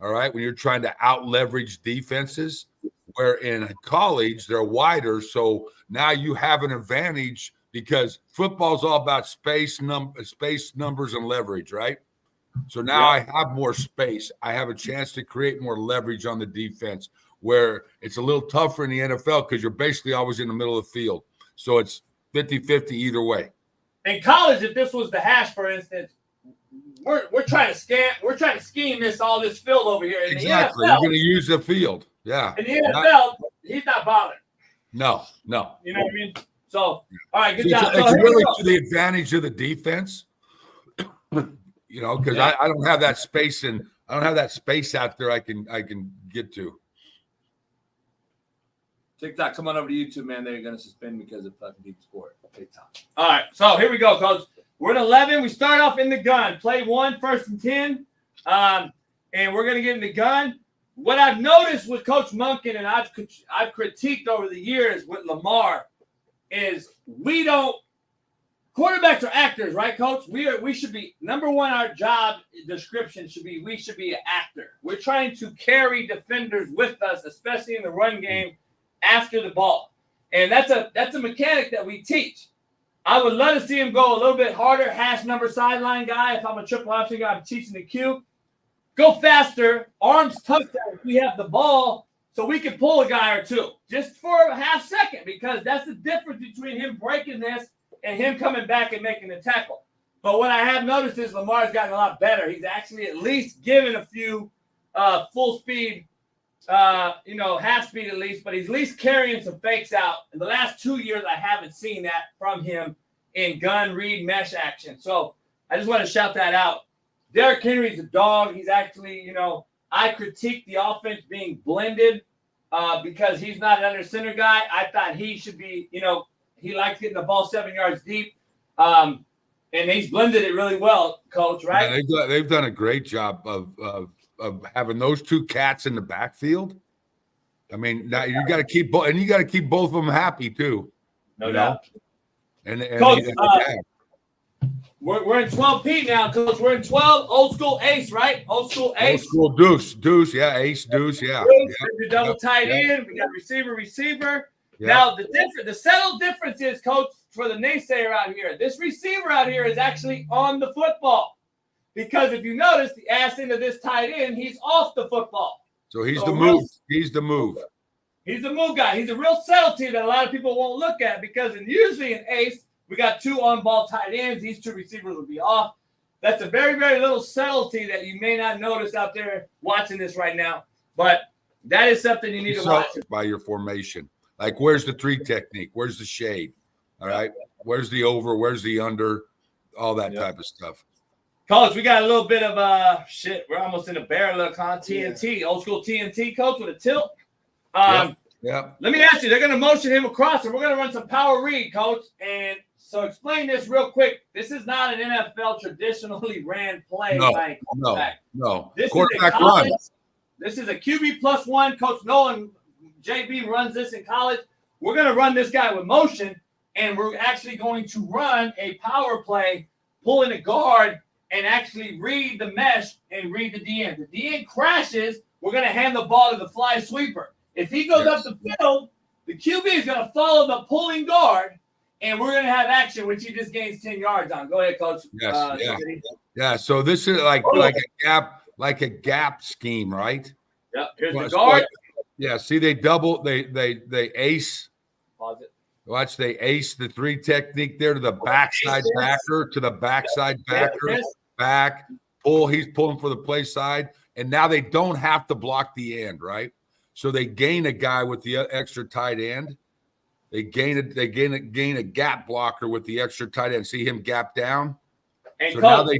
all right, when you're trying to out-leverage defenses, where in college they're wider, so now you have an advantage because football's all about space, numbers, and leverage, right? So now I have more space. I have a chance to create more leverage on the defense, where it's a little tougher in the NFL because you're basically always in the middle of the field. So it's 50-50 either way. In college, if this was the hash, for instance, we're trying to scheme this field over here. In exactly. The NFL, you're going to use the field. Yeah. In the NFL, he's not bothered. No. You know what I mean? So, all right, good job. It's really to the advantage of the defense, because I don't have that space out there I can get to. TikTok, come on over to YouTube, man. They're going to suspend me because of fucking deep sport. TikTok. All right, so here we go, Coach. We're at 11. We start off in the gun. Play 1, 1st and 10. And we're going to get in the gun. What I've noticed with Coach Monken, and I've critiqued over the years with Lamar, is quarterbacks are actors, right, Coach? We should be, number one, our job description should be, we should be an actor. We're trying to carry defenders with us, especially in the run game, after the ball. And that's a mechanic that we teach. I would love to see him go a little bit harder, hash number sideline guy. If I'm a triple option guy, I'm teaching the Q. Go faster, arms touchdown if we have the ball, so we can pull a guy or two just for a half second, because that's the difference between him breaking this and him coming back and making the tackle. But what I have noticed is Lamar's gotten a lot better. He's actually at least given a few full speed, half speed at least, but he's at least carrying some fakes out. In the last 2 years, I haven't seen that from him in gun, read, mesh action. So I just want to shout that out. Derrick Henry's a dog. He's actually, I critique the offense being blended because he's not an under center guy. I thought he should be, he likes getting the ball 7 yards deep. And he's blended it really well, Coach, right? Yeah, they've done a great job of having those two cats in the backfield. I mean, now you got to keep both, and you got to keep both of them happy too. No doubt. And Coach, we're in 12P now, Coach. We're in 12. Old school ace, right? Old school ace. Old school deuce, yeah, ace, deuce, yeah. The double tight end. We got receiver. Yeah. Now the subtle difference is, Coach, for the naysayer out here, this receiver out here is actually on the football. Because if you notice, the ass end of this tight end, he's off the football. So he's the move. He's the move. He's the move guy. He's a real subtlety that a lot of people won't look at because usually in ace, we got two on-ball tight ends. These two receivers will be off. That's a very, very little subtlety that you may not notice out there watching this right now. But that is something you need to watch. By your formation. Like, where's the three technique? Where's the shade? All right. Where's the over? Where's the under? All that type of stuff. Coach, we got a little bit of we're almost in a barrel look on TNT, old school TNT, Coach, with a tilt. Yeah. Let me ask you, they're going to motion him across, and we're going to run some power read, Coach. And so explain this real quick. This is not an NFL traditionally ran play. No. This Quarterback is run. This is a QB +1. Coach Nolan, JB runs this in college. We're going to run this guy with motion, and we're actually going to run a power play, pulling a guard, and actually read the mesh and read the DN. The DN crashes, we're going to hand the ball to the fly sweeper. If he goes up the field, the QB is going to follow the pulling guard, and we're going to have action, which he just gains 10 yards on. Go ahead, Coach. Yes, So this is like a gap scheme, right? Yep. Here's the guard. Yeah. See, they double. They ace. Pause it. Watch, they ace the three technique there to the backside backer, back, pull. He's pulling for the play side. And now they don't have to block the end, right? So they gain a guy with the extra tight end. They gain a gap blocker with the extra tight end. See him gap down? And so Coach,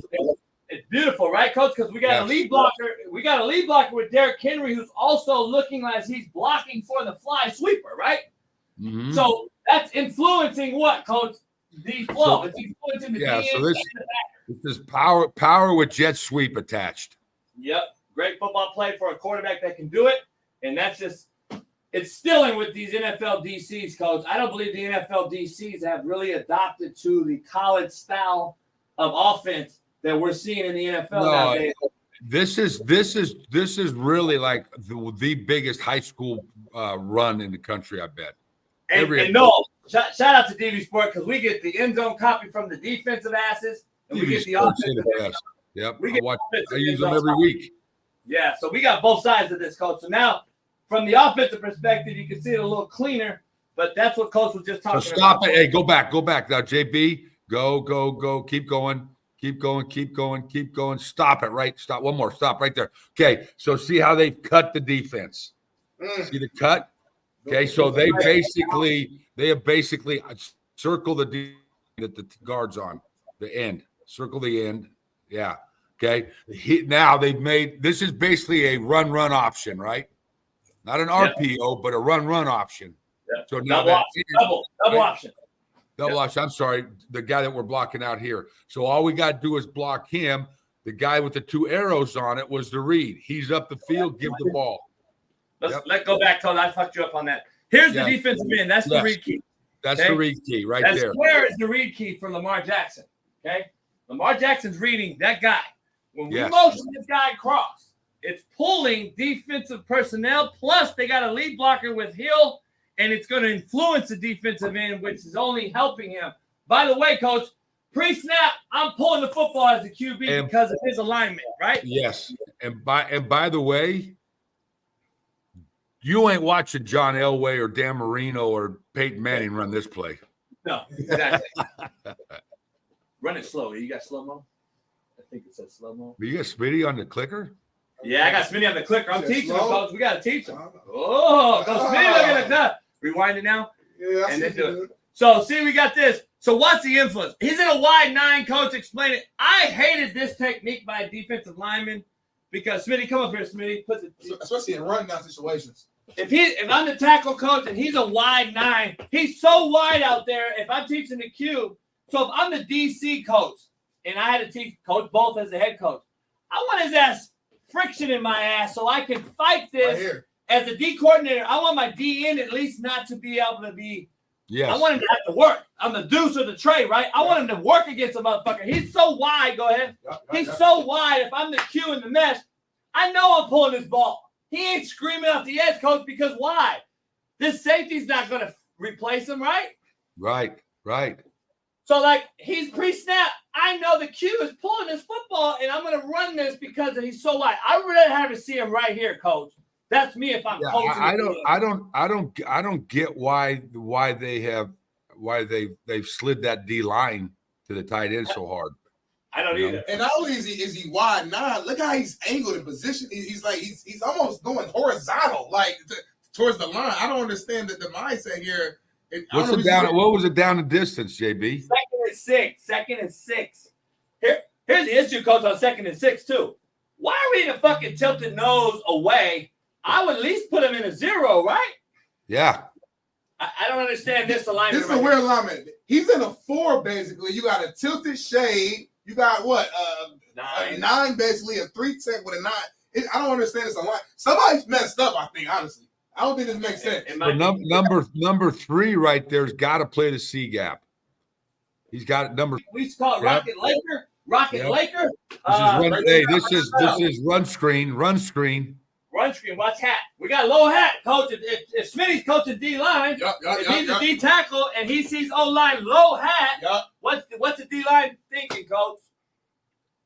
it's beautiful, right, Coach? Because we got a lead blocker. We got a lead blocker with Derrick Henry, who's also looking like he's blocking for the fly sweeper, right? Mm-hmm. So that's influencing what, Coach? The flow. It's influencing the DN so this is power with jet sweep attached. Yep. Great football play for a quarterback that can do it. And that's just it's stilling with these NFL DCs, Coach. I don't believe the NFL DCs have really adopted to the college style of offense that we're seeing in the NFL nowadays. This is really like the biggest high school run in the country, I bet. And no, shout out to DV Sport because we get the end zone copy from the defensive asses, and we get the offensive. Yep, I use them every week. Yeah, so we got both sides of this, Coach. So now, from the offensive perspective, you can see it a little cleaner, but that's what Coach was just talking about. So stop it. Hey, go back. Now, JB, go. Keep going. Stop it, right? Stop. One more. Stop right there. Okay, so see how they've cut the defense. See the cut? Okay, so they have basically circle the D that the guard's on, the end. Circle the end. Yeah. Okay. Now they've made this is basically a run option, right? Not an RPO, but a run option. Yeah. So now double option. Double option. I'm sorry, the guy that we're blocking out here. So all we got to do is block him. The guy with the two arrows on it was the read. He's up the field, give the ball. Let's go back, Coach. I fucked you up on that. Here's the defensive end. That's the read key. That's the read key right there. Where is the read key for Lamar Jackson? Okay. Lamar Jackson's reading that guy. When we motion this guy across, it's pulling defensive personnel. Plus, they got a lead blocker with Hill, and it's going to influence the defensive end, which is only helping him. By the way, Coach, pre-snap, I'm pulling the football as a QB because of his alignment, right? Yes. And by the way, you ain't watching John Elway or Dan Marino or Peyton Manning run this play. No, exactly. Run it slow. You got slow-mo? I think it says slow-mo. You got Smitty on the clicker? Yeah, I got Smitty on the clicker. I'm teaching him, Coach. We got to teach him. Oh, go Smitty, look at that. Rewind it now. Yeah, and then do it. So, see, we got this. So, what's the influence? He's in a wide 9, Coach. Explain it. I hated this technique by a defensive lineman because, Smitty, come up here, Smitty. Especially in run-down situations. If I'm the tackle coach and he's a wide 9, he's so wide out there. If I'm teaching the cube, so if I'm the DC coach and I had to teach Coach both as the head coach, I want his ass friction in my ass so I can fight this right as a D coordinator. I want my D in at least not to be able to be. Yes. I want him to have to work. I'm the deuce or the tray, right? I want him to work against a motherfucker. He's so wide. Go ahead. He's so wide. If I'm the Q in the mesh, I know I'm pulling this ball. He ain't screaming off the edge, Coach, because why? This safety's not going to replace him, right? Right. So, like, he's pre-snap. I know the Q is pulling this football, and I'm going to run this because he's so wide. I would rather have to see him right here, Coach. That's me if I'm coaching. I don't get why they've slid that D line to the tight end so hard. I don't either. And not only is he wide 9, look how he's angled in position. He's almost going horizontal, like towards the line. I don't understand the mindset here. What was it down the distance, JB? Second and six. Here's the issue, Coach, on 2nd and 6, too. Why are we in a fucking tilted nose away? I would at least put him in a 0, right? Yeah. I don't understand this alignment. This is a weird alignment. He's in a 4, basically. You got a tilted shade. You got what? 9, basically, a 3 tech with a 9. I don't understand this alignment. Somebody's messed up, I think, honestly. I don't think this makes sense. Number 3 right there's got to play the C gap. He's got number. We used to call it Rocket Laker. Laker. This is run screen. Run screen. Watch hat. We got low hat, Coach. If Smitty's coaching D line, if he's a D tackle and he sees O line low hat, what's the D line thinking, Coach?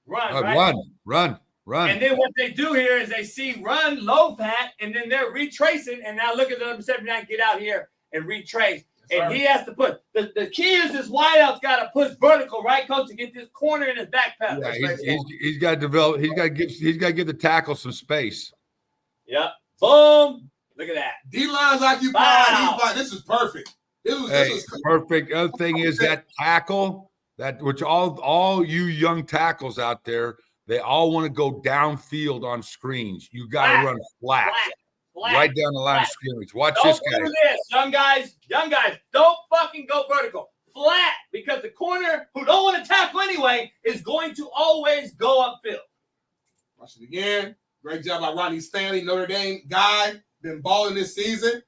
Run, right? Run. And then what they do here is they see run low hat, and then they're retracing. And now look at the number 79, get out here and retrace. And he has to put the key is this wideout's got to push vertical, right, Coach, to get this corner in his back pedal. Yeah, he's got to develop. He's got to give the tackle some space. Yep. Boom. Look at that. D line's occupied. This is perfect. This was perfect. The other thing is that tackle, which all you young tackles out there, they all want to go downfield on screens. You got to run flat. Right down the line of scrimmage. Watch this guy. Don't do this, young guys. Don't fucking go vertical. Flat, because the corner who don't want to tackle anyway is going to always go upfield. Watch it again. Great job by Ronnie Stanley, Notre Dame guy. Been balling this season.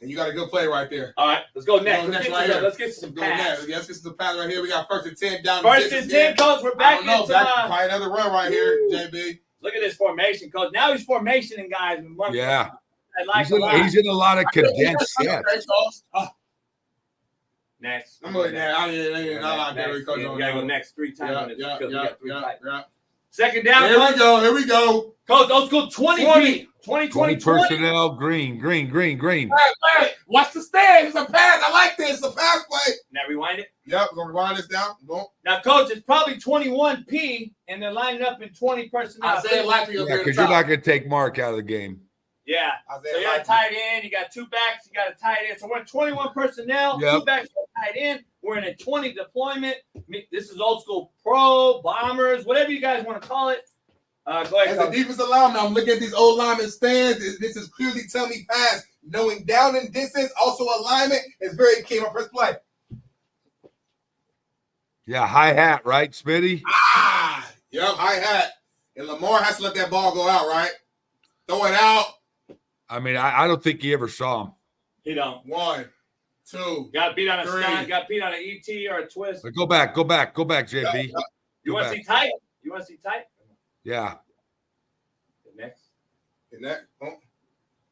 And you got a good play right there. All right, let's go next. Let's get some pass. Let's get some pass right here. We got 1st and 10 down. 1st and 10, Coach. We're back into probably another run right here, JB. Look at this formation, Coach. Now he's formationing guys. Yeah. He's in a lot of condensed sets. Next. I'm going there. I like that. We got to go next 3 times. Yeah. 2nd down. Here we go. Coach, old school 20 personnel, green. Watch the stand. It's a pass. I like this. It's a pass play. Now rewind it. Yep, we're going to rewind this down. Go. Now, Coach, it's probably 21P, and they're lining up in 20 personnel. Because you're not going to take Mark out of the game. Yeah. So you got a tight end, you got 2 backs, you got a tight end. So we're in 21 personnel, 2 backs, tight end. We're in a 20 deployment. This is old school pro, bombers, whatever you guys want to call it. Go ahead. As a defensive lineman, I'm looking at these old lineman stands. This is clearly telling me pass. Knowing down and distance, also alignment is very key. My first play. Yeah, high hat, right, Smitty? Yep, high hat. And Lamar has to let that ball go out, right? Throw it out. I mean, I don't think he ever saw him. He don't. 1, 2. Got beat on a stunt, got beat on an ET or a twist. Go back, JB. You want to see tight? Yeah. Next. Oh.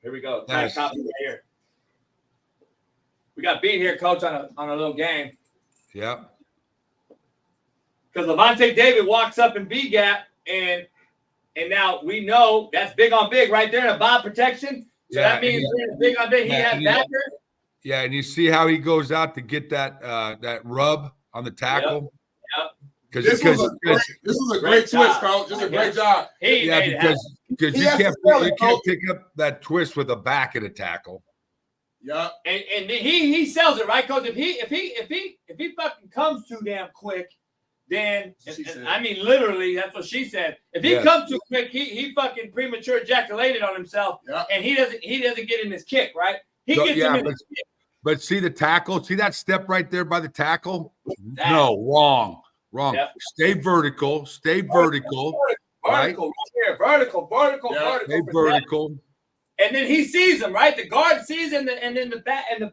Here we go. Nice. Copy right here. We got beat here, Coach, on a little game. Yeah. Because Levante David walks up in B gap, and now we know that's big on big right there in a bob protection. So that means big on big. He has backer. Yeah, and you see how he goes out to get that rub on the tackle. Yep. This was a great twist, Coach. This is a great job. Because you can't pick up that twist with a back at a tackle. Yeah, and he sells it, right, Coach? If he fucking comes too damn quick, then I mean literally that's what she said. If he comes too quick, he fucking premature ejaculated on himself, and he doesn't get in his kick, right? He gets him in his kick. But see the tackle, see that step right there by the tackle? No, wrong. Yep. Stay vertical. Vertical, right here. Vertical. Stay vertical. And then he sees him, right? The guard sees him, and then the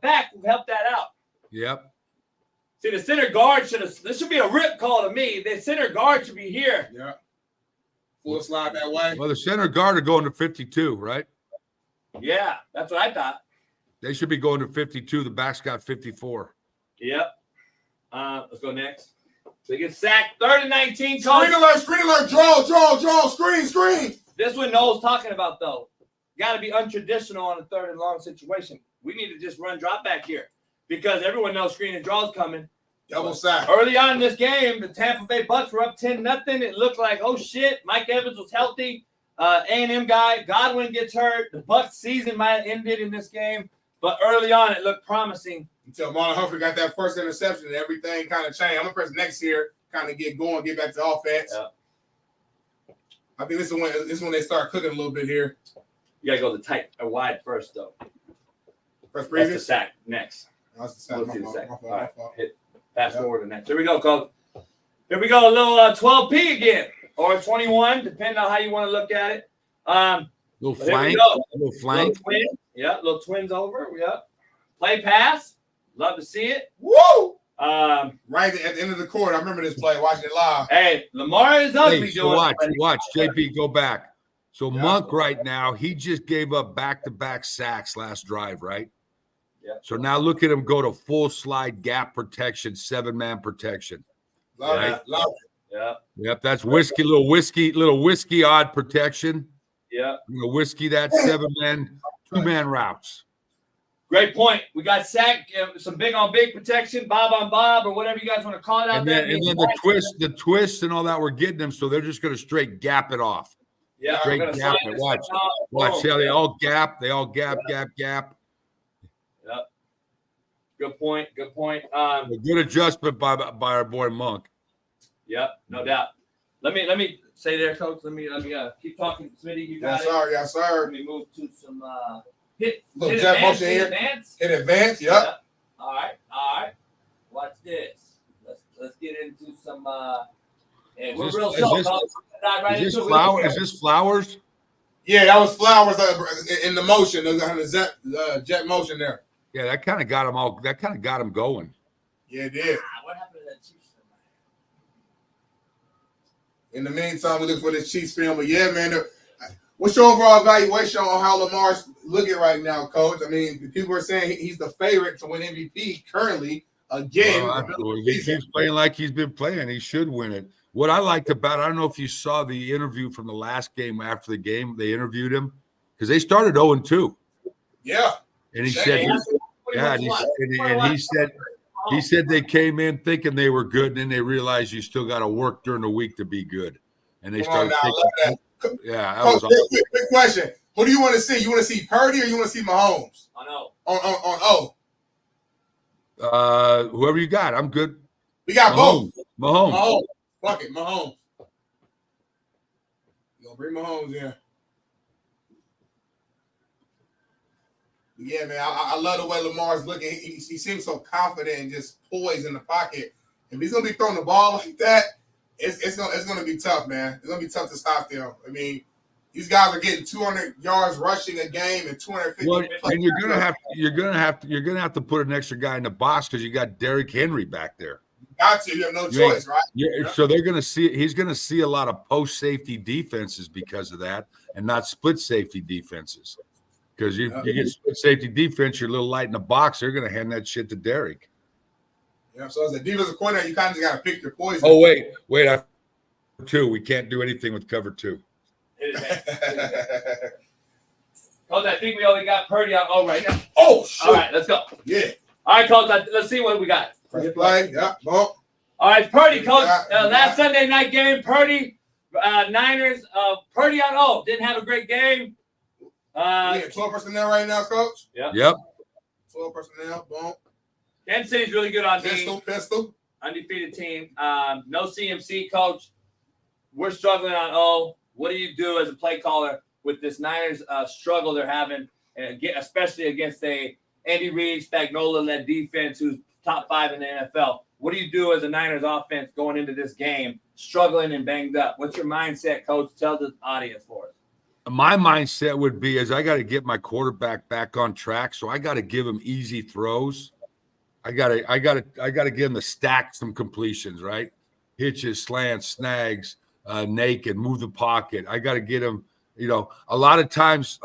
back will help that out. Yep. See, the center guard this should be a rip call to me. The center guard should be here. Yeah. Full slide that way. Well, the center guard are going to 52, right? Yeah, that's what I thought. They should be going to 52. The back's got 54. Yep. Let's go next. So he gets sacked. 3rd and 19. Screen alert. Draw. Screen. This one Noel's talking about, though. Got to be untraditional on a 3rd and long situation. We need to just run drop back here because everyone knows screen and draw is coming. Double sack. Early on in this game, the Tampa Bay Bucks were up 10-0. It looked like, oh, shit, Mike Evans was healthy. A&M guy, Godwin gets hurt. The Bucks season might have ended in this game. But early on, it looked promising. Until Marlon Humphrey got that first interception and everything kind of changed. I'm going to press next year, kind of get going, get back to offense. Yeah. I think this is when they start cooking a little bit here. You got to go the tight or wide first, though. First previous? That's the sack next. That's the sack. Let's see the sack. All right. Hit fast forward to next. Here we go, Coach. Here we go. A little 12P again or 21, depending on how you want to look at it. Little flank. Little twin. Yeah, little twins over. Yeah. Play pass. Love to see it. Woo! Right at the end of the court. I remember this play, watching it live. Hey, Lamar is ugly doing it. Watch. JP, go back. So Monk right now, he just gave up back-to-back sacks last drive, right? Yeah. So now look at him go to full slide gap protection, 7-man protection. Love it. Yeah. Yep, that's little whiskey odd protection. Yeah. Whiskey that 7-man, 2-man routes. Great point. We got sack, some big on big protection, Bob on Bob, or whatever you guys want to call it out there. And then the twist and all that, we're getting them, so they're just going to straight gap it off. Yeah, straight gap it. Watch. See how they all gap? They all gap. Yep. Good point. A good adjustment by our boy Monk. Yep, no doubt. Let me say there, Coach. Let me keep talking, Smitty. You got it. Yes, sir. Let me move to some hit jet motion here. Hit advance. Yep. All right. Watch this. Let's get into some. And we're real slow. Is this Flowers? Yeah, that was Flowers in the motion. The jet motion there. Yeah, that kind of got him all. That kind of got him going. Yeah, it did. What happened to that Chiefs? In the meantime, we look for this Chiefs film. But yeah, man, what's your overall evaluation on how Lamar's looking right now, Coach? I mean, people are saying he's the favorite to win MVP currently again. He keeps playing like he's been playing. He should win it. What I liked about, I don't know if you saw the interview from the last game after the game, they interviewed him because they started 0-2. Yeah. And he said, he said they came in thinking they were good, and then they realized you still got to work during the week to be good. And they started that. Yeah, that Coach, was awesome. quick question. Who do you want to see? You want to see Parity or you want to see Mahomes? On Whoever you got, I'm good. We got both. Mahomes. Fuck it, Mahomes. You gonna bring Mahomes in? Yeah, man. I love the way Lamar's looking. He seems so confident and just poised in the pocket. If he's gonna be throwing the ball like that, it's gonna be tough, man. It's gonna be tough to stop them. I mean, these guys are getting 200 yards rushing a game and 250. Well, and you're gonna have to put an extra guy in the box because you got Derrick Henry back there. Got to. You have no choice, right? Yeah. So they're gonna see. He's gonna see a lot of post safety defenses because of that, and not split safety defenses. Because you get split safety defense, you're a little light in the box. They're gonna hand that shit to Derrick. Yeah. So as a defensive coordinator, you kind of just gotta pick your poison. Oh wait. Two. We can't do anything with cover 2. Coach, I think we only got Purdy on right now. Oh, shit. All right, let's go. Yeah. All right, Coach, let's see what we got. First play. Yeah. Bump. All right, Party, coach. Last Sunday night game, Party, Niners. Party on O. Didn't have a great game. We have 12 personnel right now, coach. Yep. 12 personnel. Boom. Kansas City's really good on Pistol. Undefeated team. No CMC, coach. We're struggling on O. What do you do as a play caller with this Niners struggle they're having, especially against a Andy Reid, Spagnuolo-led defense who's top 5 in the NFL? What do you do as a Niners offense going into this game, struggling and banged up? What's your mindset, coach? Tell the audience for us. My mindset would be is I got to get my quarterback back on track, so I got to give him easy throws. I got to give him the stack some completions, right? Hitches, slants, snags, naked, move the pocket. I got to get him. A lot of times,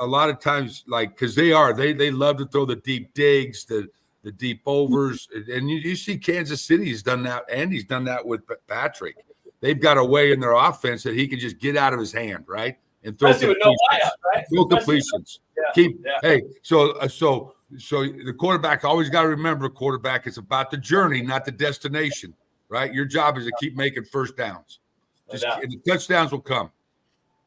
like because they love to throw the deep digs, the deep overs, and you see Kansas City's done that, and he's done that with Patrick. They've got a way in their offense that he can just get out of his hand, right, and throw completions. Throw completions. Hey, so the quarterback always got to remember, quarterback, it's about the journey, not the destination, right? Your job is to keep making first downs. And the touchdowns will come.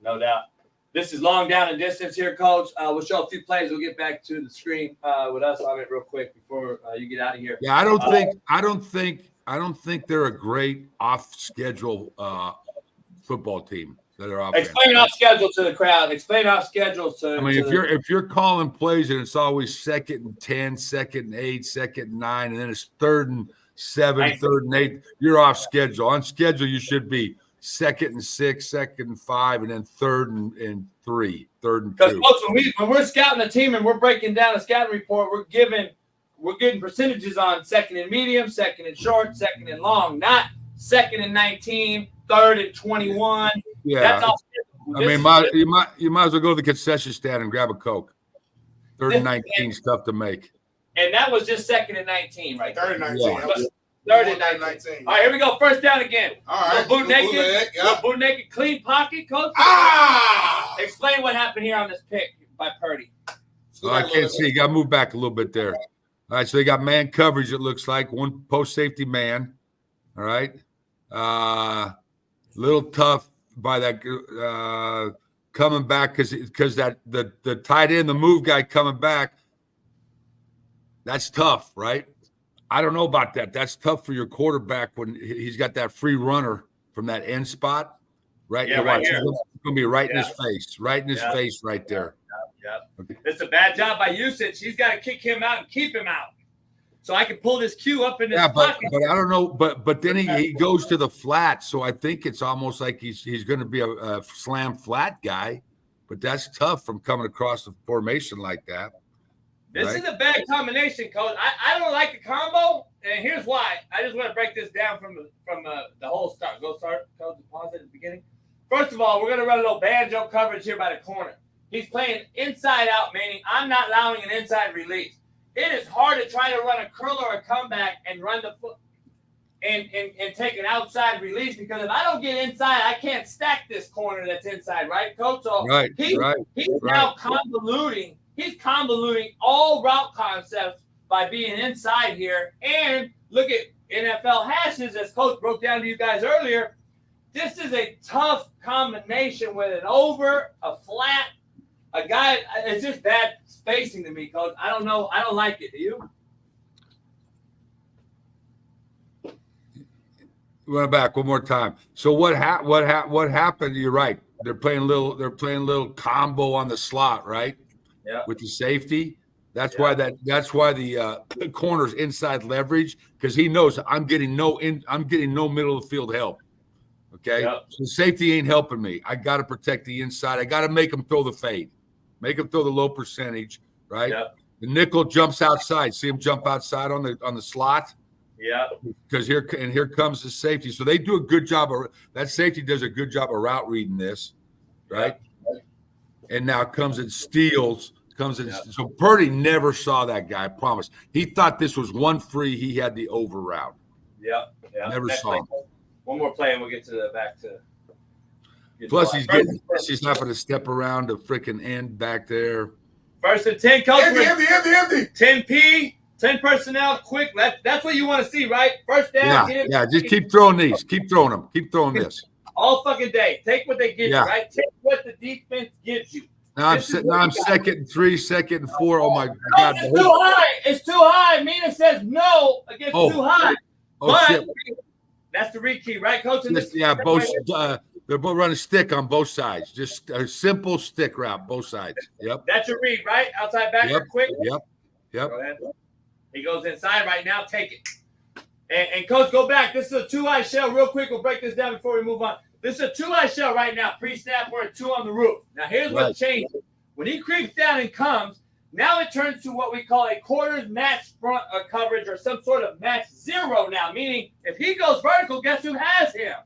No doubt. This is long down and distance here, coach. We'll show a few plays. We'll get back to the screen with us on it real quick before you get out of here. Yeah, I don't think they're a great off-schedule football team. That are off. Explain off schedule to the crowd. Explain off schedule to. I mean, if you're calling plays and it's always 2nd and 10, 2nd and 8, 2nd and 9, and then it's 3rd and 7, 3rd and 8, you're off schedule. On schedule, you should be 2nd and 6, 2nd and 5, and then 3rd and 3, 3rd and 2. Because when we're scouting the team and we're breaking down a scouting report, we're getting percentages on 2nd and medium, 2nd and short, 2nd and long, not 2nd and 19, 3rd and 21. Yeah, that's all. I mean, you might as well go to the concession stand and grab a Coke. 3rd and 19 is tough to make. And that was just 2nd and 19, right? 3rd and 19. Yeah. 3rd and 19. All right, here we go. First down again. All right. Boot naked, clean pocket, coach. Explain what happened here on this pick by Purdy. I can't see. You got to move back a little bit there. All right, so they got man coverage, it looks like. One post safety man. All right. Little tough by that coming back because that the tight end, the move guy coming back, that's tough, right? I don't know about that. That's tough for your quarterback when he's got that free runner from that end spot, right? Yeah, right here. It's going to be right in his face, face right there. Yeah. Okay. It's a bad job by usage. He's got to kick him out and keep him out. So I can pull this cue up in his pocket. But I don't know. But then he goes to the flat. So I think it's almost like he's going to be a slam flat guy. But that's tough from coming across the formation like that. This is a bad combination, coach. I don't like the combo, and here's why. I just want to break this down from the whole start. Coach, pause at the beginning. First of all, we're going to run a little banjo coverage here by the corner. He's playing inside out, meaning I'm not allowing an inside release. It is hard to try to run a curl or a comeback and run the foot and take an outside release, because if I don't get inside, I can't stack this corner that's inside, right, coach? So he's now convoluting. He's convoluting all route concepts by being inside here. And look at NFL hashes, as coach broke down to you guys earlier. This is a tough combination with an over, a flat, a guy. It's just bad spacing to me, coach. I don't know. I don't like it. Do you? Run back one more time. So what happened? You're right. They're playing a little combo on the slot, right? Yeah. With the safety. That's why the corner's inside leverage, because he knows I'm getting no middle of the field help. Okay. Yep. So safety ain't helping me. I got to protect the inside. I got to make him throw the fade. Make him throw the low percentage, right? Yep. The nickel jumps outside. See him jump outside on the slot. Yeah. Because here comes the safety. So they do a good job that safety does a good job of route reading this, right? Yep. And now comes and steals. So Purdy never saw that guy, I promise. He thought this was one free. He had the over route. Yeah. Never saw him. One more play and we'll get to back to. Plus he's having to step around the freaking end back there. 1st and 10, coach. Empty. 10P. 10 personnel, quick. That's what you want to see, right? First down. Yeah. Just keep throwing these. Keep throwing them. Keep throwing this. All fucking day. Take what they give you, right? Take what the defense gives you. Now I'm second and 3, second and 4. Oh my God! It's too high. It's too high. Mina says no against too high. But shit. that's the read key, right, Coach? Both. They're both running stick on both sides. Just a simple stick route, both sides. Yep. That's your read, right? Outside backer, quick. Yep. Go ahead. He goes inside right now. Take it. And Coach, go back. This is a 2-eye shell. Real quick, we'll break this down before we move on. This is a 2-eye shell right now. Pre-snap, we're at 2 on the roof. Now, here's what changes. When he creeps down and comes, now it turns to what we call a quarters match front coverage or some sort of match 0 now, meaning if he goes vertical, guess who has him?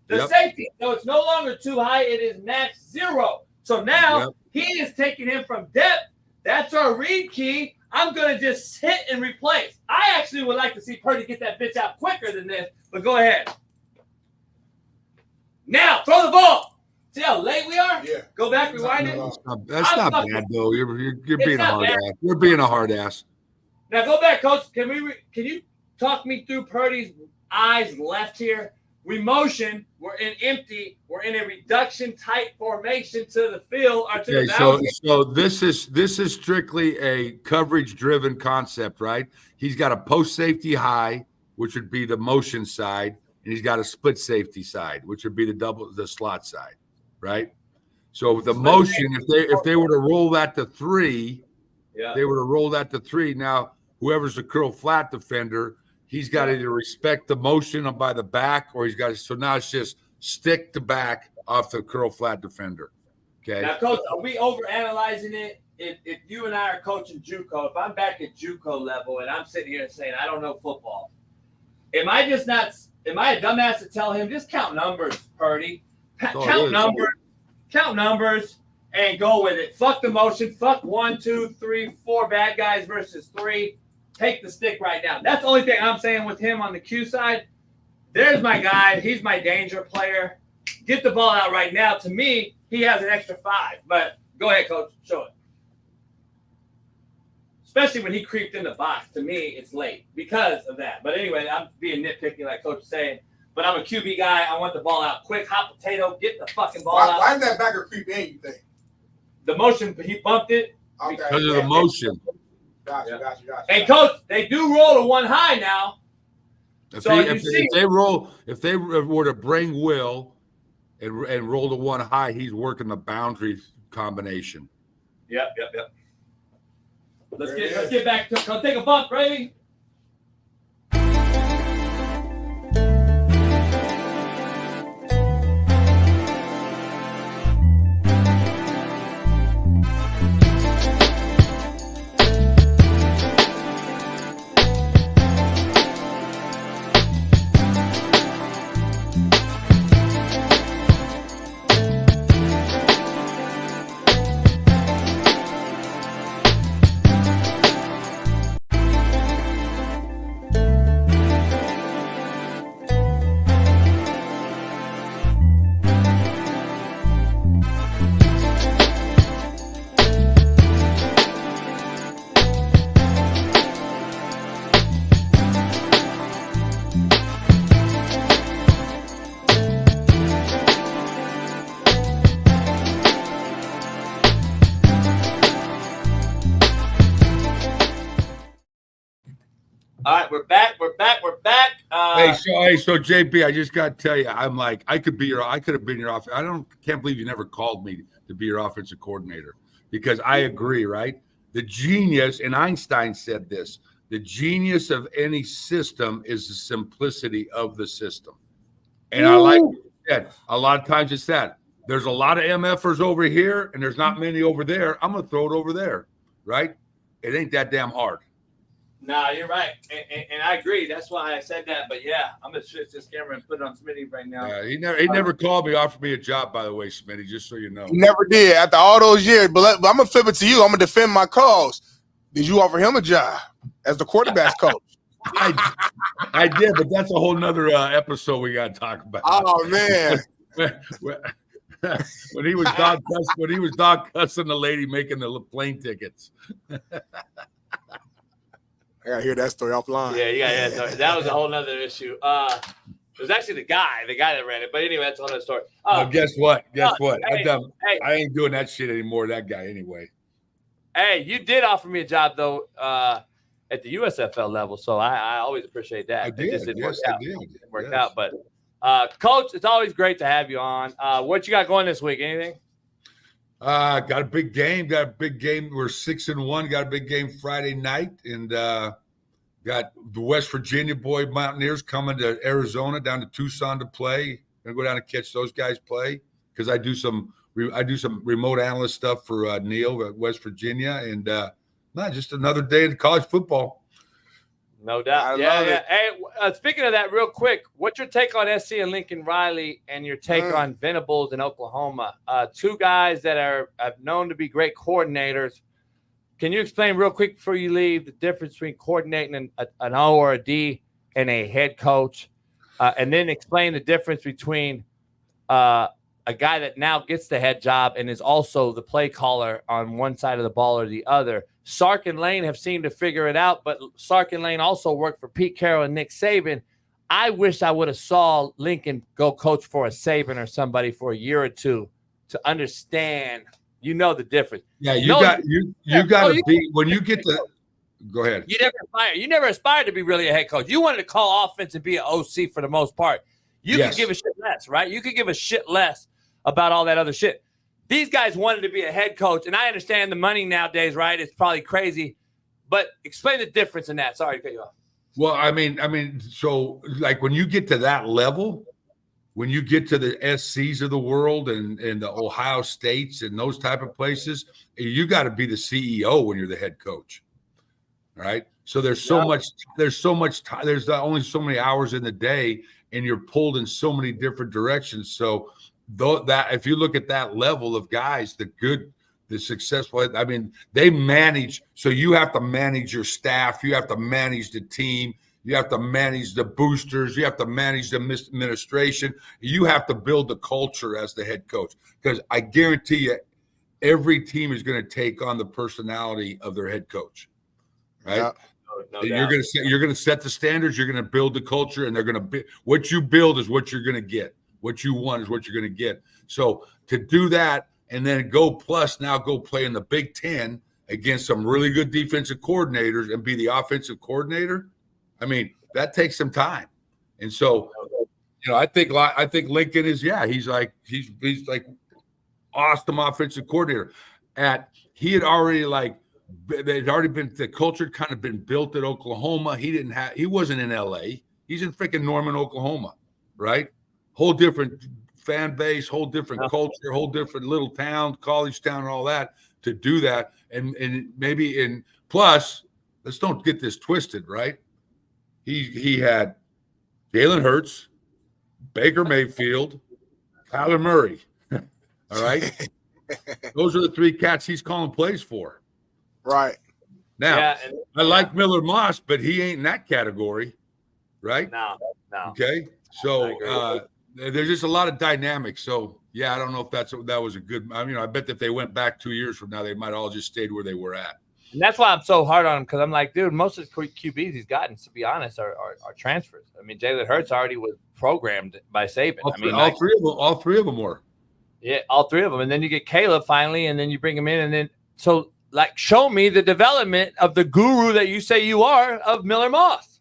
The safety. So it's no longer too high. It is match 0. So now he is taking him from depth. That's our read key. I'm going to just hit and replace. I actually would like to see Purdy get that bitch out quicker than this, but go ahead. Now, throw the ball. See how late we are? Yeah. Go back, rewind it. That's not bad, though. You're being a hard ass. You're being a hard ass. Now, go back, Coach. Can you talk me through Purdy's eyes left here? We motion. We're in empty. We're in a reduction type formation to the field or to the boundary. So this is strictly a coverage driven concept, right? He's got a post safety high, which would be the motion side, and he's got a split safety side, which would be the slot side, right? So the motion, if they were to roll that to 3, they were to roll that to 3. Now whoever's the curl flat defender, he's got to either respect the motion by the back, or he's got to. So now it's just stick to back off the curl flat defender. Okay. Now, Coach, are we overanalyzing it? If you and I are coaching JUCO, if I'm back at JUCO level and I'm sitting here saying I don't know football, am I a dumbass to tell him just count numbers, Purdy? Count numbers, and go with it. Fuck the motion. Fuck 1, 2, 3, 4 bad guys versus 3. Take the stick right now. That's the only thing I'm saying with him on the Q side. There's my guy. He's my danger player. Get the ball out right now. To me, he has an extra 5. But go ahead, Coach. Show it. Especially when he creeped in the box. To me, it's late because of that. But anyway, I'm being nitpicky like Coach is saying. But I'm a QB guy. I want the ball out quick. Hot potato. Get the fucking ball out. Why did that backer creep in, you think? The motion, he bumped it. Okay. Because of the motion. Gotcha. Hey, Coach, they do roll to 1 high now. If they were to bring Will and roll to 1 high, he's working the boundary combination. Yep. Let's get back to it. Come take a bump, Brady. All right, we're back. So JB, I just got to tell you, I'm like, I could have been your offense. Can't believe you never called me to be your offensive coordinator, because I agree, right? The genius, and Einstein said this, the genius of any system is the simplicity of the system. And I like what you said. A lot of times it's that. There's a lot of MFers over here, and there's not many over there. I'm going to throw it over there, right? It ain't that damn hard. Nah, you're right, and I agree. That's why I said that. But yeah, I'm gonna switch this camera and put it on Smitty right now. Yeah, he never called me, offered me a job, by the way, Smitty. Just so you know, he never did after all those years. But I'm gonna flip it to you. I'm gonna defend my cause. Did you offer him a job as the quarterback's coach? I did, but that's a whole nother episode we got to talk about. Oh man. when he was dog cussing the lady making the plane tickets. I gotta hear that story offline. Yeah, you got that story. That was a whole nother issue. It was actually the guy that ran it. But anyway, that's a whole other story. Guess what? Guess what? Hey, I ain't doing that shit anymore. That guy anyway. Hey, you did offer me a job though at the USFL level, so I always appreciate that. I did. It just didn't work out. It Worked out, but Coach, it's always great to have you on. What you got going this week? Anything? Got a big game. We're 6-1. Got a big game Friday night, and got the West Virginia boy Mountaineers coming to Arizona, down to Tucson to play. Gonna go down and catch those guys play because I do some remote analyst stuff for Neil at West Virginia, and just another day of college football. No doubt. Yeah. Hey, speaking of that, real quick, what's your take on SC and Lincoln Riley, and your take on Venables in Oklahoma? Two guys that are known to be great coordinators. Can you explain real quick before you leave the difference between coordinating an O or a D and a head coach, and then explain the difference between a guy that now gets the head job and is also the play caller on one side of the ball or the other? Sark and Lane have seemed to figure it out, but Sark and Lane also worked for Pete Carroll and Nick Saban. I wish I would have saw Lincoln go coach for a Saban or somebody for a year or two to understand. You know the difference. Yeah, you got to be when you get to. Go ahead. You never aspired to be really a head coach. You wanted to call offense and be an OC for the most part. You could give a shit less, right? You could give a shit less about all that other shit. These guys wanted to be a head coach, and I understand the money nowadays, right? It's probably crazy, but explain the difference in that. Sorry to cut you off. Well, I mean, so like when you get to that level, when you get to the SCs of the world and the Ohio States and those type of places, you got to be the CEO when you're the head coach, right? So there's only so many hours in the day, and you're pulled in so many different directions. So that if you look at that level of guys, the successful, I mean, they manage. So you have to manage your staff. You have to manage the team. You have to manage the boosters. You have to manage the administration. You have to build the culture as the head coach, because I guarantee you, every team is going to take on the personality of their head coach, right? Yeah. No you're going to set the standards. You're going to build the culture, and they're going to what you build is what you're going to get. What you want is what you're going to get. So to do that and then go play in the Big Ten against some really good defensive coordinators and be the offensive coordinator, I mean, that takes some time. And so, I think Lincoln is, he's like awesome offensive coordinator. He had already the culture kind of been built at Oklahoma. He wasn't in LA. He's in freaking Norman, Oklahoma, right? Whole different fan base, whole different culture, whole different little town, college town, and all that to do that. And maybe plus, let's don't get this twisted, right? He had Jalen Hurts, Baker Mayfield, Kyler Murray. All right. Those are the three cats he's calling plays for. Right. Now, I like Miller Moss, but he ain't in that category. Right? No. Okay. So there's just a lot of dynamics. So, I don't know if that was a good – I bet if they went back 2 years from now, they might all just stayed where they were at. And that's why I'm so hard on him, because I'm like, dude, most of the QBs he's gotten, to be honest, are transfers. I mean, Jalen Hurts already was programmed by Saban. All three of them were. Yeah, all three of them. And then you get Caleb finally, and then you bring him in. And then so, show me the development of the guru that you say you are of Miller Moss.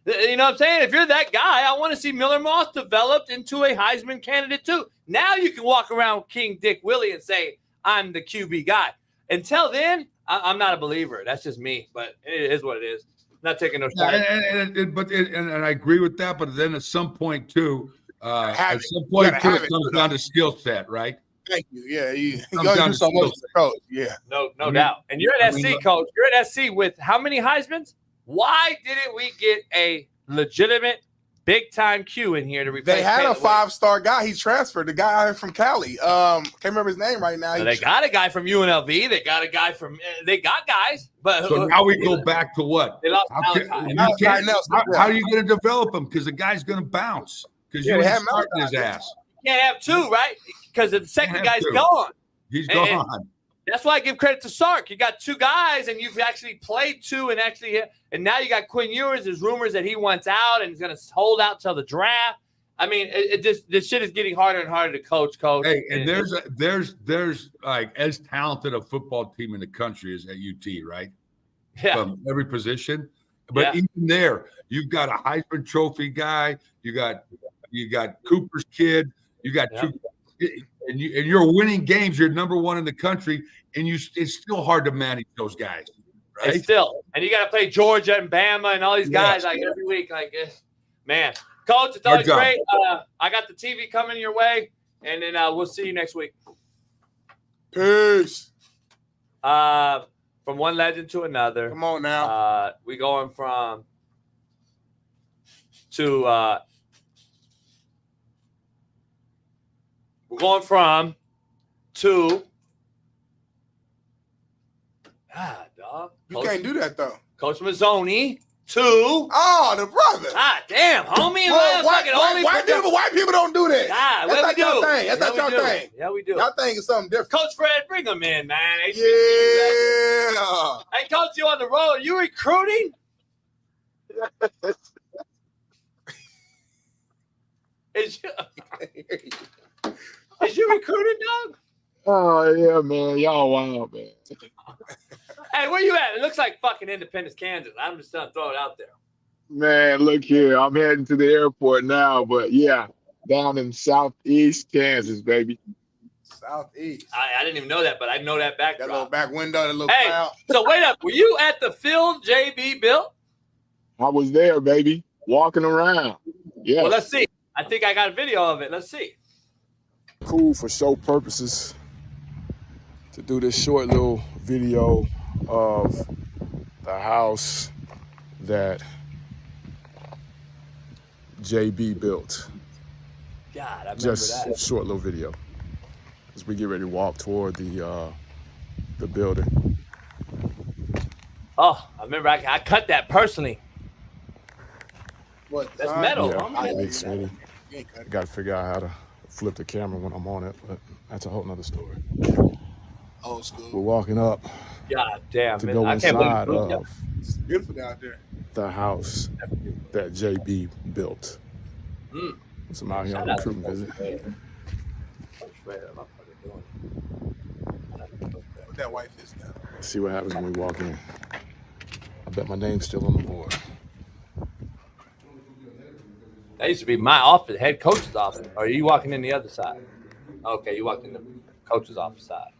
You know what I'm saying? If you're that guy, I want to see Miller Moss developed into a Heisman candidate too. Now you can walk around King Dick Willie and say, I'm the QB guy. Until then, I'm not a believer. That's just me, but it is what it is. I'm not taking no shots. And I agree with that. But then at some point too, it comes down to skill set, right? Thank you. Yeah, you got to do so much, coach. Yeah, no doubt. And you're at SC, coach. You're at SC with how many Heismans? Why didn't we get a legitimate big-time Q in here to replace? They had a 5-star guy. He transferred. The guy from Cali. Can't remember his name right now. They got a guy from UNLV. They got a guy from. They got guys, but so now we go back to what? They lost how are you going to develop him? Because the guy's going to bounce. Because you're starting his ass. You can't have two, right? Because the second guy's gone. He's gone. That's why I give credit to Sark. You got 2 guys, and you've actually played 2, and now you got Quinn Ewers. There's rumors that he wants out and he's going to hold out till the draft. I mean, this shit is getting harder and harder to coach. Hey, and there's like as talented a football team in the country as at UT, right? Yeah. From every position, but even there, you've got a Heisman Trophy guy. You got Cooper's kid. You got 2. And you're winning games. You're number 1 in the country, and it's still hard to manage those guys, right? It's still, and you got to play Georgia and Bama and all these guys like every week. Like, man, Coach, it's always great. I got the TV coming your way, and then we'll see you next week. Peace. From one legend to another. Come on now. We going to. We're going from to dog. You can't do that though. Coach Mazone to the brother. Damn, homie. White people don't do that. That's not your thing. That's not your thing. Yeah, we do. Y'all think it's something different. Coach Fred, bring him in, man. Yeah. Hey, Coach, you on the road? Are you recruiting? Is you recruiting, dog? Oh, yeah, man. Y'all wild, man. Hey, where you at? It looks like fucking Independence, Kansas. I'm just going to throw it out there. Man, look here. I'm heading to the airport now, but yeah, down in southeast Kansas, baby. Southeast. I didn't even know that, but I know that backdrop. That little back window, that little hey, cloud. So wait up. Were you at the field JB built? I was there, baby, walking around. Yeah. Well, let's see. I think I got a video of it. Let's see. Cool for show purposes to do this short little video of the house that JB built. God, I remember Just that. Short little video as we get ready to walk toward the building. Oh, I remember I cut that personally. What? That's metal. Yeah, Homie. Big Smitty. I got to figure out how to flip the camera when I'm on it, but that's a whole nother story. Old school. We're walking up God damn, to man. go I can't inside believe of It's beautiful out there. the house that JB built. So I'm out here on a recruiting visit. What that wife is now. See what happens when we walk in. I bet my name's still on the board. That used to be my office, head coach's office. Or are you walking in the other side? Okay, you walked in the coach's office side.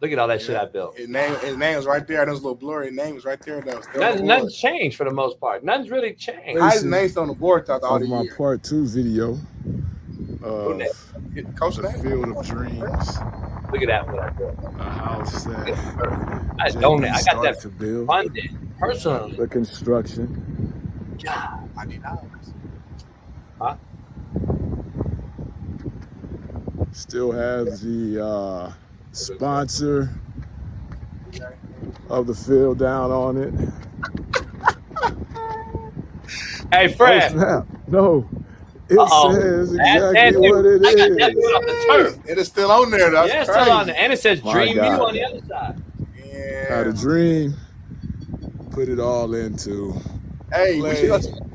Look at all that shit I built. His name was right there. That was a little blurry. His name was right there. Nothing's changed for the most part. Nothing's really changed. His name's on the board throughout all the my years. part 2 video of Coach the Field of Dreams. Look at that. What I built. A house that I donated. I got that to build. funded personally. The construction. God, I need hours. Huh? Still has the sponsor of the field down on it. Hey, Fred. Oh, snap. No. It says exactly That's what it I got is. that one off the turf. It is still on there, though. Yeah, it's That's still on crazy. there. And it says My Dream You God. on the other side. Had a dream, put it all into Hey, play,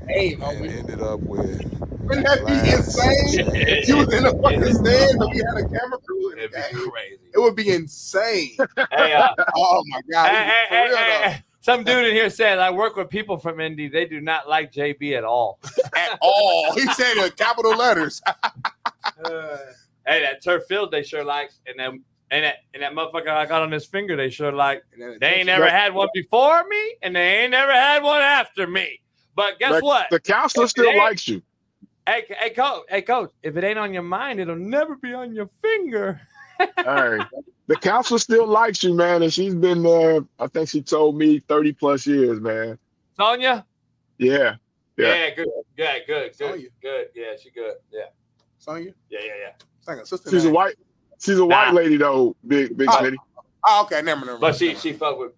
hey, and ended up with wouldn't that be insane? You was in the fucking stand, but we had a camera crew. It'd be crazy. It would be insane. Hey, Oh my God! hey. Some dude in here said, I work with people from Indy. They do not like JB at all. At all. He said in capital letters. Hey, that turf field they sure like. And that motherfucker I got on his finger, they sure like. They ain't never had one before me, and they ain't never had one after me. But guess what? The counselor still likes you. Hey, coach, if it ain't on your mind, it'll never be on your finger. Hey, the counselor still likes you, man, and she's been there. I think she told me 30 plus years, man. Sonia? Yeah. Yeah, good. Yeah, good. Sonya. Good. Yeah, she good. Yeah. Sonya? Yeah. It's like a sister. She's name. a white lady though, big Smitty. Oh, okay, never mind. But she fuck with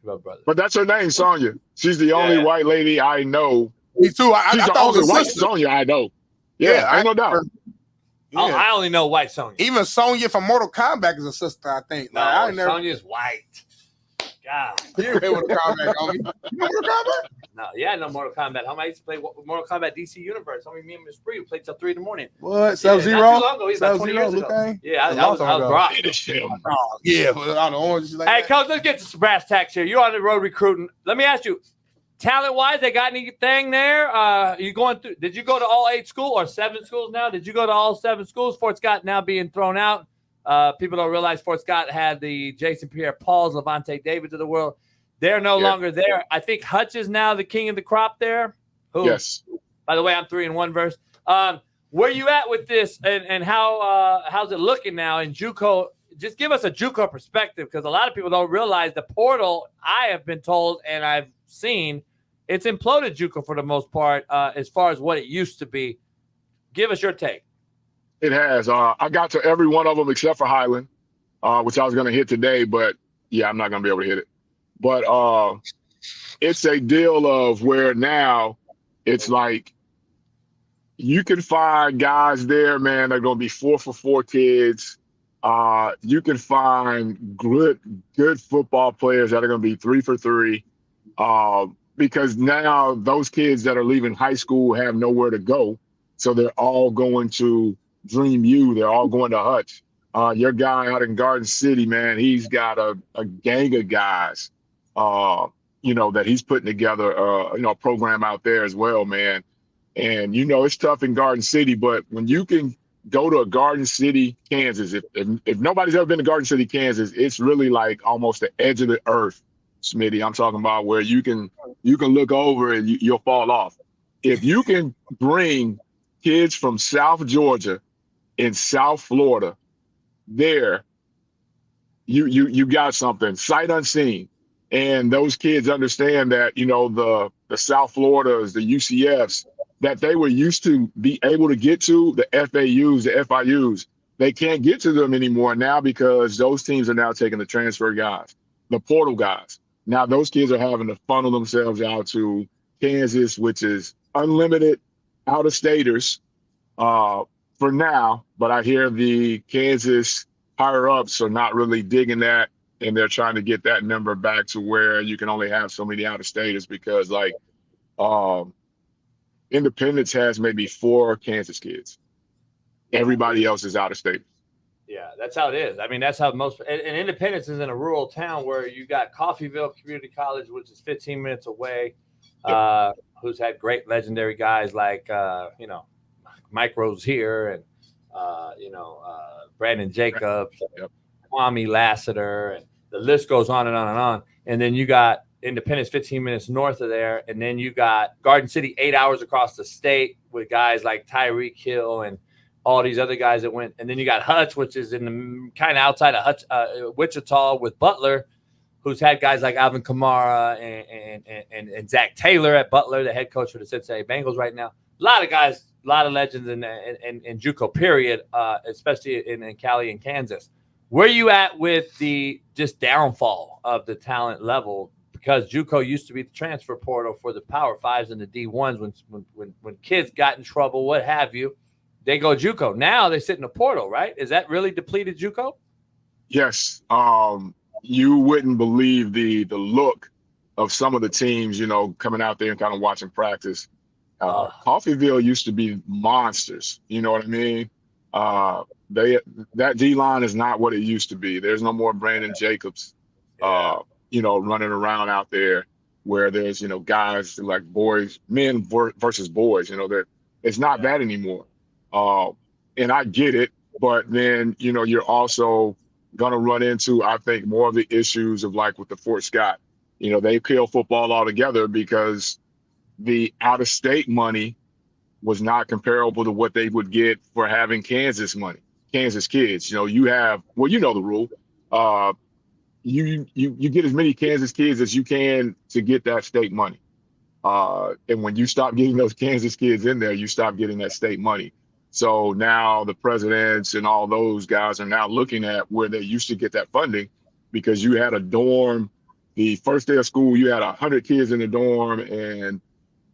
my brother. But that's her name, Sonya. She's the only white lady I know. Me too. She's the only white Sonya I know. Yeah, ain't no doubt. I only know white Sonya. Even Sonya from Mortal Kombat is a sister, I think. No, I never. Sonya's white. God. You play Mortal Kombat, homie. You know Mortal Kombat? No, yeah, I know Mortal Kombat. How I used to play Mortal Kombat DC Universe. Homie, me and Miss Bree played till 3 a.m. What? Sub-Zero? Not too long ago. He's like 20 years ago. Okay. Yeah, I was Brock. Yeah, but I don't know. Hey, Coach, let's get to some brass tacks here. You're on the road recruiting. Let me ask you, talent-wise, they got anything there? You going through? Did you go to all 8 schools or 7 schools now? Did you go to all 7 schools? Fort Scott now being thrown out. People don't realize Fort Scott had the Jason Pierre-Pauls, Levante Davids of the world. They're no longer there. I think Hutch is now the king of the crop there. Who, yes. By the way, I'm 3-1 verse. Where you at with this, and how's it looking now in JUCO? Just give us a JUCO perspective, because a lot of people don't realize the portal. I have been told and I've seen it's imploded JUCO for the most part, as far as what it used to be. Give us your take. It has. I got to every one of them except for Highland, which I was going to hit today, but yeah, I'm not going to be able to hit it. But it's a deal of where now it's like you can find guys there, man, that are going to be 4 for 4 kids. You can find good football players that are going to be 3 for 3. Because now those kids that are leaving high school have nowhere to go. So they're all going to Dream U. They're all going to Hutch. Your guy out in Garden City, man, he's got a gang of guys, that he's putting together, a program out there as well, man. And, it's tough in Garden City, but when you can go to a Garden City, Kansas, if nobody's ever been to Garden City, Kansas, it's really like almost the edge of the earth, Smitty. I'm talking about where you can look over and you'll fall off. If you can bring kids from South Georgia and South Florida there, you got something sight unseen. And those kids understand that, the South Floridas, the UCFs, that they were used to be able to get to, the FAUs, the FIUs, they can't get to them anymore now because those teams are now taking the transfer guys, the portal guys. Now those kids are having to funnel themselves out to Kansas, which is unlimited out-of-staters for now. But I hear the Kansas higher-ups are not really digging that, and they're trying to get that number back to where you can only have so many out-of-staters because, Independence has maybe 4 Kansas kids. Everybody else is out-of-state. Yeah, that's how it is. I mean, that's how most – and Independence is in a rural town where you got Coffeyville Community College, which is 15 minutes away, who's had great legendary guys like, Mike Rozier and, Brandon Jacobs, Kwame Lassiter, and the list goes on and on and on. And then you got Independence 15 minutes north of there, and then you got Garden City 8 hours across the state with guys like Tyreek Hill and all these other guys that went. And then you got Hutch, which is in the kind of outside of Hutch, Wichita with Butler, who's had guys like Alvin Kamara and Zach Taylor at Butler, the head coach for the Cincinnati Bengals right now. A lot of guys, a lot of legends in JUCO period, especially in Cali and Kansas. Where are you at with the just downfall of the talent level? Because JUCO used to be the transfer portal for the Power Fives and the D1s when kids got in trouble, what have you, they go JUCO. Now they sit in a portal, right? Is that really depleted JUCO? Yes. You wouldn't believe the look of some of the teams, coming out there and kind of watching practice. Coffeyville used to be monsters. You know what I mean? That D-line is not what it used to be. There's no more Brandon Jacobs, running around out there where there's, guys like boys, men versus boys, it's not that anymore. And I get it, but then, you're also going to run into, I think, more of the issues of like with the Fort Scott, they kill football altogether because the out-of-state money was not comparable to what they would get for having Kansas money, Kansas kids. You have, the rule. You get as many Kansas kids as you can to get that state money. And when you stop getting those Kansas kids in there, you stop getting that state money. So now the presidents and all those guys are now looking at where they used to get that funding because you had a dorm. The first day of school, you had 100 kids in the dorm, and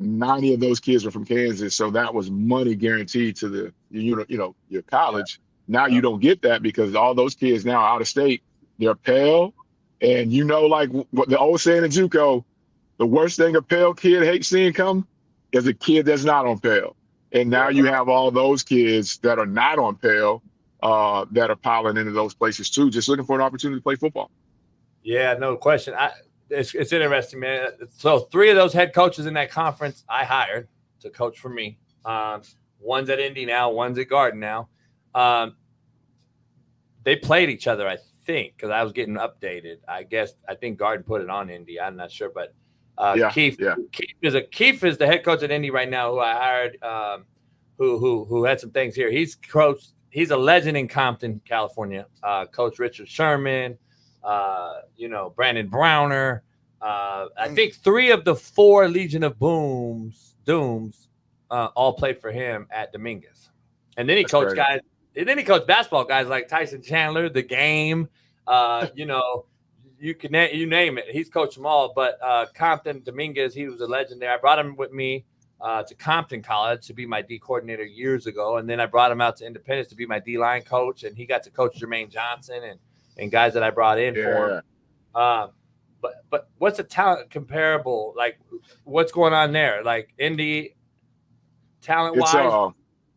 90 of those kids were from Kansas, so that was money guaranteed to the your college. Now you don't get that because all those kids now out of state, they're Pell, and like what the old saying in JUCO, the worst thing a Pell kid hates seeing come is a kid that's not on Pell. And now you have all those kids that are not on Pell that are piling into those places too, just looking for an opportunity to play football. Yeah, no question. It's interesting, man. So 3 of those head coaches in that conference I hired to coach for me. One's at Indy now, one's at Garden now. They played each other, I think, because I was getting updated. I think Garden put it on Indy. I'm not sure, but Keith is the head coach at Indy right now, who I hired, who had some things here. He's a legend in Compton, California. Coach Richard Sherman, Brandon Browner. I think 3 of the 4 Legion of Dooms all played for him at Dominguez. And then he coached guys. And then he coached basketball guys like Tyson Chandler, The Game. You name it. He's coached them all. But Compton, Dominguez, he was a legend there. I brought him with me to Compton College to be my D coordinator years ago. And then I brought him out to Independence to be my D-line coach. And he got to coach Jermaine Johnson and guys that I brought in for him. But what's the talent comparable? Like, what's going on there? Like, Indy, talent-wise, got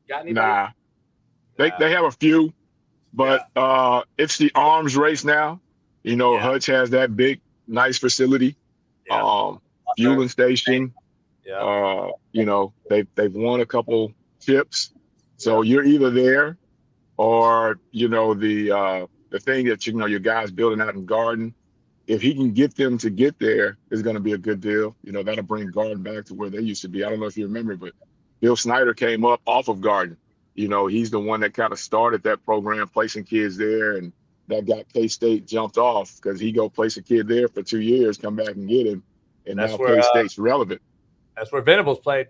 anybody? Nah. They have a few, but it's the arms race now. Hutch has that big, nice facility, fueling station. They've won a couple chips, so you're either there, or the thing that your guys building out in Garden. If he can get them to get there, is going to be a good deal. That'll bring Garden back to where they used to be. I don't know if you remember, but Bill Snyder came up off of Garden. He's the one that kind of started that program, placing kids there, and that got K-State jumped off because he go place a kid there for 2 years, come back and get him, and now K-State's relevant. That's where Venables played.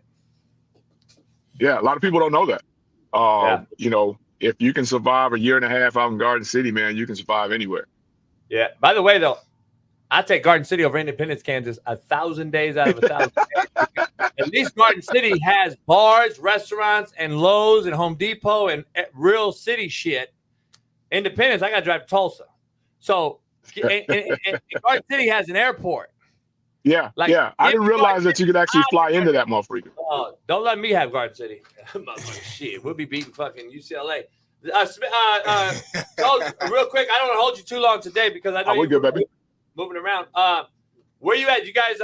Yeah, a lot of people don't know that. If you can survive a year and a half out in Garden City, man, you can survive anywhere. Yeah. By the way, though, I take Garden City over Independence, Kansas 1,000 days out of 1,000 days. At least Garden City has bars, restaurants, and Lowe's and Home Depot and real city shit. Independence, I got to drive to Tulsa. So and Garden City has an airport. Yeah, I didn't realize that you could actually fly into that motherfucker. Don't let me have Garden City. Shit, we'll be beating fucking UCLA. Real quick, I don't want to hold you too long today because I know we're good, baby. Moving around. Where you at? You guys,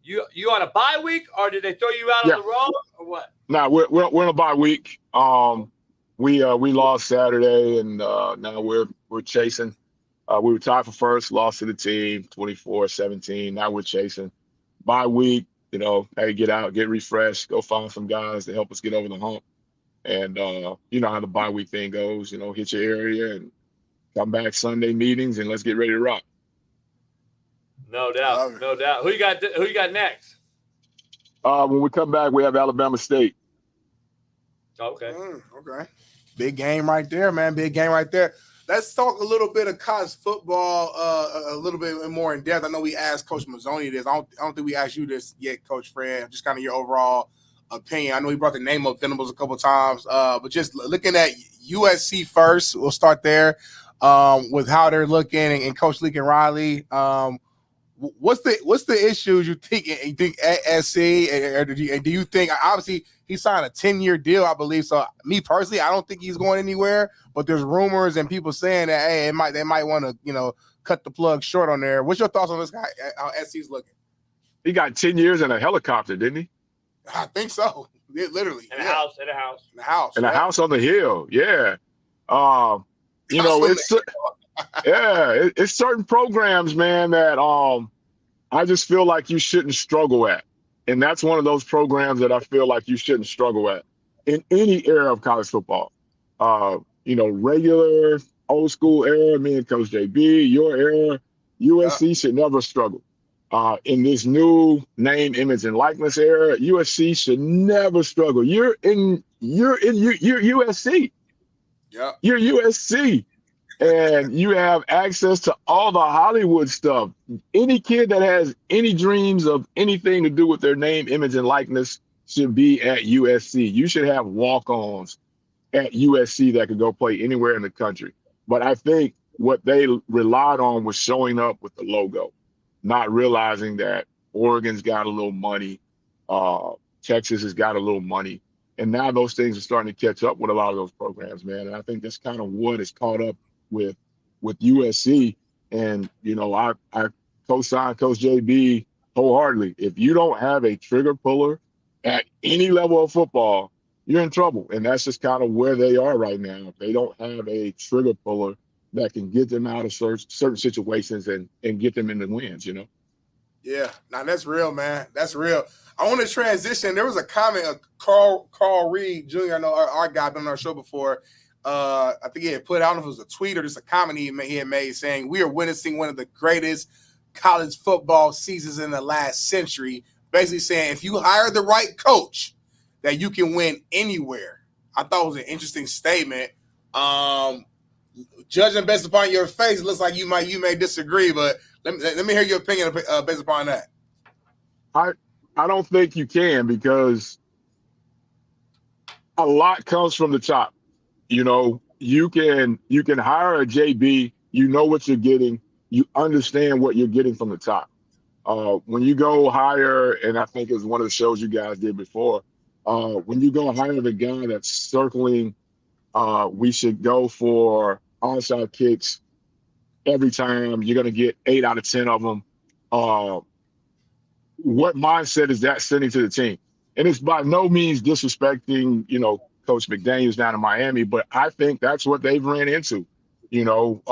you on a bye week, or did they throw you out on the road, or what? Nah, we're on a bye week. We lost Saturday, and now we're chasing. We were tied for first, lost to the team, 24-17. Now we're chasing. Bye week, hey, get out, get refreshed, go find some guys to help us get over the hump. And you know how the bye week thing goes. Hit your area and come back Sunday meetings, and let's get ready to rock. No doubt, no doubt. Who you got next? When we come back, we have Alabama State. Okay. Okay. Big game right there, man. Big game right there. Let's talk a little bit of college football a little bit more in depth. I know we asked Coach Mazone this. I don't think we asked you this yet, Coach Fred. Just kind of your overall opinion. I know he brought the name up Venables a couple times, but just looking at USC first, we'll start there with how they're looking and Coach Lincoln Riley. What's the issues you think at SC? And do you think, obviously he signed a 10-year deal, I believe. So me personally, I don't think he's going anywhere. But there's rumors and people saying that hey, they might want to cut the plug short on there. What's your thoughts on this guy? How SC's looking? He got 10 years in a helicopter, didn't he? I think so. Literally, in a house, in a house on the hill. Yeah, it's certain programs, man, that I just feel like you shouldn't struggle at. And that's one of those programs that I feel like you shouldn't struggle at in any era of college football. Regular, old school era, me and Coach JB, your era, USC should never struggle. In this new name, image, and likeness era, USC should never struggle. You're USC. Yeah. You're USC. And you have access to all the Hollywood stuff. Any kid that has any dreams of anything to do with their name, image, and likeness should be at USC. You should have walk-ons at USC that could go play anywhere in the country. But I think what they relied on was showing up with the logo, not realizing that Oregon's got a little money, Texas has got a little money, and now those things are starting to catch up with a lot of those programs, man. And I think that's kind of what is caught up with USC. And, you know, I co-sign Coach JB wholeheartedly. If you don't have a trigger puller at any level of football, you're in trouble. And that's just kind of where they are right now. They don't have a trigger puller that can get them out of certain situations and get them into wins, you know? Yeah, now that's real, man. That's real. I want to transition. There was a comment of Carl Reed Jr., I know our guy been on our show before. I think he had put, I don't know if it was a tweet or just a comment he had made saying, we are witnessing one of the greatest college football seasons in the last century. Basically saying if you hire the right coach, that you can win anywhere. I thought it was an interesting statement. Judging based upon your face, it looks like you may disagree, but let me hear your opinion based upon that. I don't think you can, because a lot comes from the top. You know, you can hire a JB, you know what you're getting, you understand what you're getting from the top. When you go hire, and I think it was one of the shows you guys did before, when you go hire the guy that's circling, we should go for onside kicks every time, you're going to get 8 out of 10 of them. What mindset is that sending to the team? And it's by no means disrespecting, you know, Coach McDaniels down in Miami, but I think that's what they've ran into. You know,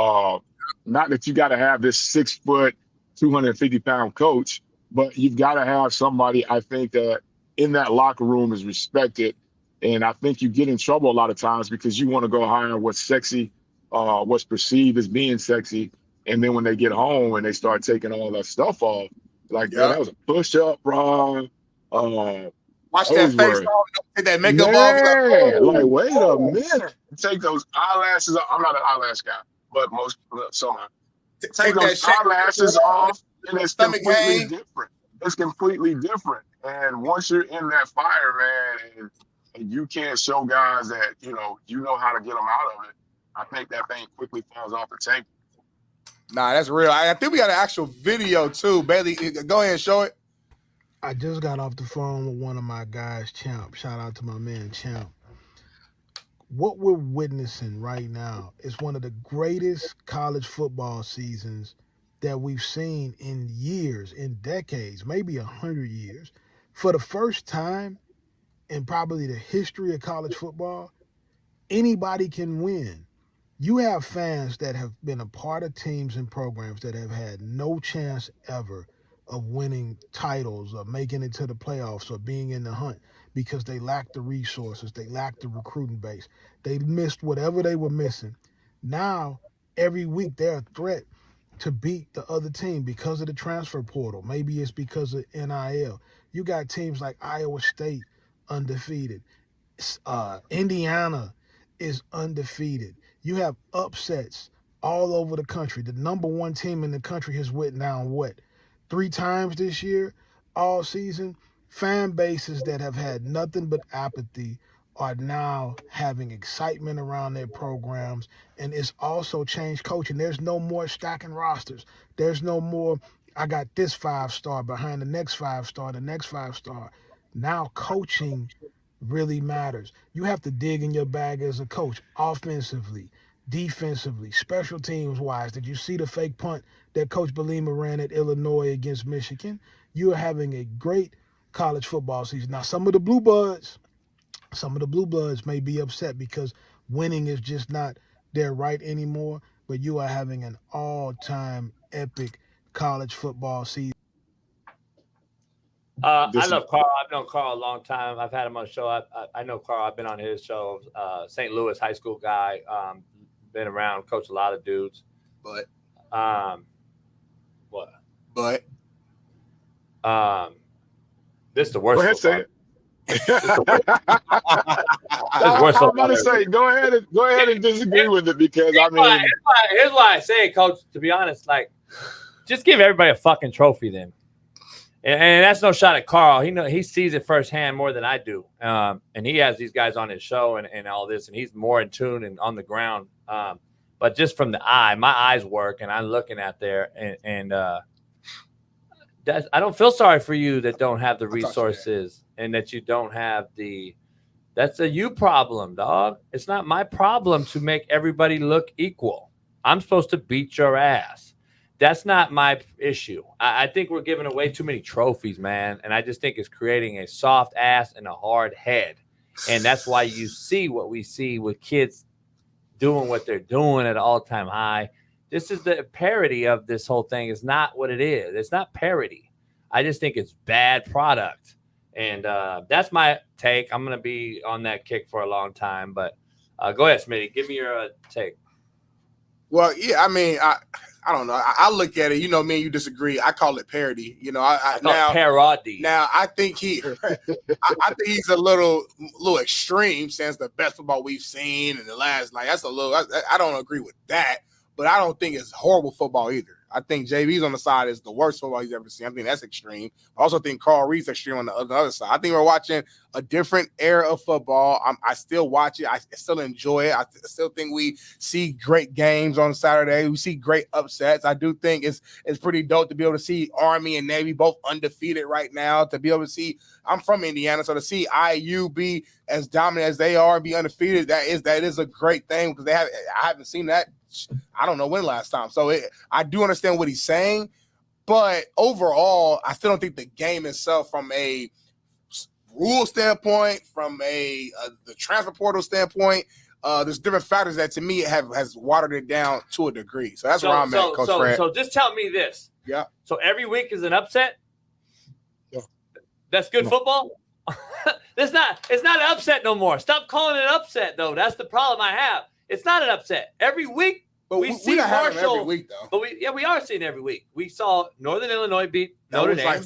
not that you got to have this 6 foot, 250-pound coach, but you've got to have somebody, I think, that in that locker room is respected. And I think you get in trouble a lot of times because you want to go hire what's sexy, what's perceived as being sexy. And then when they get home and they start taking all that stuff off, like, man, that was a push-up, bro. Watch that face off, take that makeup off. Like, wait a minute. Take those eyelashes off. I'm not an eyelash guy, but most somehow. Take those eyelashes off, and it's completely different. It's completely different. And once you're in that fire, man, and you can't show guys that, you know how to get them out of it, I think that thing quickly falls off the table. Nah, that's real. I think we got an actual video, too. Bailey, go ahead and show it. I just got off the phone with one of my guys, Champ. Shout out to my man, Champ. What we're witnessing right now is one of the greatest college football seasons that we've seen in years, in decades, maybe 100 years. For the first time in probably the history of college football, anybody can win. You have fans that have been a part of teams and programs that have had no chance ever of winning titles or making it to the playoffs or being in the hunt because they lack the resources, they lack the recruiting base. They missed whatever they were missing. Now, every week they're a threat to beat the other team because of the transfer portal. Maybe it's because of NIL. You got teams like Iowa State undefeated. Indiana is undefeated. You have upsets all over the country. The number one team in the country has went down, 3 times this year, all season. Fan bases that have had nothing but apathy are now having excitement around their programs, and it's also changed coaching. There's no more stacking rosters. There's no more, I got this 5-star behind the next 5-star, the next 5-star. Now coaching really matters. You have to dig in your bag as a coach, offensively, defensively, special teams wise. Did you see the fake punt that Coach Belima ran at Illinois against Michigan? You are having a great college football season. Now, some of the blue bloods may be upset because winning is just not their right anymore, but you are having an all-time epic college football season. I love Carl. I've known Carl a long time. I've had him on the show. I know Carl. I've been on his show. St. Louis high school guy. Been around, coached a lot of dudes. But this is the worst. Go ahead, say it. I'm about to say, go ahead and disagree with it because I mean, here's why I say it, Coach. To be honest, like, just give everybody a fucking trophy then. And that's no shot at Carl. He sees it firsthand more than I do. And he has these guys on his show and all this, and he's more in tune and on the ground. But just from the eye, my eyes work, and I'm looking at there, and I don't feel sorry for you that don't have the resources and that you don't have that's a you problem, dog. It's not my problem to make everybody look equal. I'm supposed to beat your ass. That's not my issue. I think we're giving away too many trophies, man. And I just think it's creating a soft ass and a hard head. And that's why you see what we see with kids doing what they're doing at an all-time high. This is the parody of this whole thing. It's not what it is. It's not parody. I just think it's bad product. And that's my take. I'm going to be on that kick for a long time. But go ahead, Smitty. Give me your take. Well, yeah, I mean, I don't know. I look at it. You know, me and you disagree. I call it parody. You know, I now parody. Now I think I think he's a little extreme since the best football we've seen in the last. Like that's a little. I don't agree with that, but I don't think it's horrible football either. I think JB's on the side is the worst football he's ever seen. I think that's extreme. I also think Carl Reed's extreme on the other side. I think we're watching a different era of football. I still watch it. I still enjoy it. I still think we see great games on Saturday. We see great upsets. I do think it's pretty dope to be able to see Army and Navy both undefeated right now. To be able to see, I'm from Indiana, so to see IU be as dominant as they are and be undefeated, that is a great thing because I haven't seen that. I don't know when last time. So I do understand what he's saying, but overall, I still don't think the game itself from a rule standpoint, from the transfer portal standpoint, there's different factors that to me has watered it down to a degree. So that's where I'm at, Coach Fred. So just tell me this. Yeah. So every week is an upset? Yeah. That's good football? It's not an upset no more. Stop calling it an upset, though. That's the problem I have. It's not an upset. Every week, but we see Marshall every week, though. But we are seeing every week. We saw Northern Illinois beat Notre Dame.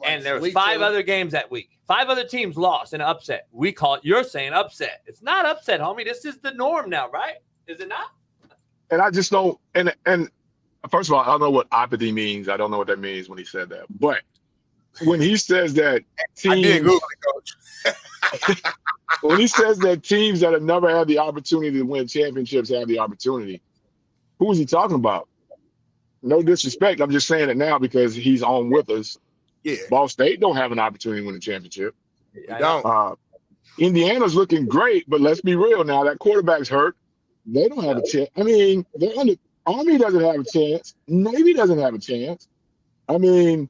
And there was 5 other games that week. 5 other teams lost in an upset. We call it, you're saying upset. It's not upset, homie. This is the norm now, right? Is it not? And I just don't. And first of all, I don't know what apathy means. I don't know what that means when he said that. But when he says that teams, I did Google it, Coach. When he says that teams that have never had the opportunity to win championships have the opportunity, who is he talking about? No disrespect. I'm just saying it now because he's on with us. Yeah. Ball State don't have an opportunity to win a championship. They don't. Indiana's looking great, but let's be real now. That quarterback's hurt. They don't have a chance. I mean, Army doesn't have a chance. Navy doesn't have a chance. I mean,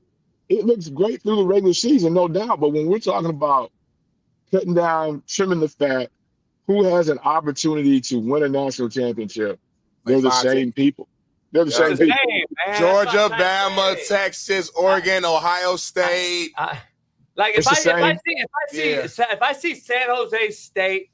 it looks great through the regular season, no doubt. But when we're talking about cutting down, trimming the fat, who has an opportunity to win a national championship? They're the same people. They're the same people. Georgia, Bama, Texas, Oregon, Ohio State. If I see San Jose State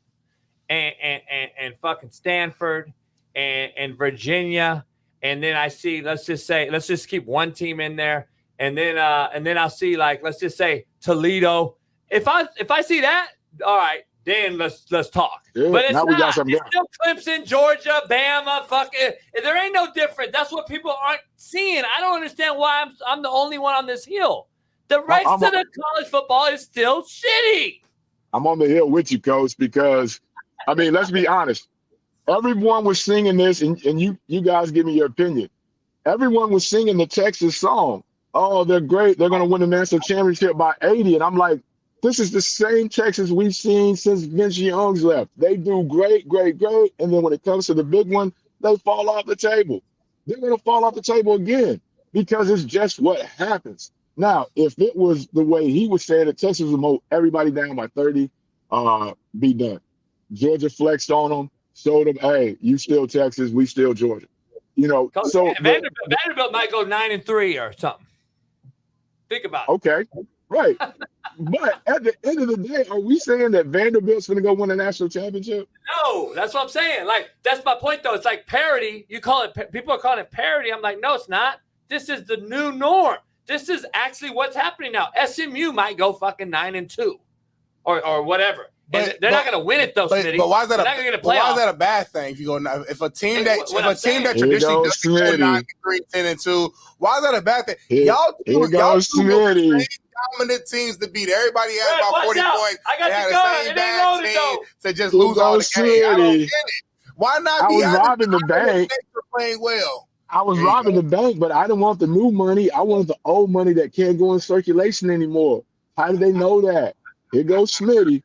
and fucking Stanford and Virginia, and then I see let's just keep one team in there, and then I'll see let's just say Toledo. If I see that, all right, then let's talk. Yeah, but it's now not. It's still Clemson, Georgia, Bama, fucking. There ain't no difference. That's what people aren't seeing. I don't understand why I'm the only one on this hill. The rest of the college football is still shitty. I'm on the hill with you, Coach, because I mean, let's be honest. Everyone was singing this, and you guys give me your opinion. Everyone was singing the Texas song. Oh, they're great. They're going to win the national championship by 80. And I'm like, this is the same Texas we've seen since Vince Young's left. They do great, great, great. And then when it comes to the big one, they fall off the table. They're going to fall off the table again because it's just what happens. Now, if it was the way he was saying that Texas would mow everybody down by 30, be done. Georgia flexed on them, showed them, hey, you still Texas, we still Georgia. You know, so Vanderbilt might go 9-3 or something. Think about it. Okay, right. But at the end of the day, are we saying that Vanderbilt's going to go win a national championship? No, that's what I'm saying. That's my point, though. It's like parity. You call it. People are calling it parity. I'm like, no, it's not. This is the new norm. This is actually what's happening now. SMU might go fucking 9-2, or whatever. And they're not going to win it though, Smitty. But why is that? Why is that a a bad thing? If you go, if a team that Here traditionally goes does go Smitty. 9-3, 10-2, why is that a bad thing? Here goes Smitty. Dominant teams to beat. Everybody had about 40 points. I got they had the the gun. same It bad ain't loaded team though. to just Here lose all the goes games. I don't Smitty. get it. Why not I be? was robbing the bank. Playing well. I was robbing the bank, but I didn't want the new money. I wanted the old money that can't go in circulation anymore. How do they know that? Here goes Smitty.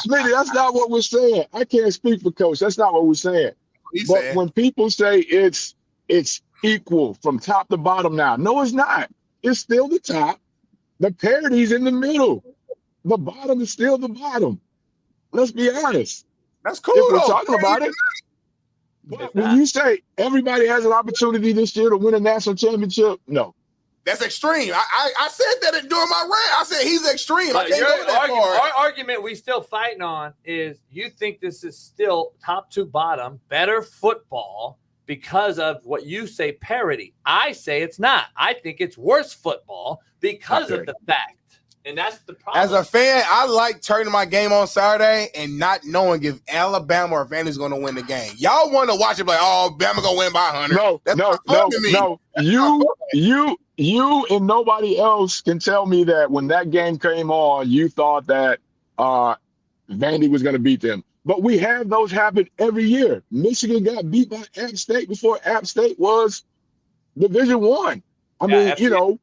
Smitty, that's not what we're saying. I can't speak for Coach. That's not what we're saying. But when people say it's equal from top to bottom now, no, it's not. It's still the top. The parity's in the middle. The bottom is still the bottom. Let's be honest. That's cool. If we're talking about it. But when you say everybody has an opportunity this year to win a national championship, no. That's extreme. I said that during my rant. I said he's extreme. But I can't go that far. our argument we still fighting on is you think this is still top to bottom, better football because of what you say parity. I say it's not. I think it's worse football because of the fact. And that's the problem. As a fan, I like turning my game on Saturday and not knowing if Alabama or Vandy's going to win the game. Y'all want to watch it like, oh, Bama going to win by 100. No, that's no, not fun to me. no. You and nobody else can tell me that when that game came on, you thought that Vandy was going to beat them. But we have those happen every year. Michigan got beat by App State before App State was Division I. I mean, you know,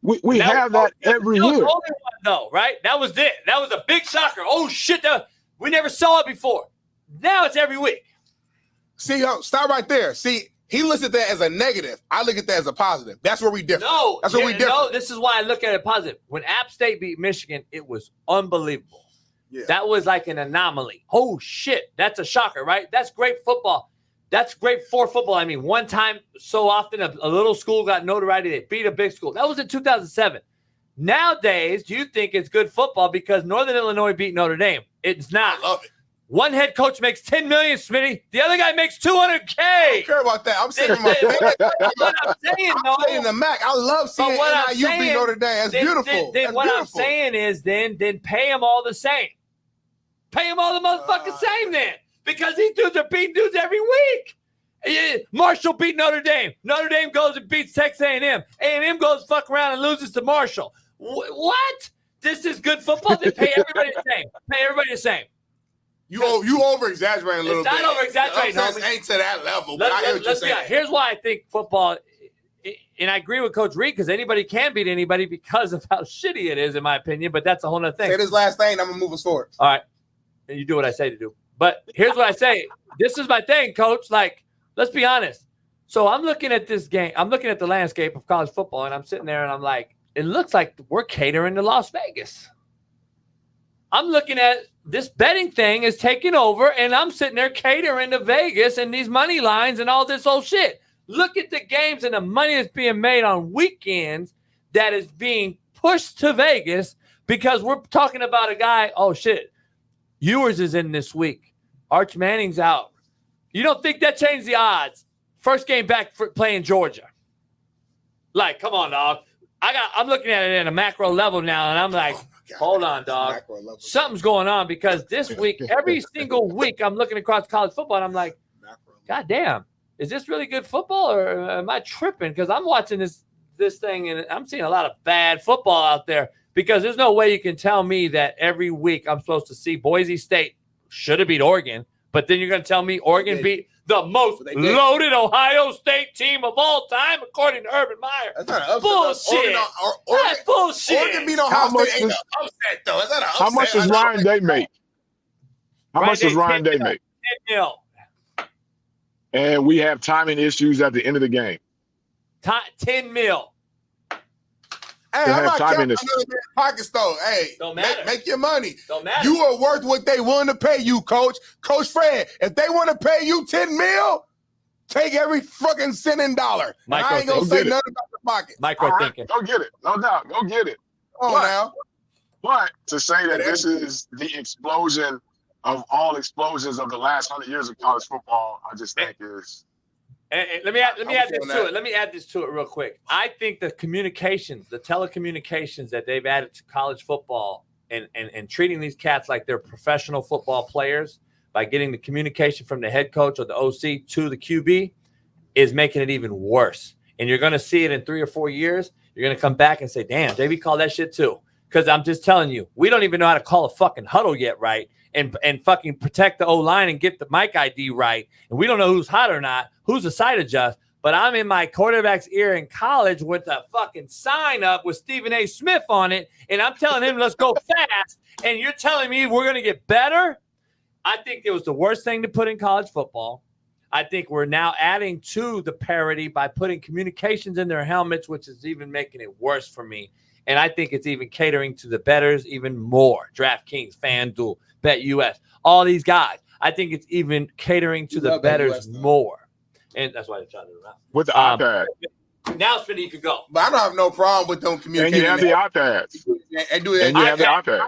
we have that every year. That was the only one, though, right? That was it. That was a big shocker. Oh, shit. We never saw it before. Now it's every week. See, stop right there. See, he looks at that as a negative. I look at that as a positive. That's where we differ. No, that's where we differ. No, this is why I look at it positive. When App State beat Michigan, it was unbelievable. Yeah. That was like an anomaly. Oh, shit. That's a shocker, right? That's great football. That's great for football. I mean, one time so often a little school got notoriety. They beat a big school. That was in 2007. Nowadays, you think it's good football because Northern Illinois beat Notre Dame. It's not. I love it. One head coach makes $10 million, Smitty. The other guy makes $200K. I don't care about that. I'm saying what I'm saying, though. I'm saying the MAC. I love seeing NIU beat Notre Dame. That's beautiful. Then what I'm saying is then pay them all the same. Pay them all the motherfucking same then. Because these dudes are beating dudes every week. Marshall beat Notre Dame. Notre Dame goes and beats Texas A&M. A&M goes fuck around and loses to Marshall. What? This is good football? Then pay everybody the same. Pay everybody the same. You over-exaggerating a little bit. It's not over-exaggerating, homie. Ain't to that level, but I hear what you're saying. Here's why I think football, and I agree with Coach Reed, because anybody can beat anybody because of how shitty it is, in my opinion, but that's a whole other thing. Say this last thing, I'm going to move us forward. All right. And you do what I say to do. But here's what I say. This is my thing, Coach. Like, let's be honest. So I'm looking at this game. I'm looking at the landscape of college football, and I'm sitting there, and I'm like, it looks like we're catering to Las Vegas. I'm looking at this betting thing is taking over, and I'm sitting there catering to Vegas and these money lines and all this old shit. Look at the games and the money that's being made on weekends that is being pushed to Vegas because we're talking about a guy, oh, shit, Ewers is in this week. Arch Manning's out. You don't think that changed the odds? First game back for playing Georgia. Like, come on, dog. I'm looking at it at a macro level now, and I'm like, hold on, dog. Something's going on because this week, every single week, I'm looking across college football, and I'm like, God damn, is this really good football, or am I tripping? Because I'm watching this thing, and I'm seeing a lot of bad football out there because there's no way you can tell me that every week I'm supposed to see Boise State should have beat Oregon, but then you're going to tell me Oregon beat the most loaded Ohio State team of all time, according to Urban Meyer. That's not an upset. Bullshit. That's bullshit. Oregon beat Ohio State ain't an upset, though. Is that an upset? How much does Ryan Day make? How much does Ryan Day make? 10 mil. And we have timing issues at the end of the game. 10 mil. Hey, I'm not counting another man's pockets, though. Hey, don't matter. Make your money. Don't matter. You are worth what they willing to pay you, Coach. Coach Fred, if they want to pay you 10 mil, take every fucking cent and dollar. I ain't going to say nothing about the pocket. Micro thinking. Go get it. No doubt. Go get it. Come on now. But to say that this is the explosion of all explosions of the last 100 years of college football, I just think is... And let me add this to it. Let me add this to it real quick. I think the communications, the telecommunications that they've added to college football and treating these cats like they're professional football players by getting the communication from the head coach or the OC to the QB is making it even worse. And you're going to see it in 3 or 4 years. You're going to come back and say, damn, JB called that shit too. Because I'm just telling you, we don't even know how to call a fucking huddle yet right and fucking protect the O-line and get the mic ID right. And we don't know who's hot or not, who's a side adjust. But I'm in my quarterback's ear in college with a fucking sign up with Stephen A. Smith on it. And I'm telling him, let's go fast. And you're telling me we're going to get better? I think it was the worst thing to put in college football. I think we're now adding to the parity by putting communications in their helmets, which is even making it worse for me. And I think it's even catering to the bettors even more. DraftKings, FanDuel, BetUS, all these guys. I think it's even catering to the bettors more. And that's why they're trying to do that. With the iPad. Now, Smitty, you could go. But I don't have no problem with them communicating. And you have the iPads. And do that. And you have the iPads.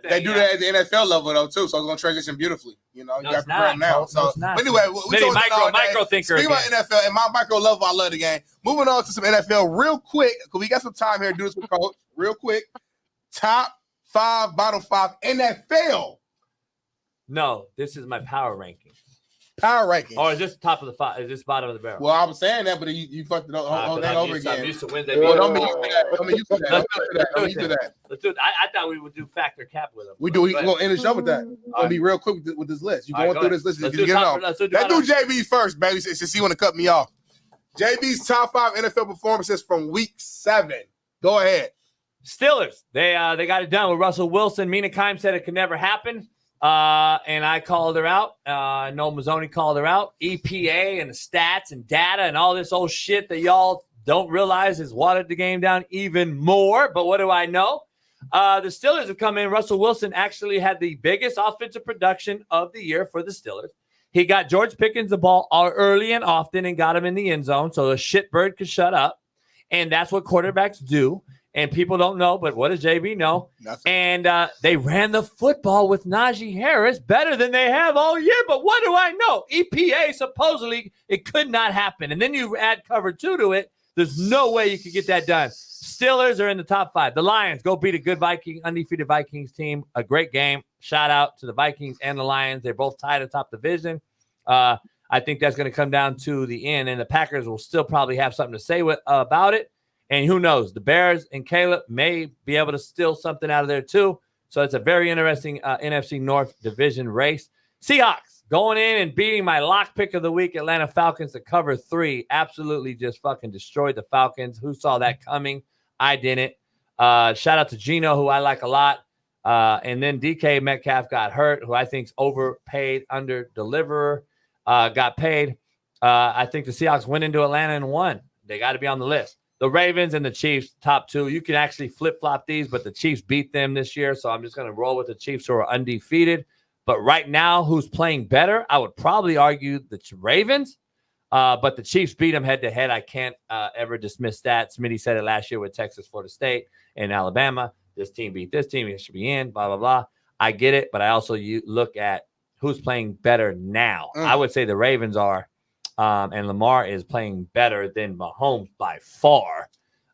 They do that at the NFL level though too, so it's gonna transition beautifully. You know, you got to prepare now. So, but anyway, we talking micro thinker. Speaking about NFL and my micro level, I love the game. Moving on to some NFL real quick because we got some time here to do this with Coach. Real quick, top 5, bottom 5 NFL. No, this is my power ranking. Power ranking. Or is this top of the 5? Is this bottom of the barrel? Well, I was saying that, but you fucked it over again. I'm used to Wednesday. Well, don't be used to that. Don't be used to that. Let's do it. I thought we would do factor cap with them. We're going to end the show with that. I'll be real quick with this list. You're going through this list. Let's do JB first, baby, since you want to cut me off. JB's top 5 NFL performances from week 7. Go ahead. Steelers. They got it done with Russell Wilson. Mina Kimes said it could never happen. And I called her out. I know Mazone called her out. EPA and the stats and data and all this old shit that y'all don't realize has watered the game down even more. But what do I know? The Steelers have come in. Russell Wilson actually had the biggest offensive production of the year for the Steelers. He got George Pickens the ball early and often and got him in the end zone so the shitbird could shut up. And that's what quarterbacks do. And people don't know, but what does JB know? Nothing. And they ran the football with Najee Harris better than they have all year. But what do I know? EPA, supposedly, it could not happen. And then you add cover 2 to it. There's no way you could get that done. Steelers are in the top 5. The Lions go beat a good undefeated Vikings team. A great game. Shout out to the Vikings and the Lions. They're both tied atop the division. I think that's going to come down to the end. And the Packers will still probably have something to say about it. And who knows? The Bears and Caleb may be able to steal something out of there too. So it's a very interesting NFC North division race. Seahawks going in and beating my lock pick of the week, Atlanta Falcons, to cover 3. Absolutely just fucking destroyed the Falcons. Who saw that coming? I didn't. Shout out to Gino, who I like a lot. And then DK Metcalf got hurt, who I think's overpaid, under-deliverer, got paid. I think the Seahawks went into Atlanta and won. They got to be on the list. The Ravens and the Chiefs, top 2. You can actually flip-flop these, but the Chiefs beat them this year, so I'm just going to roll with the Chiefs who are undefeated. But right now, who's playing better? I would probably argue the Ravens, but the Chiefs beat them head-to-head. I can't ever dismiss that. Smitty said it last year with Texas, Florida State, and Alabama. This team beat this team. It should be in, blah, blah, blah. I get it, but I also look at who's playing better now. I would say the Ravens are. And Lamar is playing better than Mahomes by far.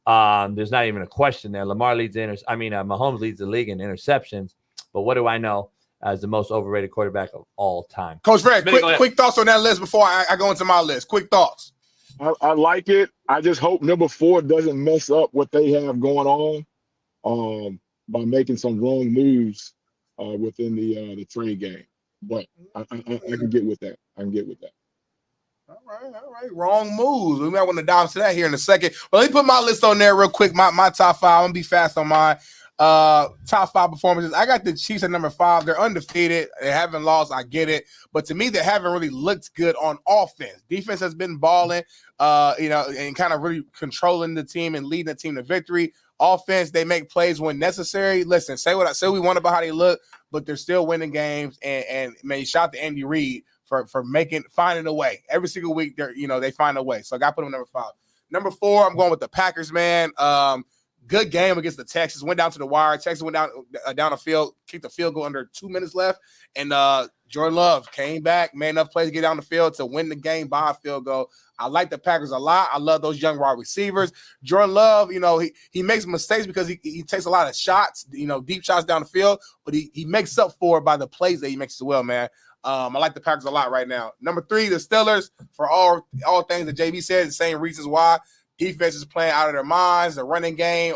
There's not even a question there. Mahomes leads the league in interceptions. But what do I know as the most overrated quarterback of all time? Coach Fred, quick thoughts on that list before I go into my list. Quick thoughts. I like it. I just hope number 4 doesn't mess up what they have going on by making some wrong moves within the trade game. But I can get with that. All right. Wrong moves. We might want to dive into that here in a second. But let me put my list on there real quick. My top 5. I'm going to be fast on mine. Top 5 performances. I got the Chiefs at number 5. They're undefeated. They haven't lost. I get it. But to me, they haven't really looked good on offense. Defense has been balling, and kind of really controlling the team and leading the team to victory. Offense, they make plays when necessary. Listen, say what I say we want about how they look, but they're still winning games. And shout out to Andy Reid for finding a way. Every single week, they find a way. So I got to put them number 5. Number 4, I'm going with the Packers, man. Good game against the Texans. Went down to the wire. Texas went down the field, kicked the field goal under 2 minutes left, and Jordan Love came back, made enough plays to get down the field to win the game by a field goal. I like the Packers a lot. I love those young wide receivers. Jordan Love, he makes mistakes because he takes a lot of shots, deep shots down the field, but he makes up for it by the plays that he makes as well, man. I like the Packers a lot right now. Number 3, the Steelers, for all things that JB said, the same reasons why. Defense is playing out of their minds. The running game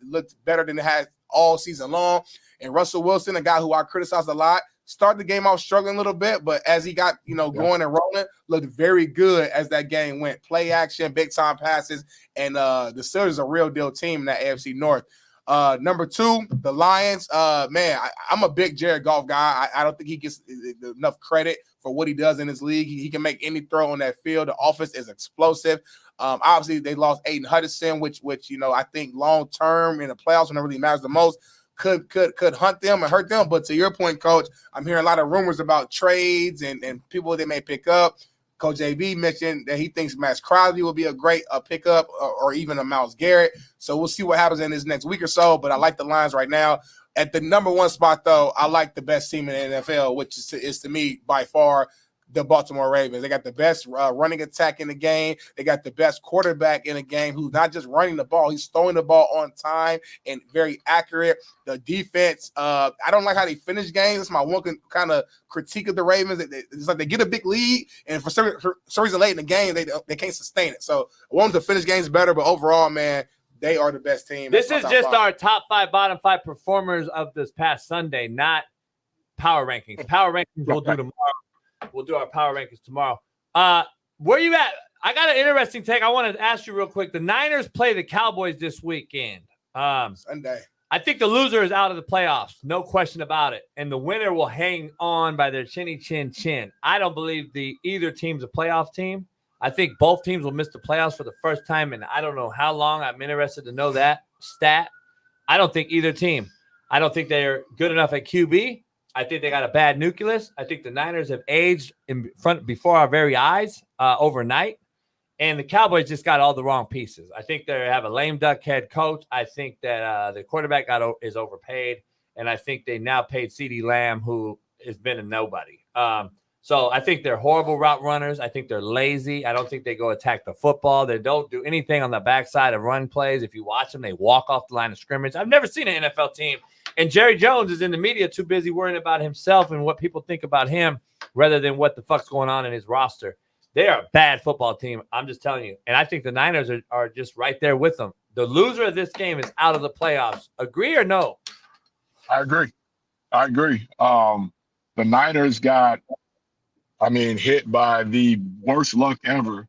looked better than it has all season long. And Russell Wilson, a guy who I criticize a lot, started the game off struggling a little bit, but as he got going and rolling, looked very good as that game went. Play action, big time passes, and the Steelers is a real deal team in that AFC North. Number 2, the Lions. I'm a big Jared Goff guy. I don't think he gets enough credit for what he does in his league. He can make any throw on that field. The offense is explosive. Obviously, they lost Aiden Hutchinson, which I think long term in the playoffs, when it really matters the most, could hunt them and hurt them. But to your point, Coach, I'm hearing a lot of rumors about trades and people they may pick up. Coach JB mentioned that he thinks Maxx Crosby will be a great pickup or even a Myles Garrett. So we'll see what happens in this next week or so. But I like the Lions right now. At the number 1 spot, though, I like the best team in the NFL, which is to me by far the Baltimore Ravens. They got the best running attack in the game. They got the best quarterback in the game who's not just running the ball. He's throwing the ball on time and very accurate. The defense, I don't like how they finish games. That's my one kind of critique of the Ravens. It's like they get a big lead, and for some reason late in the game, they can't sustain it. So I want them to finish games better, but overall, man, they are the best team. This is just our top 5, bottom 5 performers of this past Sunday, not power rankings. Power rankings we'll do tomorrow. We'll do our power rankings tomorrow. Where you at? I got an interesting take. I want to ask you real quick. The Niners play the Cowboys this weekend. Sunday. I think the loser is out of the playoffs. No question about it. And the winner will hang on by their chinny chin chin. I don't believe either team's a playoff team. I think both teams will miss the playoffs for the first time in I don't know how long. I'm interested to know that stat. I don't think either team. I don't think they're good enough at QB. I think they got a bad nucleus. I think the Niners have aged in front before our very eyes overnight. And the Cowboys just got all the wrong pieces. I think they have a lame duck head coach. I think that the quarterback is overpaid. And I think they now paid CeeDee Lamb, who has been a nobody. So I think they're horrible route runners. I think they're lazy. I don't think they go attack the football. They don't do anything on the backside of run plays. If you watch them, they walk off the line of scrimmage. I've never seen an NFL team. And Jerry Jones is in the media too busy worrying about himself and what people think about him rather than what the fuck's going on in his roster. They are a bad football team. I'm just telling you. And I think the Niners are just right there with them. The loser of this game is out of the playoffs. Agree or no? I agree. The Niners got, hit by the worst luck ever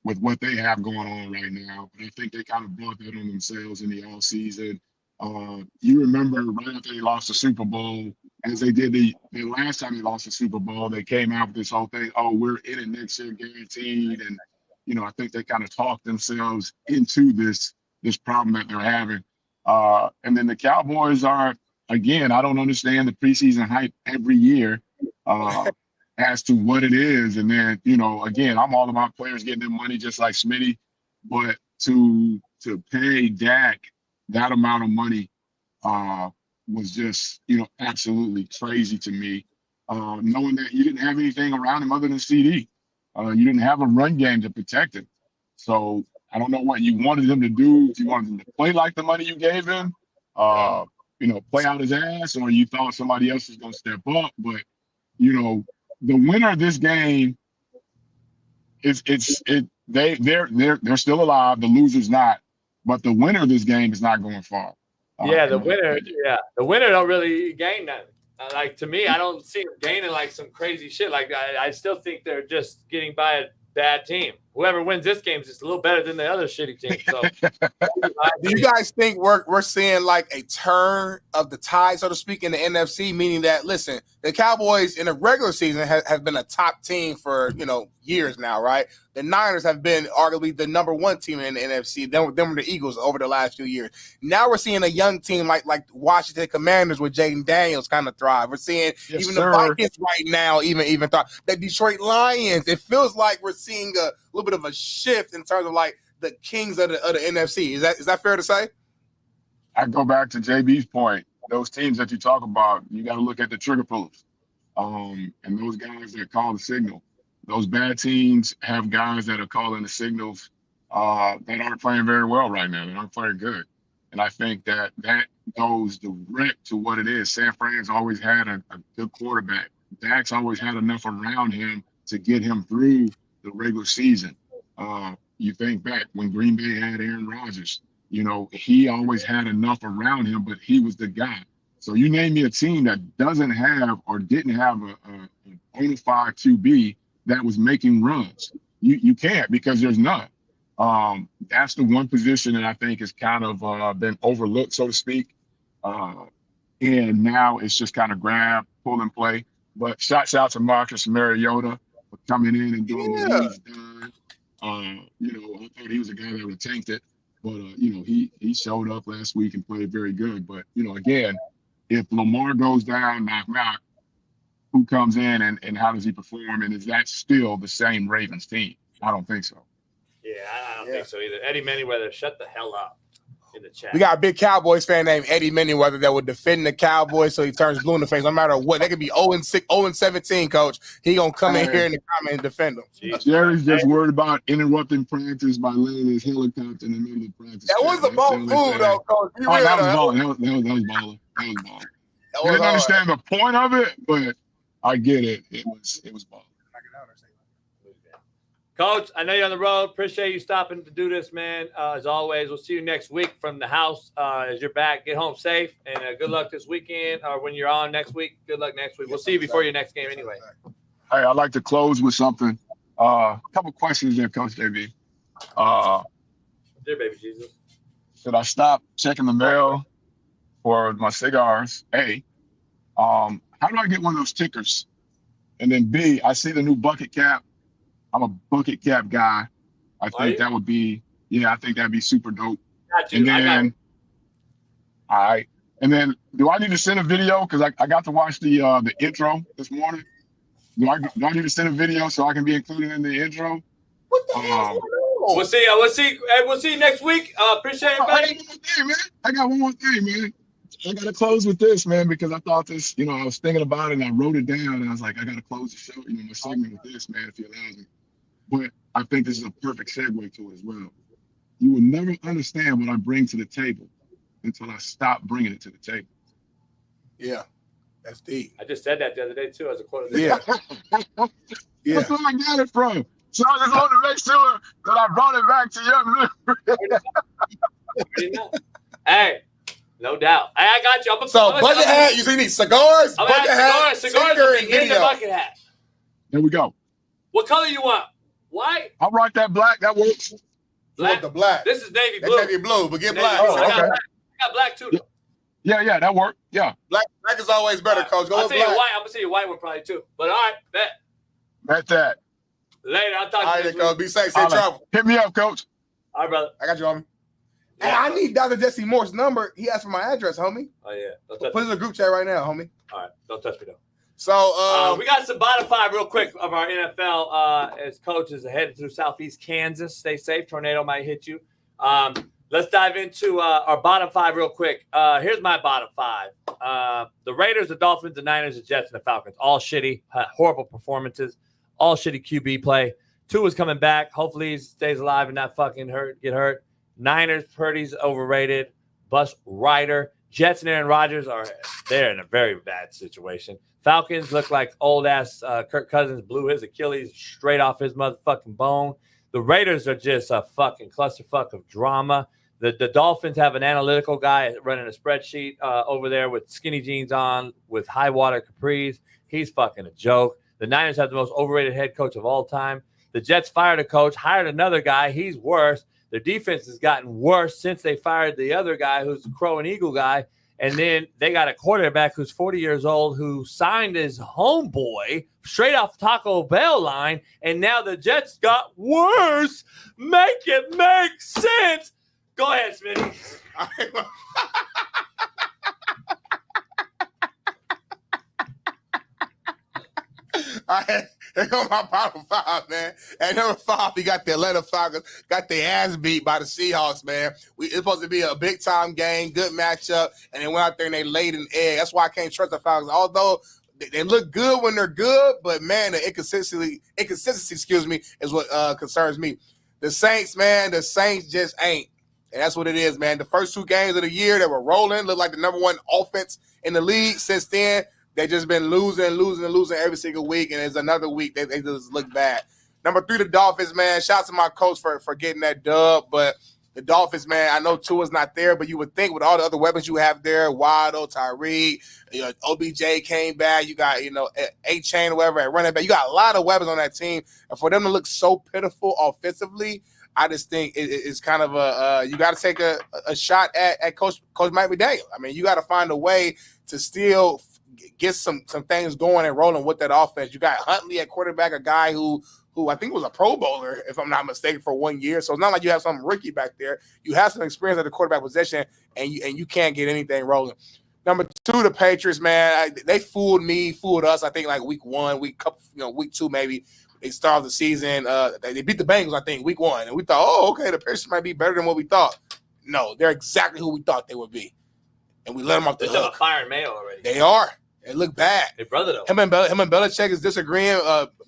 with what they have going on right now. But I think they kind of brought that on themselves in the offseason. You remember right after they lost the Super Bowl, as they did the last time they lost the Super Bowl, they came out with this whole thing, we're in it next year guaranteed. And, I think they kind of talked themselves into this problem that they're having. And then the Cowboys are, again, I don't understand the preseason hype every year as to what it is. And then, again, I'm all about players getting their money just like Smitty, but to pay Dak that amount of money was just, absolutely crazy to me, knowing that you didn't have anything around him other than CD. You didn't have a run game to protect him. So I don't know what you wanted him to do. If you wanted him to play like the money you gave him, play out his ass, or you thought somebody else was going to step up. But, the winner of this game they're still alive. The loser's not. But the winner of this game is not going far. The winner don't really gain that. To me, I don't see them gaining like some crazy shit. I still think they're just getting by a bad team. Whoever wins this game is just a little better than the other shitty team. So, do you guys think we're seeing like a turn of the tide, so to speak, in the NFC? Meaning that, listen, the Cowboys in the regular season have been a top team for years now, right? The Niners have been arguably the number 1 team in the NFC. Them were the Eagles over the last few years. Now we're seeing a young team like Washington Commanders with Jaden Daniels kind of thrive. We're seeing the Vikings right now even thrive. The Detroit Lions. It feels like we're seeing a little bit of a shift in terms of like the kings of the NFC. Is that fair to say? I go back to JB's point. Those teams that you talk about, you got to look at the trigger pullers. And those guys that call the signal. Those bad teams have guys that are calling the signals that aren't playing very well right now. They aren't playing good. And I think that goes direct to what it is. San Fran's always had a good quarterback. Dak's always had enough around him to get him through the regular season. You think back when Green Bay had Aaron Rodgers, he always had enough around him, but he was the guy. So you name me a team that doesn't have or didn't have a bona fide QB that was making runs. You can't, because there's none. That's the one position that I think has kind of been overlooked, so to speak. And now it's just kind of grab, pull, and play. But shouts out to Marcus Mariota for coming in and doing what he's done. I thought he was a guy that would have tanked it. But, he showed up last week and played very good. But, again, if Lamar goes down, knock, who comes in and how does he perform? And is that still the same Ravens team? I don't think so. Yeah, I don't think so either. Eddie Manyweather, shut the hell up in the chat. We got a big Cowboys fan named Eddie Manyweather that would defend the Cowboys so he turns blue in the face no matter what. They could be 0-6, 0-17, coach. He going to come in here in the comment and defend them. Jerry's just worried about interrupting practice by laying his helicopter in the middle of practice. That was a bold move, though, coach. That was baller. That was baller. I didn't understand the point of it, but I get it. It was baller. Coach, I know you're on the road. Appreciate you stopping to do this, man. As always, we'll see you next week from the house. As you're back, get home safe, and good luck this weekend, or when you're on next week. Good luck next week. We'll see you before your next game anyway. Hey, I'd like to close with something. A couple questions there, Coach JB. Dear baby Jesus. Should I stop checking the mail for my cigars? A, how do I get one of those tickers? And then B, I see the new bucket cap. I'm a bucket cap guy. I think that would be, I think that'd be super dope. And then, all right. And then, do I need to send a video? Because I got to watch the intro this morning. Do I need to send a video so I can be included in the intro? What the hell? We'll see you next week. Appreciate it, buddy. I got one more thing, man. I got to close with this, man, because I thought this, I was thinking about it and I wrote it down and I was like, I got to close the show, my segment with this, man, if you allow me. But I think this is a perfect segue to it as well. You will never understand what I bring to the table until I stop bringing it to the table. Yeah, that's deep. I just said that the other day, too, as a quote. Yeah. That's where I got it from. So I just wanted to make sure that I brought it back to your memory. Hey, no doubt. Hey, I got you. Bucket hat, you need cigars? I'm bucket hat, cigars and in the video. bucket hat. There we go. What color you want? White? I'll rock that black. That works. Black? The black. This is navy blue. That's navy blue, but get Navy black. blue. Oh, I okay. got black, too. Yeah, that worked. Yeah. Black is always better, coach. Go I'll with see you black. white. I'm going to see you white one probably, too. But all right, bet. Bet that. Later. I'll talk All to you right, next coach. week. Be safe. Safe travel. Hit me up, coach. All right, brother. I got you, homie. Yeah, Hey, I need Dr. Jesse Morse's number. He asked for my address, homie. Oh, yeah. Don't touch Put it in the group chat right now, homie. All right. Don't touch me, though. So we got some bottom five real quick of our NFL as coaches headed through southeast Kansas. Stay safe. Tornado might hit you. Let's dive into our bottom five real quick. Here's my bottom five. The Raiders, the Dolphins, the Niners, the Jets, and the Falcons. All shitty, horrible performances. All shitty QB play. Tua's coming back. Hopefully he stays alive and not fucking get hurt. Niners, Purdy's overrated. Bus Ryder. Jets and Aaron Rodgers they're in a very bad situation. Falcons look like old-ass Kirk Cousins blew his Achilles straight off his motherfucking bone. The Raiders are just a fucking clusterfuck of drama. The Dolphins have an analytical guy running a spreadsheet over there with skinny jeans on with high water capris. He's fucking a joke. The Niners have the most overrated head coach of all time. The Jets fired a coach, hired another guy. He's worse. Their defense has gotten worse since they fired the other guy who's the Crow and Eagle guy. And then they got a quarterback who's 40 years old who signed his homeboy straight off Taco Bell line. And now the Jets got worse. Make it make sense. Go ahead, Smitty. All right, here goes my bottom 5, man. At number 5, we got the Atlanta Falcons. Got their ass beat by the Seahawks, man. It's supposed to be a big-time game, good matchup, and they went out there and they laid an egg. That's why I can't trust the Falcons. Although they look good when they're good, but, man, the inconsistency, is what concerns me. The Saints, man, just ain't. And that's what it is, man. The first 2 games of the year, they were rolling, looked like the number 1 offense in the league. Since then, they just been losing every single week, and it's another week they just look bad. Number 3, the Dolphins, man. Shout out to my coach for getting that dub, but the Dolphins, man, I know Tua's not there, but you would think with all the other weapons you have there, Waddle, Tyreek, OBJ came back, you got, A-Chain or whatever at running back. You got a lot of weapons on that team, and for them to look so pitiful offensively, I just think it's kind of you got to take a shot at Coach Mike McDaniel. I mean, you got to find a way to still get some things going and rolling with that offense. You got Huntley at quarterback, a guy who I think was a Pro Bowler, if I'm not mistaken, for 1 year. So it's not like you have some rookie back there. You have some experience at the quarterback position, and you can't get anything rolling. Number 2, the Patriots, man. They fooled us. I think like week 1, week 2 maybe. They started the season. They beat the Bengals, I think, week 1. And we thought, okay, the Patriots might be better than what we thought. No, they're exactly who we thought they would be. And we let them off the hook. They're firing Mayo already. They are. They look bad. They brother though. Him and Belichick is disagreeing.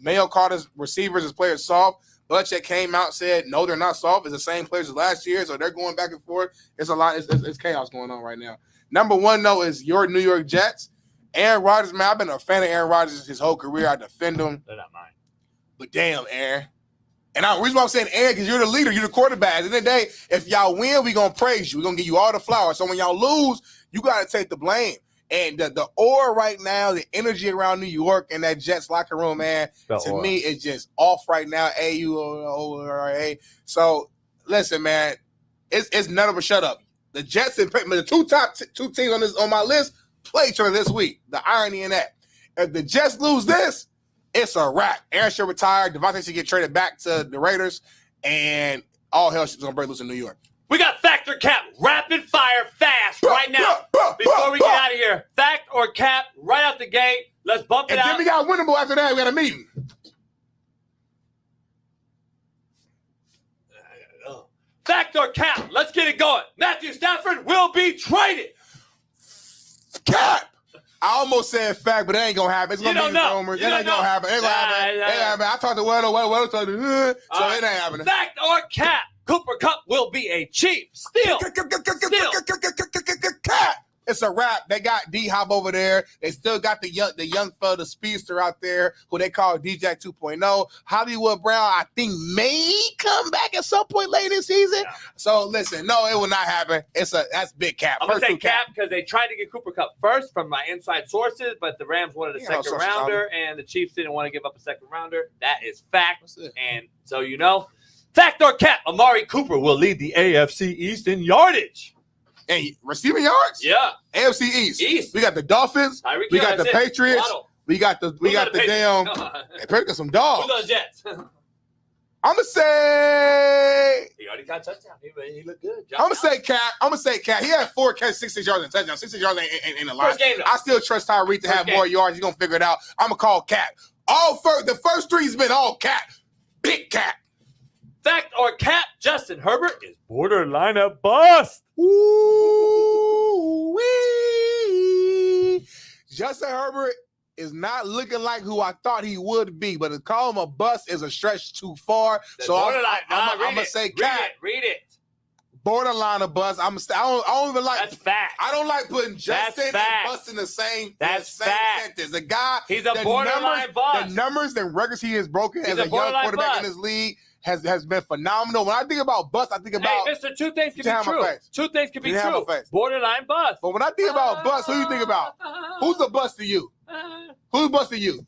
Mayo called his receivers as players soft. Belichick came out and said, no, they're not soft. It's the same players as last year. So they're going back and forth. It's a lot. It's chaos going on right now. Number 1, though, is your New York Jets. Aaron Rodgers, man, I've been a fan of Aaron Rodgers his whole career. I defend him. They're not mine. But damn, Aaron. And the reason why I'm saying Aaron, because you're the leader, you're the quarterback. At the end of the day, if y'all win, we're going to praise you. We're going to give you all the flowers. So when y'all lose, you got to take the blame. And the aura right now, the energy around New York and that Jets locker room, man, to me, it's just off right now. A-U-O-R-A. So, listen, man, it's none of a shut up. The Jets and the two teams on my list play each other this week. The irony in that. If the Jets lose this, it's a wrap. Aaron should retire. Devontae should get traded back to the Raiders, and all hell is going to break loose in New York. We got Fact or Cap, rapid fire, fast, right now. Before we get out of here, Fact or Cap, right out the gate. Let's bump it out. And then we got winnable after that. We got a meeting. Fact or Cap, let's get it going. Matthew Stafford will be traded. Cap. I almost said fact, but it ain't gonna happen. It's gonna be rumors. It ain't gonna happen. It ain't gonna happen. I talked to Weddle talked to so it ain't happening. Fact or Cap, Cooper Kupp will be a Chief. Still. Cap. It's a wrap. They got D-Hop over there. They still got the young fella, the speedster out there, who they call DJ 2.0. Hollywood Brown, I think, may come back at some point later this season. Yeah. So, listen, no, it will not happen. That's big Cap. I'm going to say Cap because they tried to get Cooper Kupp first from my inside sources, but the Rams wanted a second rounder, and the Chiefs didn't want to give up a second rounder. That is fact. And so, fact or Cap, Amari Cooper will lead the AFC East in yardage. Hey, receiving yards? Yeah. AFC East. We got the Dolphins. We got the Patriots. We got the damn. They got some dogs. Who's on the Jets? I'm gonna say he already got a touchdown. He looked good. I'm gonna say Cap. He had 4 catches, 66 yards and touchdown. 66 yards ain't a lot. I still trust Tyreek to have more yards. He's gonna figure it out. I'm gonna call Cap. The first 3's been all Cap. Big Cap. Fact or Cap, Justin Herbert is borderline a bust. Ooh-wee. Justin Herbert is not looking like who I thought he would be, but to call him a bust is a stretch too far. So I'm going to say Cap. Read it. Borderline a bust. I don't even like. That's fact. I don't like putting Justin and bust in the same sentence. The guy, he's a borderline bust. The numbers and records he has broken as a young quarterback in this league has been phenomenal. When I think about bust, I think about. Hey, Mr. 2 things can be true. 2 things can be true. Borderline bust. But when I think about bust, who you think about? Who's the bust to you? Who's bust to you?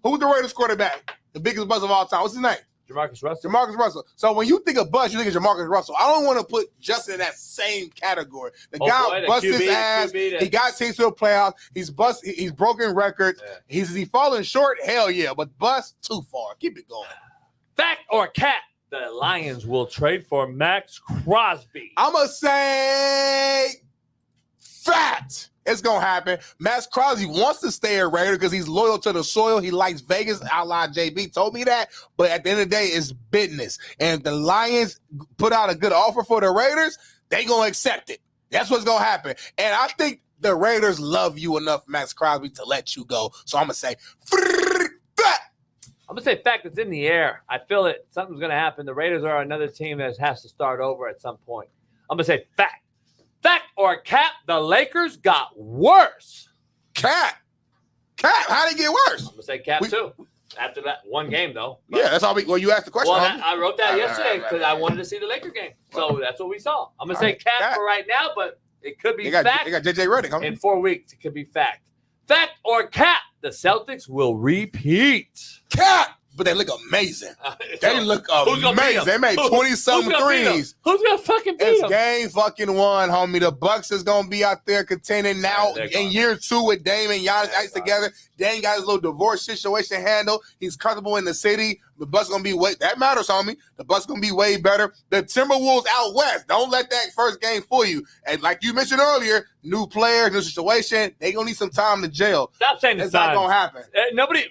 Who's the Raiders quarterback? The biggest bust of all time. What's his name? Jamarcus Russell. Jamarcus Russell. So when you think of bust, you think of Jamarcus Russell. I don't want to put Justin in that same category. The guy busted his ass. He got teams to the playoffs. He's broken records. Yeah. He's falling short. Hell yeah, but bust too far. Keep it going. Fact or Cap, the Lions will trade for Maxx Crosby. I'm gonna say fact. It's going to happen. Maxx Crosby wants to stay a Raider because he's loyal to the soil. He likes Vegas. Outlaw JB told me that. But at the end of the day, it's business. And if the Lions put out a good offer for the Raiders, they going to accept it. That's what's going to happen. And I think the Raiders love you enough, Maxx Crosby, to let you go. So I'm going to say, I'm going to say fact that's in the air. I feel it. Something's going to happen. The Raiders are another team that has to start over at some point. I'm going to say fact. Fact or cap, the Lakers got worse. Cap? How'd it get worse? I'm going to say cap too. After that one game, though. But, yeah, that's all well, you asked the question. Well, I wrote that yesterday because I wanted to see the Laker game. So that's what we saw. I'm going to say cap for right now, but it could be fact. They got JJ Redick. In 4 weeks, it could be fact. Fact or cap, the Celtics will repeat. Cap! But they look amazing. They look amazing. They made 20-something threes. Who's going to fucking beat them? It's game fucking one, homie. The Bucks is going to be out there contending now in year 2 with Dame and Giannis Ice together. Dame got his little divorce situation handled. He's comfortable in the city. The Bucks going to be way – that matters, homie. The Bucks going to be way better. The Timberwolves out west. Don't let that first game fool you. And like you mentioned earlier, new player, new situation. They going to need some time to jail. Stop saying the Suns. That's not going to happen.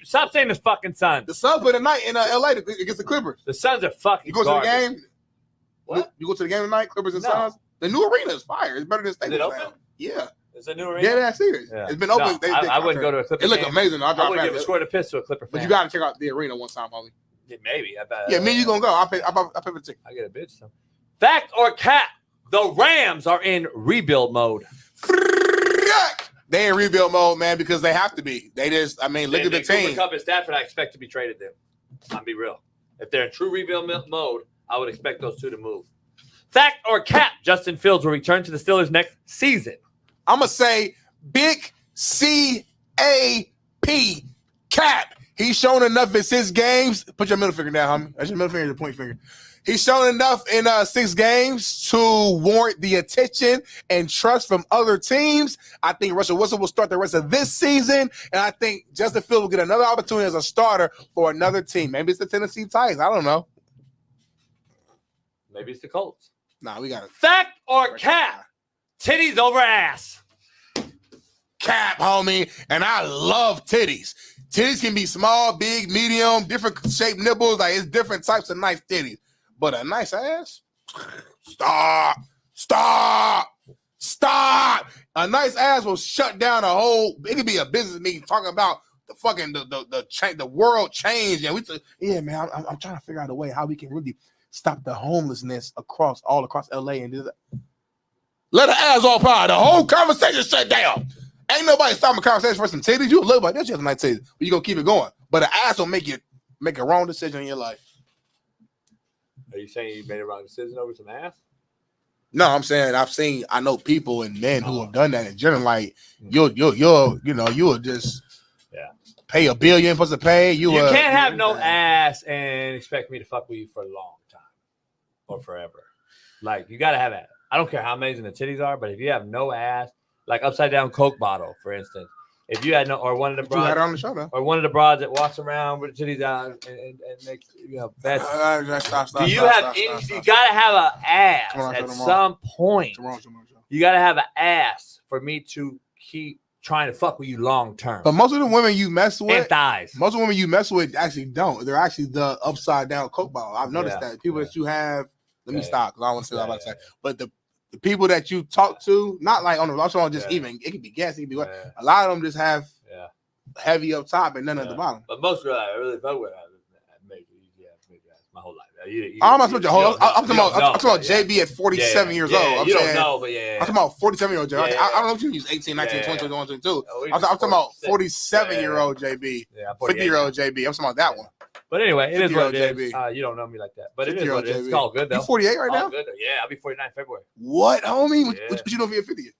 Stop saying the fucking Suns. The Suns play tonight in L.A. against the Clippers. The Suns are fucking You go garbage. to the game? What? You go to the game tonight, Clippers and Suns? The new arena is fire. It's better than State Alum. Yeah. It's a new arena? Yeah, that's serious. Yeah. It's been open. No, I wouldn't go to a Clipper It looked game. amazing. I wouldn't give a squirt of piss to a Clipper fan. But you got to check out the arena one time, homie. Yeah, maybe. Yeah, me and you going to go. I'll pay for the ticket. I get a bitch. So. Fact or cap, the Rams are in rebuild mode. They in rebuild mode, man, because they have to be. They just, look at the team. Cooper Kupp and Stafford, I expect to be traded there. I'll be real. If they're in true rebuild mode, I would expect those two to move. Fact or cap, Justin Fields will return to the Steelers next season. I'm going to say big C-A-P, cap. He's shown enough in 6 games. Put your middle finger down, homie. That's your middle finger, your point finger. He's shown enough in 6 games to warrant the attention and trust from other teams. I think Russell Wilson will start the rest of this season, and I think Justin Fields will get another opportunity as a starter for another team. Maybe it's the Tennessee Titans. I don't know. Maybe it's the Colts. Nah, we got it. Fact or cap, titties over ass. Cap, homie, and I love titties. Titties can be small, big, medium, different shaped nipples. Like, it's different types of nice titties. But a nice ass? Stop. A nice ass will shut down a whole, it could be a business meeting talking about the fucking, the world change. And man, I'm trying to figure out a way how we can really stop the homelessness all across LA and do that. Let the ass all power. The whole conversation shut down. Ain't nobody stopping a conversation for some titties. You look like that. You have nice titties, but you gonna keep it going. But the ass will make a wrong decision in your life. Are you saying you made a wrong decision over some ass? No, I'm saying I know people and men who have done that in general. Like you'll just pay $1 billion plus to pay. You can't have no ass and expect me to fuck with you for a long time or forever. Like you gotta have ass. I don't care how amazing the titties are, but if you have no ass, like upside down Coke bottle, for instance. If you had or one of the broads, you had it on the show, though. Or one of the broads that walks around with the titties out and makes bets. You gotta have an ass at some point. You gotta have an ass for me to keep trying to fuck with you long term. But most of the women you mess with, and thighs. Most of the women you mess with actually don't. They're actually the upside down Coke bottle. I've noticed that people that you have. Let me stop because I don't want to say what I'm about to say. But the people that you talk to, not like on the also just even it could be gas, it could be what. A lot of them just have heavy up top and none at the bottom. But most of I really fuck with my whole life. I'm not talking about I'm talking about JB at 47 years old. I'm you saying, don't know, but I'm talking about 47-year-old JB. I don't know if you use 18, 19, 20, 21, 22. I'm talking about 47-year-old JB, 50-year-old JB. I'm talking about that one. But anyway, it is what it is. You don't know me like that. But it is what it is. It's all good, though. You 48 right now? Good, yeah, I'll be 49 in February. What, homie? What you doing for your 50th? You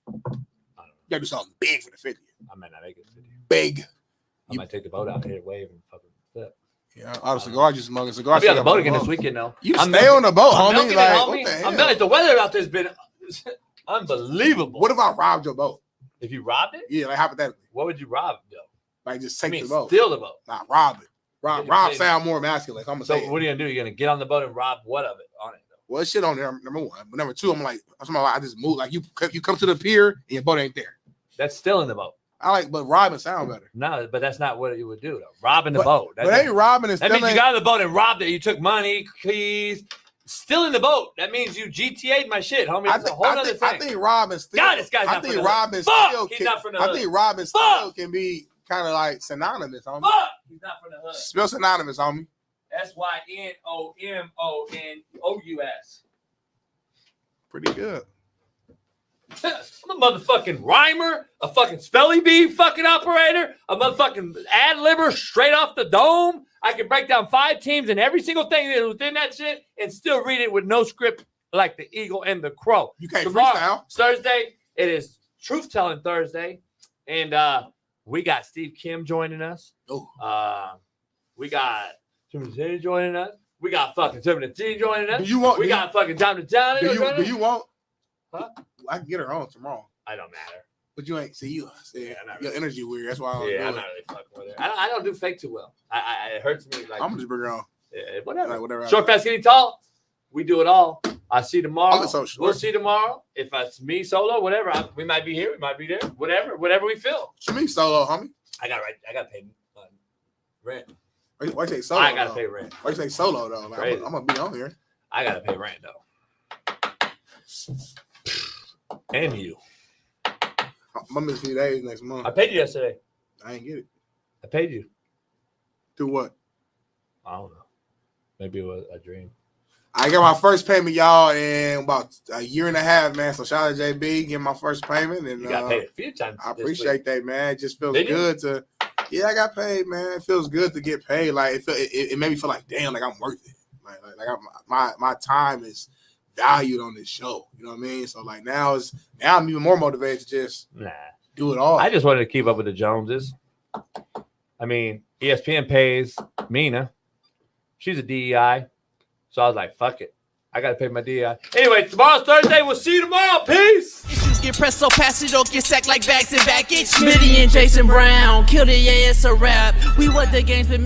got to do something big for the 50th. I might not make it 50. Big. I might take the boat out here, wave, and fucking flip. Yeah, honestly, cigar just smoking cigar. I'll be on the boat again this weekend, though. You stay on the boat, homie. I'm milking. The weather out there's been unbelievable. What if I robbed your boat? If you robbed it? Yeah, like hypothetically. What would you rob, though? Like just take the boat. Steal the boat. Nah, rob it. Rob sound more masculine. I'm gonna say. So what are you gonna do? You're gonna get on the boat and rob what of it on it? Well, shit on there, number one. But number two, I just move. Like, you come to the pier and your boat ain't there. That's still in the boat. But robbing sound better. No, but that's not what you would do, though. Robbing the boat. But ain't robbing is that means you got on the boat and robbed it. You took money, keys, still in the boat. That means you GTA'd my shit, homie. That's a whole other thing. I think robbing still. God, this guy's not from the hood. I think robbing still can be kind of like synonymous, homie. Fuck! He's not from the hood. Spell synonymous, homie. SYNOMONOUS. Pretty good. I'm a motherfucking rhymer, a fucking spelling bee fucking operator, a motherfucking ad-libber straight off the dome. I can break down 5 teams and every single thing that was within that shit and still read it with no script like the Eagle and the Crow. You can't Tomorrow, freestyle. Thursday, it is Truth-Telling Thursday. And we got Steve Kim joining us. We got Timothy joining us. We got fucking Timothy joining us. We got fucking John to John. Do you want? Huh? I can get her on tomorrow. I don't matter. But you ain't your energy weird. That's why I don't do I'm not really fucking with her. I don't do fake too well. It hurts me. Like, I'm gonna just bring her on. Yeah, whatever. Whatever. Short, fast, skinny, tall. We do it all. I see tomorrow. So short. We'll see tomorrow. If it's me solo, whatever. We might be here. We might be there. Whatever we feel. What you mean solo, homie? I got to pay rent. Why you say solo? I gotta pay rent. Why you say solo though? Like, I'm gonna be on here. I gotta pay rent though. And you. I'm missing a few days next month. I paid you yesterday. I ain't get it. I paid you. Do what? I don't know. Maybe it was a dream. I got my first payment, y'all, in about a year and a half, man. So shout out to JB, getting my first payment, and you got paid a few times. I appreciate that, man. It just feels good to. Yeah, I got paid, man. It feels good to get paid. Like it made me feel like, damn, like I'm worth it. Like my time is valued on this show. You know what I mean? So like now I'm even more motivated to just do it all. I just wanted to keep up with the Joneses. I mean, ESPN pays Mina. She's a DEI. So I was like, fuck it. I got to pay my DEI. Anyway, tomorrow's Thursday. We'll see you tomorrow. Peace. Issues get pressed so fast, don't get sacked like bags and baggage. Smitty and Jason Brown, kill the ass a rap. We what the game's been